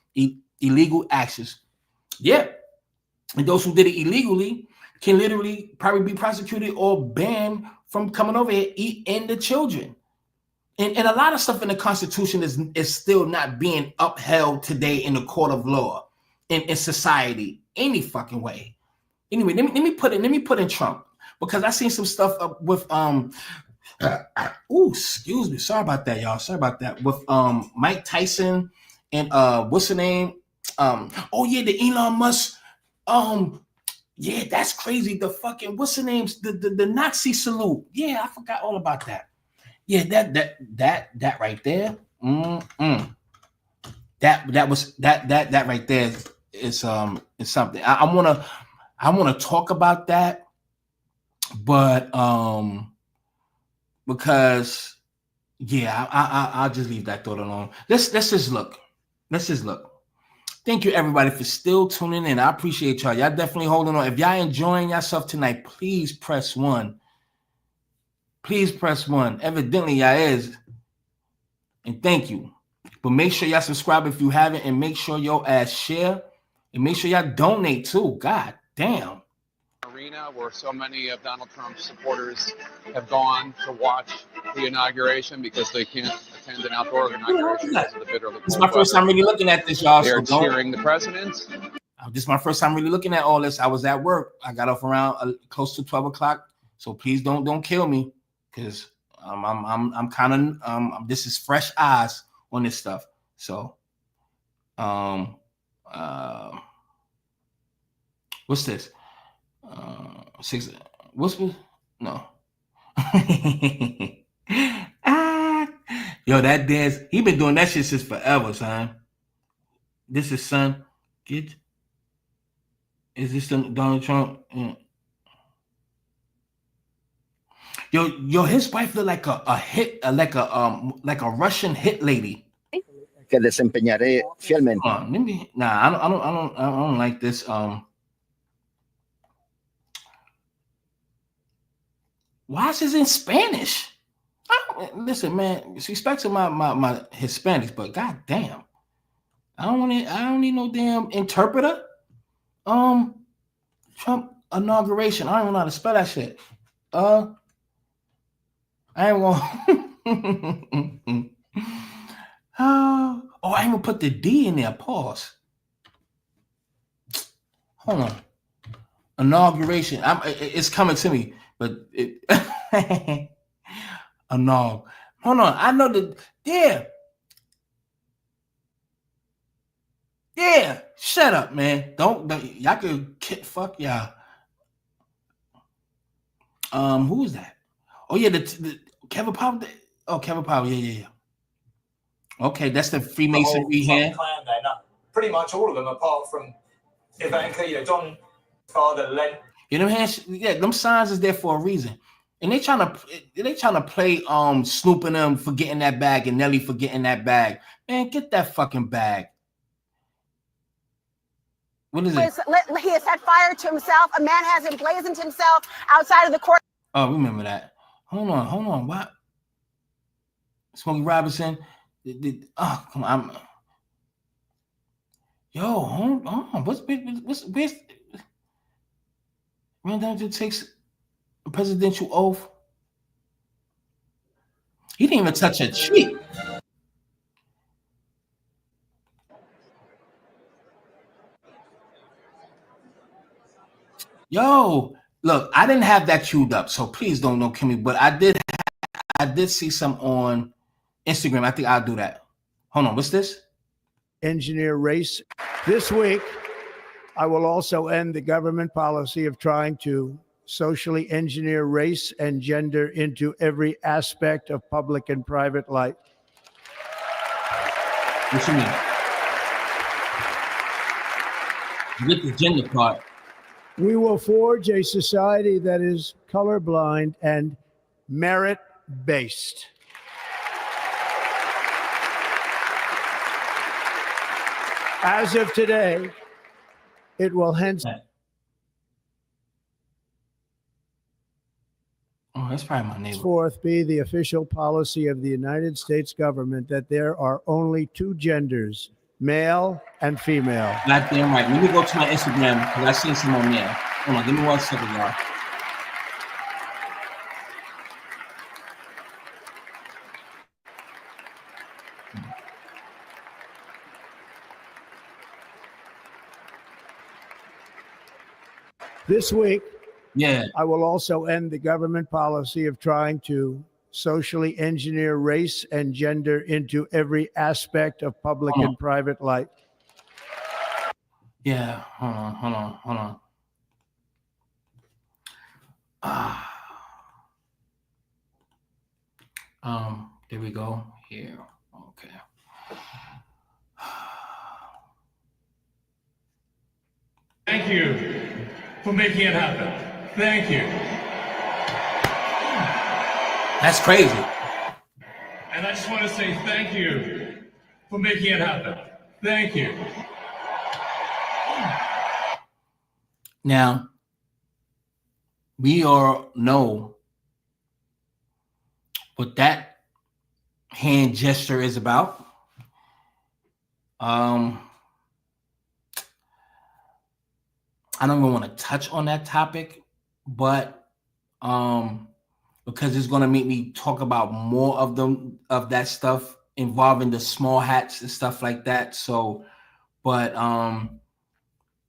S1: illegal actions. Yeah. And those who did it illegally can literally probably be prosecuted or banned from coming over here, eating the children. And a lot of stuff in the Constitution is still not being upheld today in the court of law, in society, any fucking way. Anyway, let me put in Trump. because I seen some stuff up with excuse me, sorry about that, y'all. Sorry about that. With Mike Tyson and what's the name? Oh yeah, the Elon Musk. Yeah, that's crazy. The fucking what's the names? The Nazi salute. Yeah, I forgot all about that. Yeah, that right there. That right there is something. I wanna talk about that, but because yeah, I'll just leave that thought alone. Let's just look. Let's just look. Thank you everybody for still tuning in. I appreciate y'all. Y'all definitely holding on. If y'all enjoying yourself tonight, please press 1. Please press 1. Evidently y'all is. And thank you. But make sure y'all subscribe if you haven't, and make sure your ass share, and make sure y'all donate too. God damn.
S19: Arena where so many of Donald Trump's supporters have gone to watch the inauguration because they can't attend an outdoor inauguration because of the bitterly cold
S1: This is my first time really looking at this, y'all.
S19: They are
S1: So
S19: cheering the president.
S1: This is my first time really looking at all this. I was at work. I got off around close to 12 o'clock. So please don't kill me, because I'm kind of this is fresh eyes on this stuff. So what's this? 6 what's this? No. Yo, that dance, he been doing that shit since forever, son. This is son. Is this Donald Trump? Yo, his wife look like a hit, like a Russian hit lady.
S20: Que desempeñaré fielmente.
S1: I don't like this. Why is this in Spanish? Listen, man, respect to my Hispanics, but goddamn, I don't need no damn interpreter. Trump inauguration. I don't even know how to spell that shit. I ain't gonna. I ain't gonna put the D in there. Pause. Hold on. Inauguration. It's coming to me, but it. Hold on. I know the. Yeah. Shut up, man. Don't y'all could fuck y'all. Who is that? Oh yeah, the Kevin Powell. Oh, Kevin Powell. Yeah. Okay, that's the Freemasonry hand.
S16: Clan there. No, pretty much all of them, apart from Ivanka, Don, father, Len.
S1: You know, them signs is there for a reason, and they trying to play Snoop and them for getting that bag and Nelly for getting that bag. Man, get that fucking bag. What is it?
S21: He has set fire to himself. A man has emblazoned himself outside of the court.
S1: Oh, remember that. Hold on. What? Smokey Robinson. Oh, come on. Yo, hold on. What's Randall takes a presidential oath? He didn't even touch a cheek. Yo, look, I didn't have that queued up, so please don't kill me. But I did see some on Instagram. I think I'll do that. Hold on, what's this?
S22: Engineer race. This week, I will also end the government policy of trying to socially engineer race and gender into every aspect of public and private life.
S1: What you mean? Get the gender part.
S22: We will forge a society that is colorblind and merit-based. As of today, it will henceforth
S1: that's probably my neighbor.
S22: Be the official policy of the United States government that there are only two genders, male and female.
S1: Goddamn right. Let me go to my Instagram because I seen some on there. Hold on, give me 1 second, y'all.
S22: This week,
S1: Yeah.
S22: I will also end the government policy of trying to socially engineer race and gender into every aspect of public and private life.
S1: Yeah, hold on. There we go. Here. Okay.
S2: Thank you for making it happen. Thank you.
S1: That's crazy.
S2: And I just want to say thank you for making it happen. Thank you.
S1: Now, we all know what that hand gesture is about. I don't even want to touch on that topic, but because it's going to make me talk about more of that stuff involving the small hats and stuff like that. So, but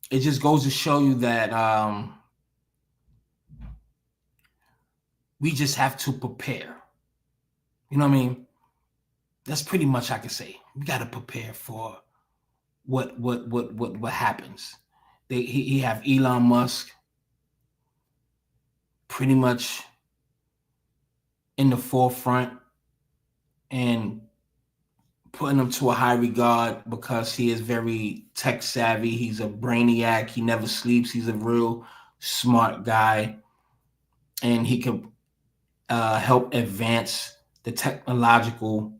S1: it just goes to show you that we just have to prepare. You know what I mean? That's pretty much I can say. We got to prepare for what happens. He have Elon Musk pretty much in the forefront and putting him to a high regard because he is very tech savvy. He's a brainiac. He never sleeps. He's a real smart guy, and he can help advance the technological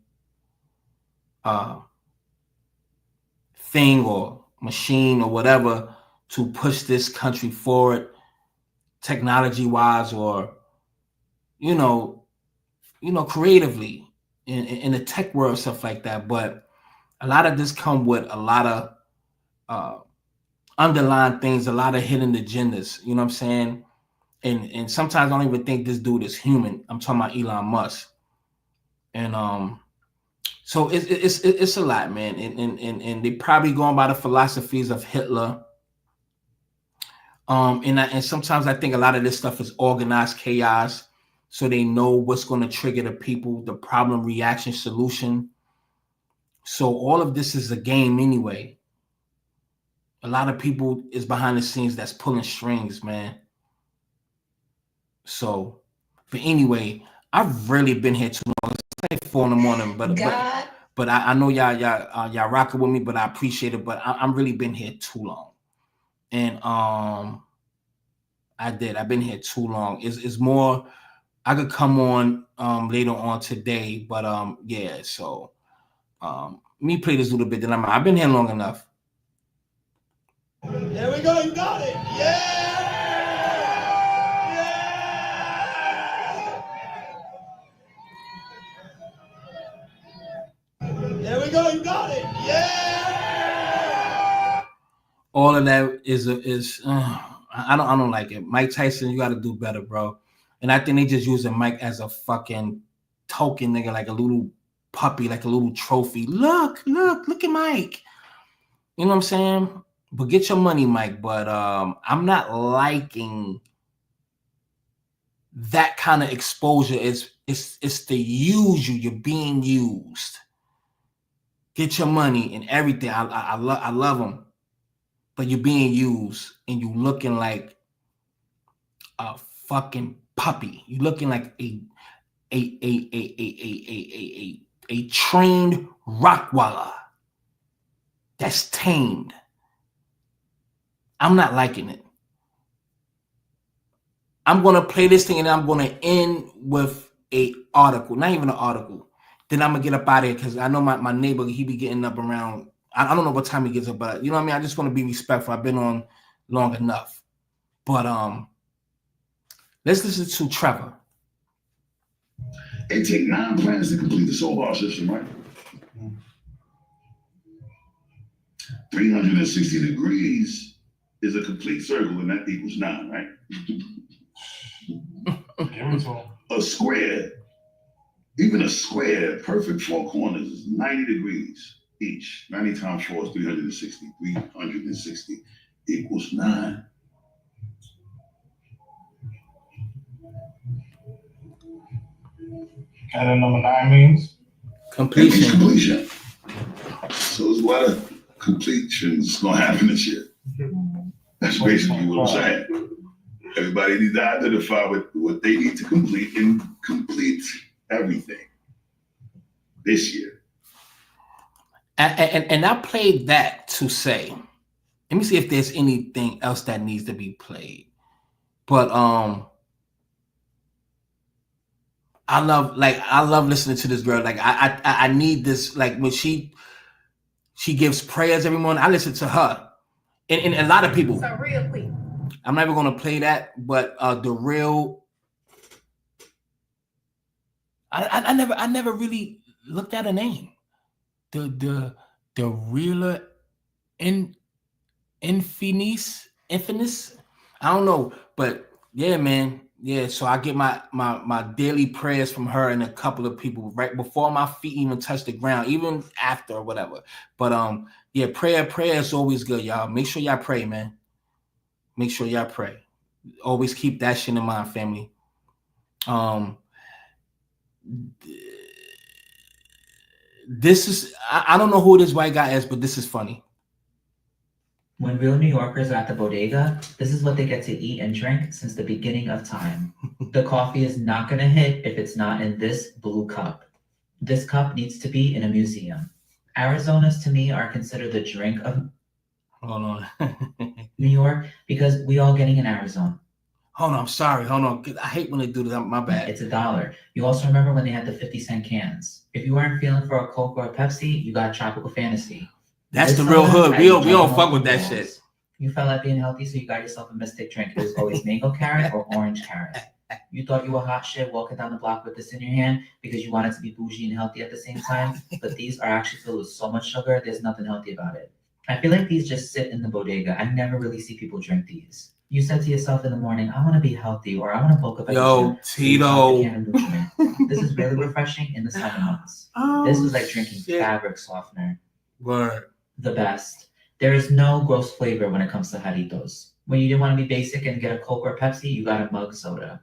S1: thing or machine or whatever to push this country forward technology wise, or creatively in the tech world, stuff like that. But a lot of this come with a lot of underlying things, a lot of hidden agendas. You know what I'm saying? And sometimes I don't even think this dude is human. I'm talking about Elon Musk. And so it's a lot, man. And they probably going by the philosophies of Hitler. And sometimes I think a lot of this stuff is organized chaos, so they know what's going to trigger the people, the problem, reaction, solution. So all of this is a game anyway. A lot of people is behind the scenes that's pulling strings, man. So, but anyway, I've really been here too long. It's like 4 in the morning, but I know y'all rocking with me, but I appreciate it. But I'm really been here too long, and I've been here too long. It's more. I could come on later on today, but yeah. So me play this little bit. Then I've been here long enough.
S2: There we go. You got it. Yeah. There we go. You got it. Yeah.
S1: All of that is I don't like it. Mike Tyson, you got to do better, bro. And I think they just using Mike as a fucking token, nigga, like a little puppy, like a little trophy. Look at Mike. You know what I'm saying? But get your money, Mike. But I'm not liking that kind of exposure. It's to use you. You're being used. Get your money and everything. I love them. But you're being used and you looking like a fucking puppy. You looking like a trained Rottweiler that's tamed. I'm not liking it. I'm gonna play this thing and I'm gonna end with a article, not even an article. Then I'm gonna get up out of here because I know my neighbor, he be getting up around. I don't know what time he gets up, but you know what I mean. I just want to be respectful. I've been on long enough, but let's listen to Trevor.
S5: It takes 9 planets to complete the solar system, right? 360 degrees is a complete circle, and that equals 9, right? A square, even a square, perfect 4 corners is 90 degrees each. 90 times 4 is 360. 360 equals 9.
S2: And then number 9 means?
S5: Completion. Completion. So there's a lot of completions gonna happen this year. That's basically what I'm saying. Everybody needs to identify with what they need to complete and complete everything this year.
S1: And I played that to say, let me see if there's anything else that needs to be played. But I love listening to this girl. Like I need this. Like when she gives prayers every morning, I listen to her. And a lot of people.
S21: So real quick.
S1: I'm never gonna play that, but the real. I never really looked at her name. The realer infinite. I don't know, but yeah, man. Yeah, so I get my daily prayers from her and a couple of people right before my feet even touch the ground, even after or whatever. But yeah, prayer is always good, y'all. Make sure y'all pray, man. Make sure y'all pray. Always keep that shit in mind, family. This is I don't know who this white guy is, but this is funny.
S6: When real New Yorkers are at the bodega, this is what they get to eat and drink since the beginning of time. The coffee is not going to hit if it's not in this blue cup. This cup needs to be in a museum. Arizonas, to me, are considered the drink of
S1: Hold on.
S6: New York because we all getting in Arizona.
S1: Hold on, I'm sorry. Hold on. I hate when they do that. My bad.
S6: It's $1. You also remember when they had the 50-cent cans. If you weren't feeling for a Coke or a Pepsi, you got Tropical Fantasy.
S1: That's the real hood. We don't fuck with that shit.
S6: You felt like being healthy, so you got yourself a Mystic drink. It was always mango carrot or orange carrot. You thought you were hot shit walking down the block with this in your hand because you wanted to be bougie and healthy at the same time. But these are actually filled with so much sugar, there's nothing healthy about it. I feel like these just sit in the bodega. I never really see people drink these. You said to yourself in the morning, I want to be healthy or I want to bulk up at the gym.
S1: Tito.
S6: This is really refreshing in the summer months. This was like drinking fabric softener.
S1: Word.
S6: The best. There is no gross flavor when it comes to Jarritos. When you didn't want to be basic and get a Coke or Pepsi, you got a mug soda.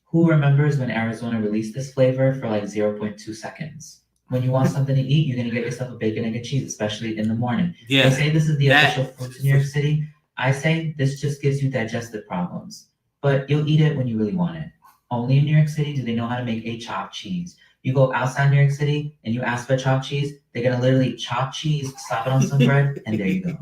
S6: Who remembers when Arizona released this flavor for like 0.2 seconds? When you want something to eat, you're going to get yourself a bacon, egg, and cheese, especially in the morning.
S1: Yeah,
S6: they say this is the official fruit in New York City. I say this just gives you digestive problems. But you'll eat it when you really want it. Only in New York City do they know how to make a chopped cheese. You go outside New York City and you ask for chopped cheese, they're going to literally chop cheese, slap it on some bread, and there you go.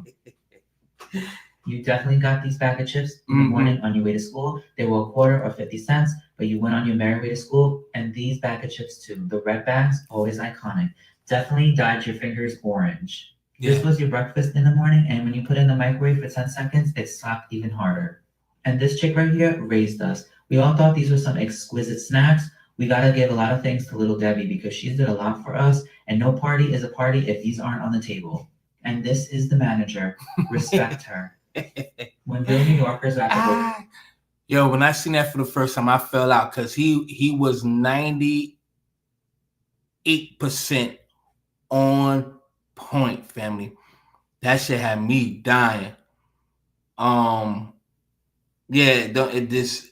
S6: You definitely got these bag of chips in the morning on your way to school. They were $1 or 50 cents, but you went on your merry way to school, and these bag of chips too. The red bags, always iconic. Definitely dyed your fingers orange. Yeah. This was your breakfast in the morning, and when you put it in the microwave for 10 seconds, it slapped even harder. And this chick right here raised us. We all thought these were some exquisite snacks. We gotta give a lot of thanks to Little Debbie because she did a lot for us, and no party is a party if these aren't on the table. And this is the manager. Respect her. When real New Yorkers are at the
S1: Yo, when I seen that for the first time, I fell out because he was 98% on point, family. That shit had me dying. Yeah,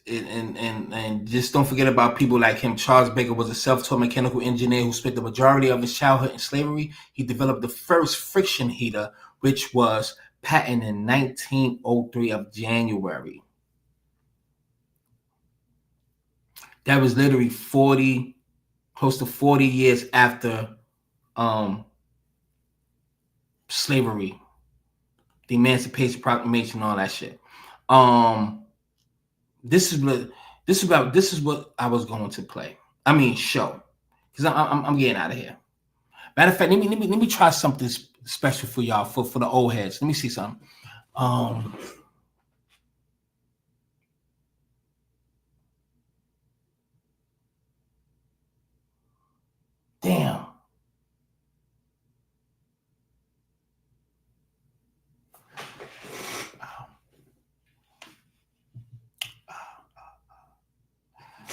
S1: and just don't forget about people like him. Charles Baker was a self-taught mechanical engineer who spent the majority of his childhood in slavery. He developed the first friction heater, which was patented in 1903 of January. That was literally close to 40 years after slavery, the Emancipation Proclamation, all that shit. This is what I was going to play. I mean, show, because I'm getting out of here. Matter of fact, let me try something special for y'all for the old heads. Let me see something. Damn.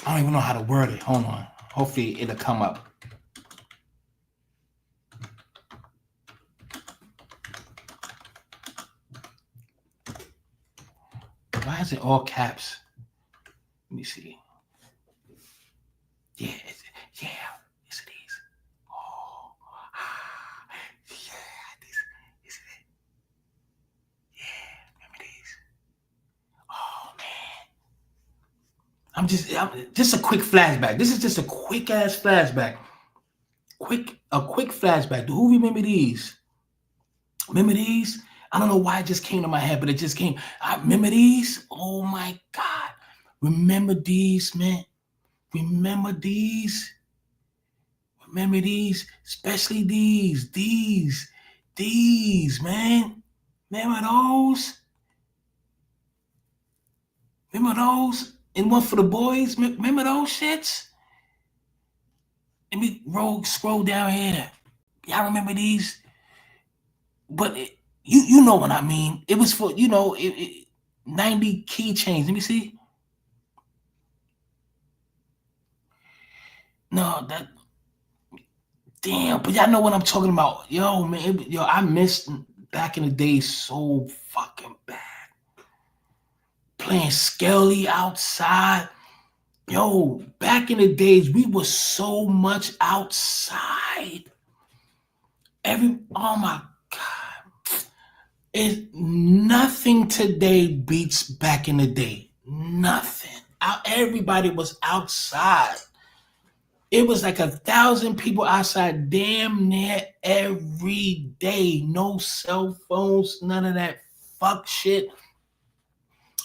S1: I don't even know how to word it. Hold on. Hopefully it'll come up. Why is it all caps? Let me see. Yeah. Just a quick flashback. This is just a quick ass flashback. A quick flashback. Who remember these? Remember these? I don't know why it just came to my head, but it just came. I remember these. Oh my God. Remember these, man. Remember these. Remember these, especially these, man. Remember those? Remember those? And one for the boys? Remember those shits? Let me scroll down here. Y'all remember these? But you know what I mean. It was for, 90 keychains. Let me see. No, that... Damn, but y'all know what I'm talking about. Yo, man, I missed back in the day so fucking bad. Playing Skelly outside. Yo, back in the days, we were so much outside. Oh my God. Nothing today beats back in the day. Nothing. Everybody was outside. It was like 1,000 people outside damn near every day. No cell phones, none of that fuck shit.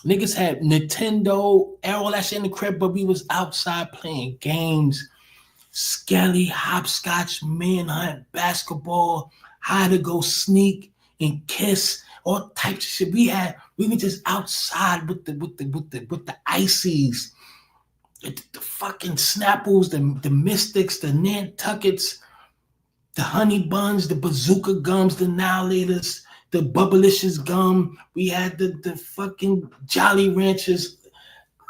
S1: Niggas had Nintendo, all that shit in the crib, but we was outside playing games. Skelly, hopscotch, manhunt, basketball, hide to go sneak and kiss, all types of shit. We were just outside with the ices. The fucking Snapples, the Mystics, the Nantuckets, the Honey Buns, the Bazooka Gums, the Annihilators, the Bubblicious Gum. We had the fucking Jolly Ranchers.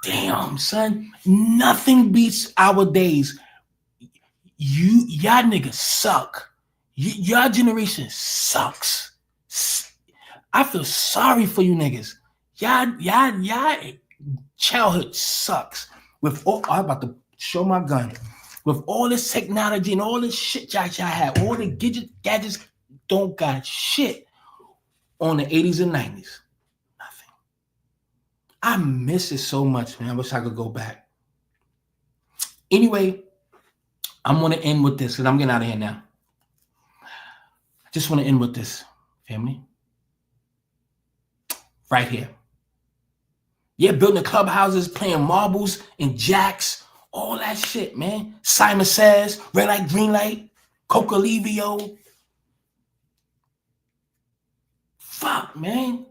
S1: Damn, son. Nothing beats our days. Y'all niggas suck. Your generation sucks. I feel sorry for you niggas. Y'all childhood sucks. I'm about to show my gun. With all this technology and all this shit y'all had, all the gadgets don't got shit on the 80s and 90s. Nothing. I miss it so much, man. I wish I could go back. Anyway, I'm going to end with this because I'm getting out of here now. I just want to end with this, family. Right here. Yeah, building clubhouses, playing marbles and jacks, all that shit, man. Simon Says, red light, green light, Coca Livio. Fuck, man.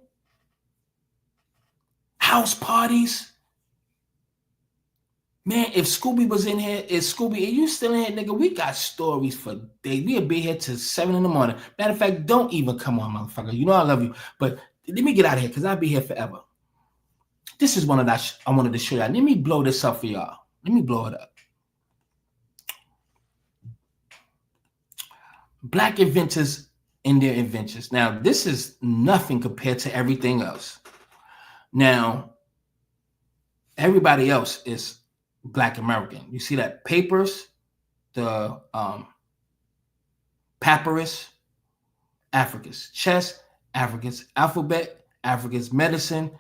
S1: House parties. Man, if Scooby was in here, if you still in here, nigga, we got stories for days. We'll be here till 7 in the morning. Matter of fact, don't even come on, motherfucker. You know I love you. But let me get out of here because I'll be here forever. This is one of that I wanted to show y'all. Let me blow this up for y'all. Let me blow it up. Black inventors and their inventions. Now, this is nothing compared to everything else. Now, everybody else is Black American. You see that? Papers, the papyrus, Africans. Chess, Africans. Alphabet, Africans. Medicine,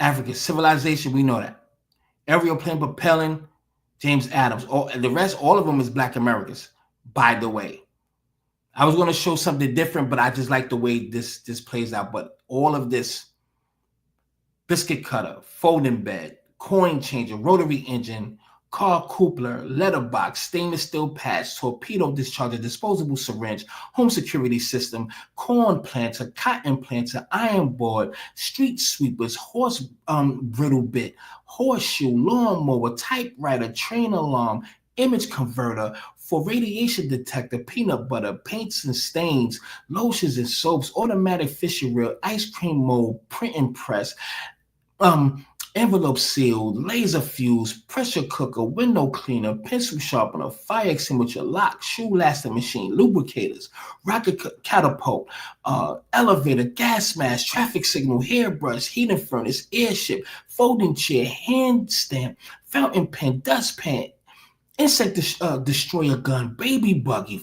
S1: African. Civilization, we know that. Aeroplane propelling, James Adams. The rest, all of them is Black Americans, by the way. I was going to show something different, but I just like the way this plays out. But all of this, biscuit cutter, folding bed, coin changer, rotary engine, car coupler, letterbox, stainless steel patch, torpedo discharger, disposable syringe, home security system, corn planter, cotton planter, iron board, street sweepers, horse brittle bit, horseshoe, lawnmower, typewriter, train alarm, image converter, for radiation detector, peanut butter, paints and stains, lotions and soaps, automatic fishing reel, ice cream mold, printing press, envelope seal, laser fuse, pressure cooker, window cleaner, pencil sharpener, fire extinguisher, lock, shoe lasting machine, lubricators, rocket catapult, elevator, gas mask, traffic signal, hairbrush, heating furnace, airship, folding chair, hand stamp, fountain pen, dustpan, insect destroyer gun, baby buggy,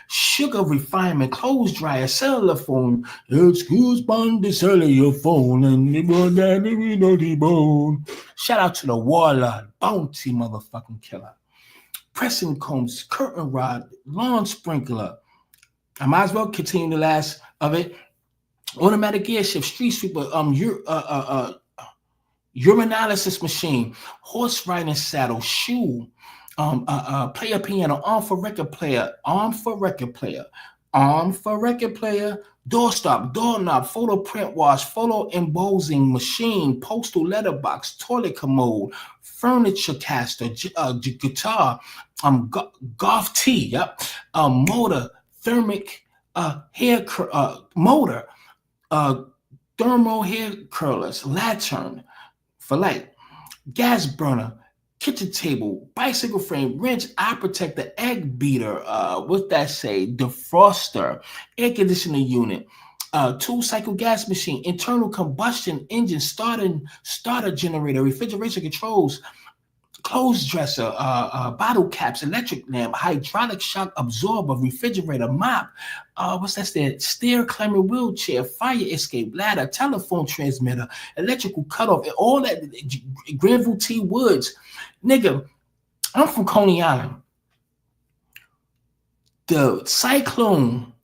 S1: sugar refinement, clothes dryer, cellular phone, excuse me, the cellular phone, and the bone. Shout out to the warlord, bounty motherfucking killer. Pressing combs, curtain rod, lawn sprinkler. I might as well continue the last of it. Automatic gear shift, street sweeper, urinalysis machine, horse riding saddle, shoe, player piano, arm for record player, doorstop, doorknob, photo print wash, photo embossing machine, postal letterbox, toilet commode, furniture caster, guitar, golf tee, motor, thermic hair motor, thermal hair curlers, lantern for light, gas burner, kitchen table, bicycle frame, wrench, eye protector, egg beater, what's that say? Defroster, air conditioning unit, two-cycle gas machine, internal combustion engine, starter generator, refrigeration controls, clothes dresser, bottle caps, electric lamp, hydraulic shock absorber, refrigerator, mop, what's that stand? Stair climber wheelchair, fire escape, ladder, telephone transmitter, electrical cutoff, and all that. Granville T. Woods. Nigga, I'm from Coney Island. The cyclone,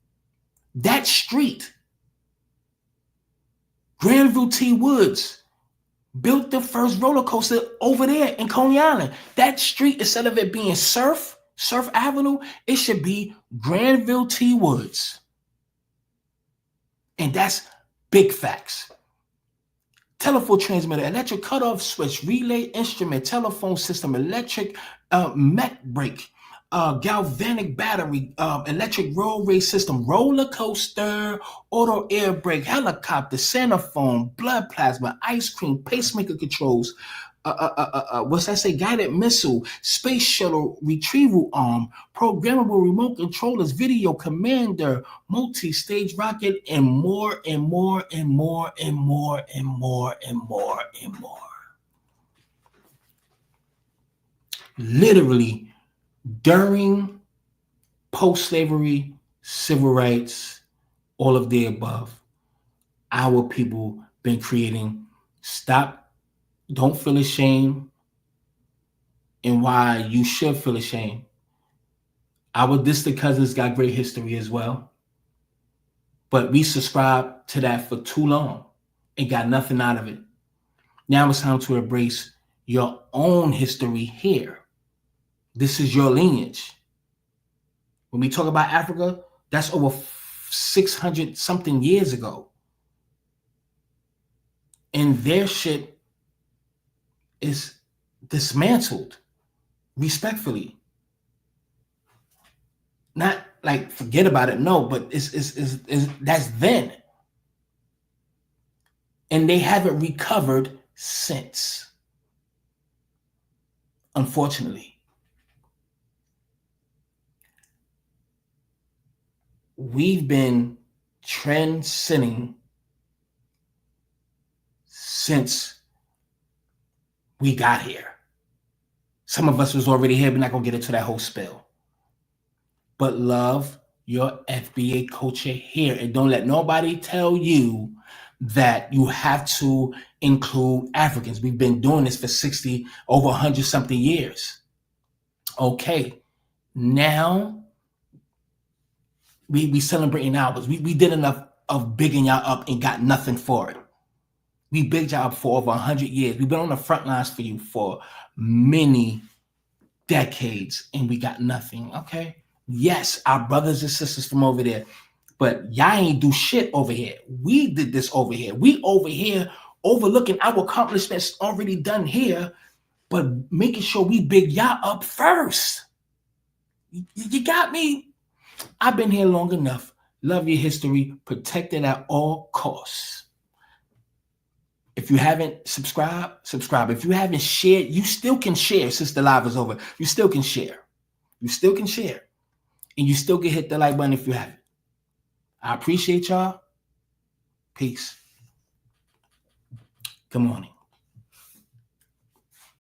S1: that street, Granville T. Woods, built the first roller coaster over there in Coney Island. That street, instead of it being Surf Avenue, it should be Granville T. Woods. And that's big facts. Telephone transmitter, electric cutoff switch, relay instrument, telephone system, electric mech brake, galvanic battery, electric roadway system, roller coaster, auto air brake, helicopter, Sanaphone, blood plasma, ice cream, pacemaker controls, what's that say? Guided missile, space shuttle retrieval arm, programmable remote controllers, video commander, multi-stage rocket, and more and more and more and more and more and more and more. Literally, during post-slavery, civil rights, all of the above, our people been creating don't feel ashamed, and why you should feel ashamed. Our distant cousins got great history as well, but we subscribed to that for too long and got nothing out of it. Now it's time to embrace your own history here. This is your lineage. When we talk about Africa, that's over 600 something years ago. And their shit is dismantled, respectfully. Not like forget about it, no, but it's that's then. And they haven't recovered since, unfortunately. We've been trendsetting since we got here. Some of us was already here. We're not going to get into that whole spill. But love your FBA culture here. And don't let nobody tell you that you have to include Africans. We've been doing this for over 100 something years. Okay. Now we celebrating ours. We did enough of bigging y'all up and got nothing for it. We bigged y'all up for over 100 years. We've been on the front lines for you for many decades, and we got nothing, okay? Yes, our brothers and sisters from over there, but y'all ain't do shit over here. We did this over here. We over here overlooking our accomplishments already done here, but making sure we big y'all up first. You got me? I've been here long enough. Love your history. Protect it at all costs. If you haven't subscribed, subscribe. If you haven't shared, you still can share since the live is over. You still can share. You still can share. And you still can hit the like button if you haven't. I appreciate y'all. Peace. Good morning.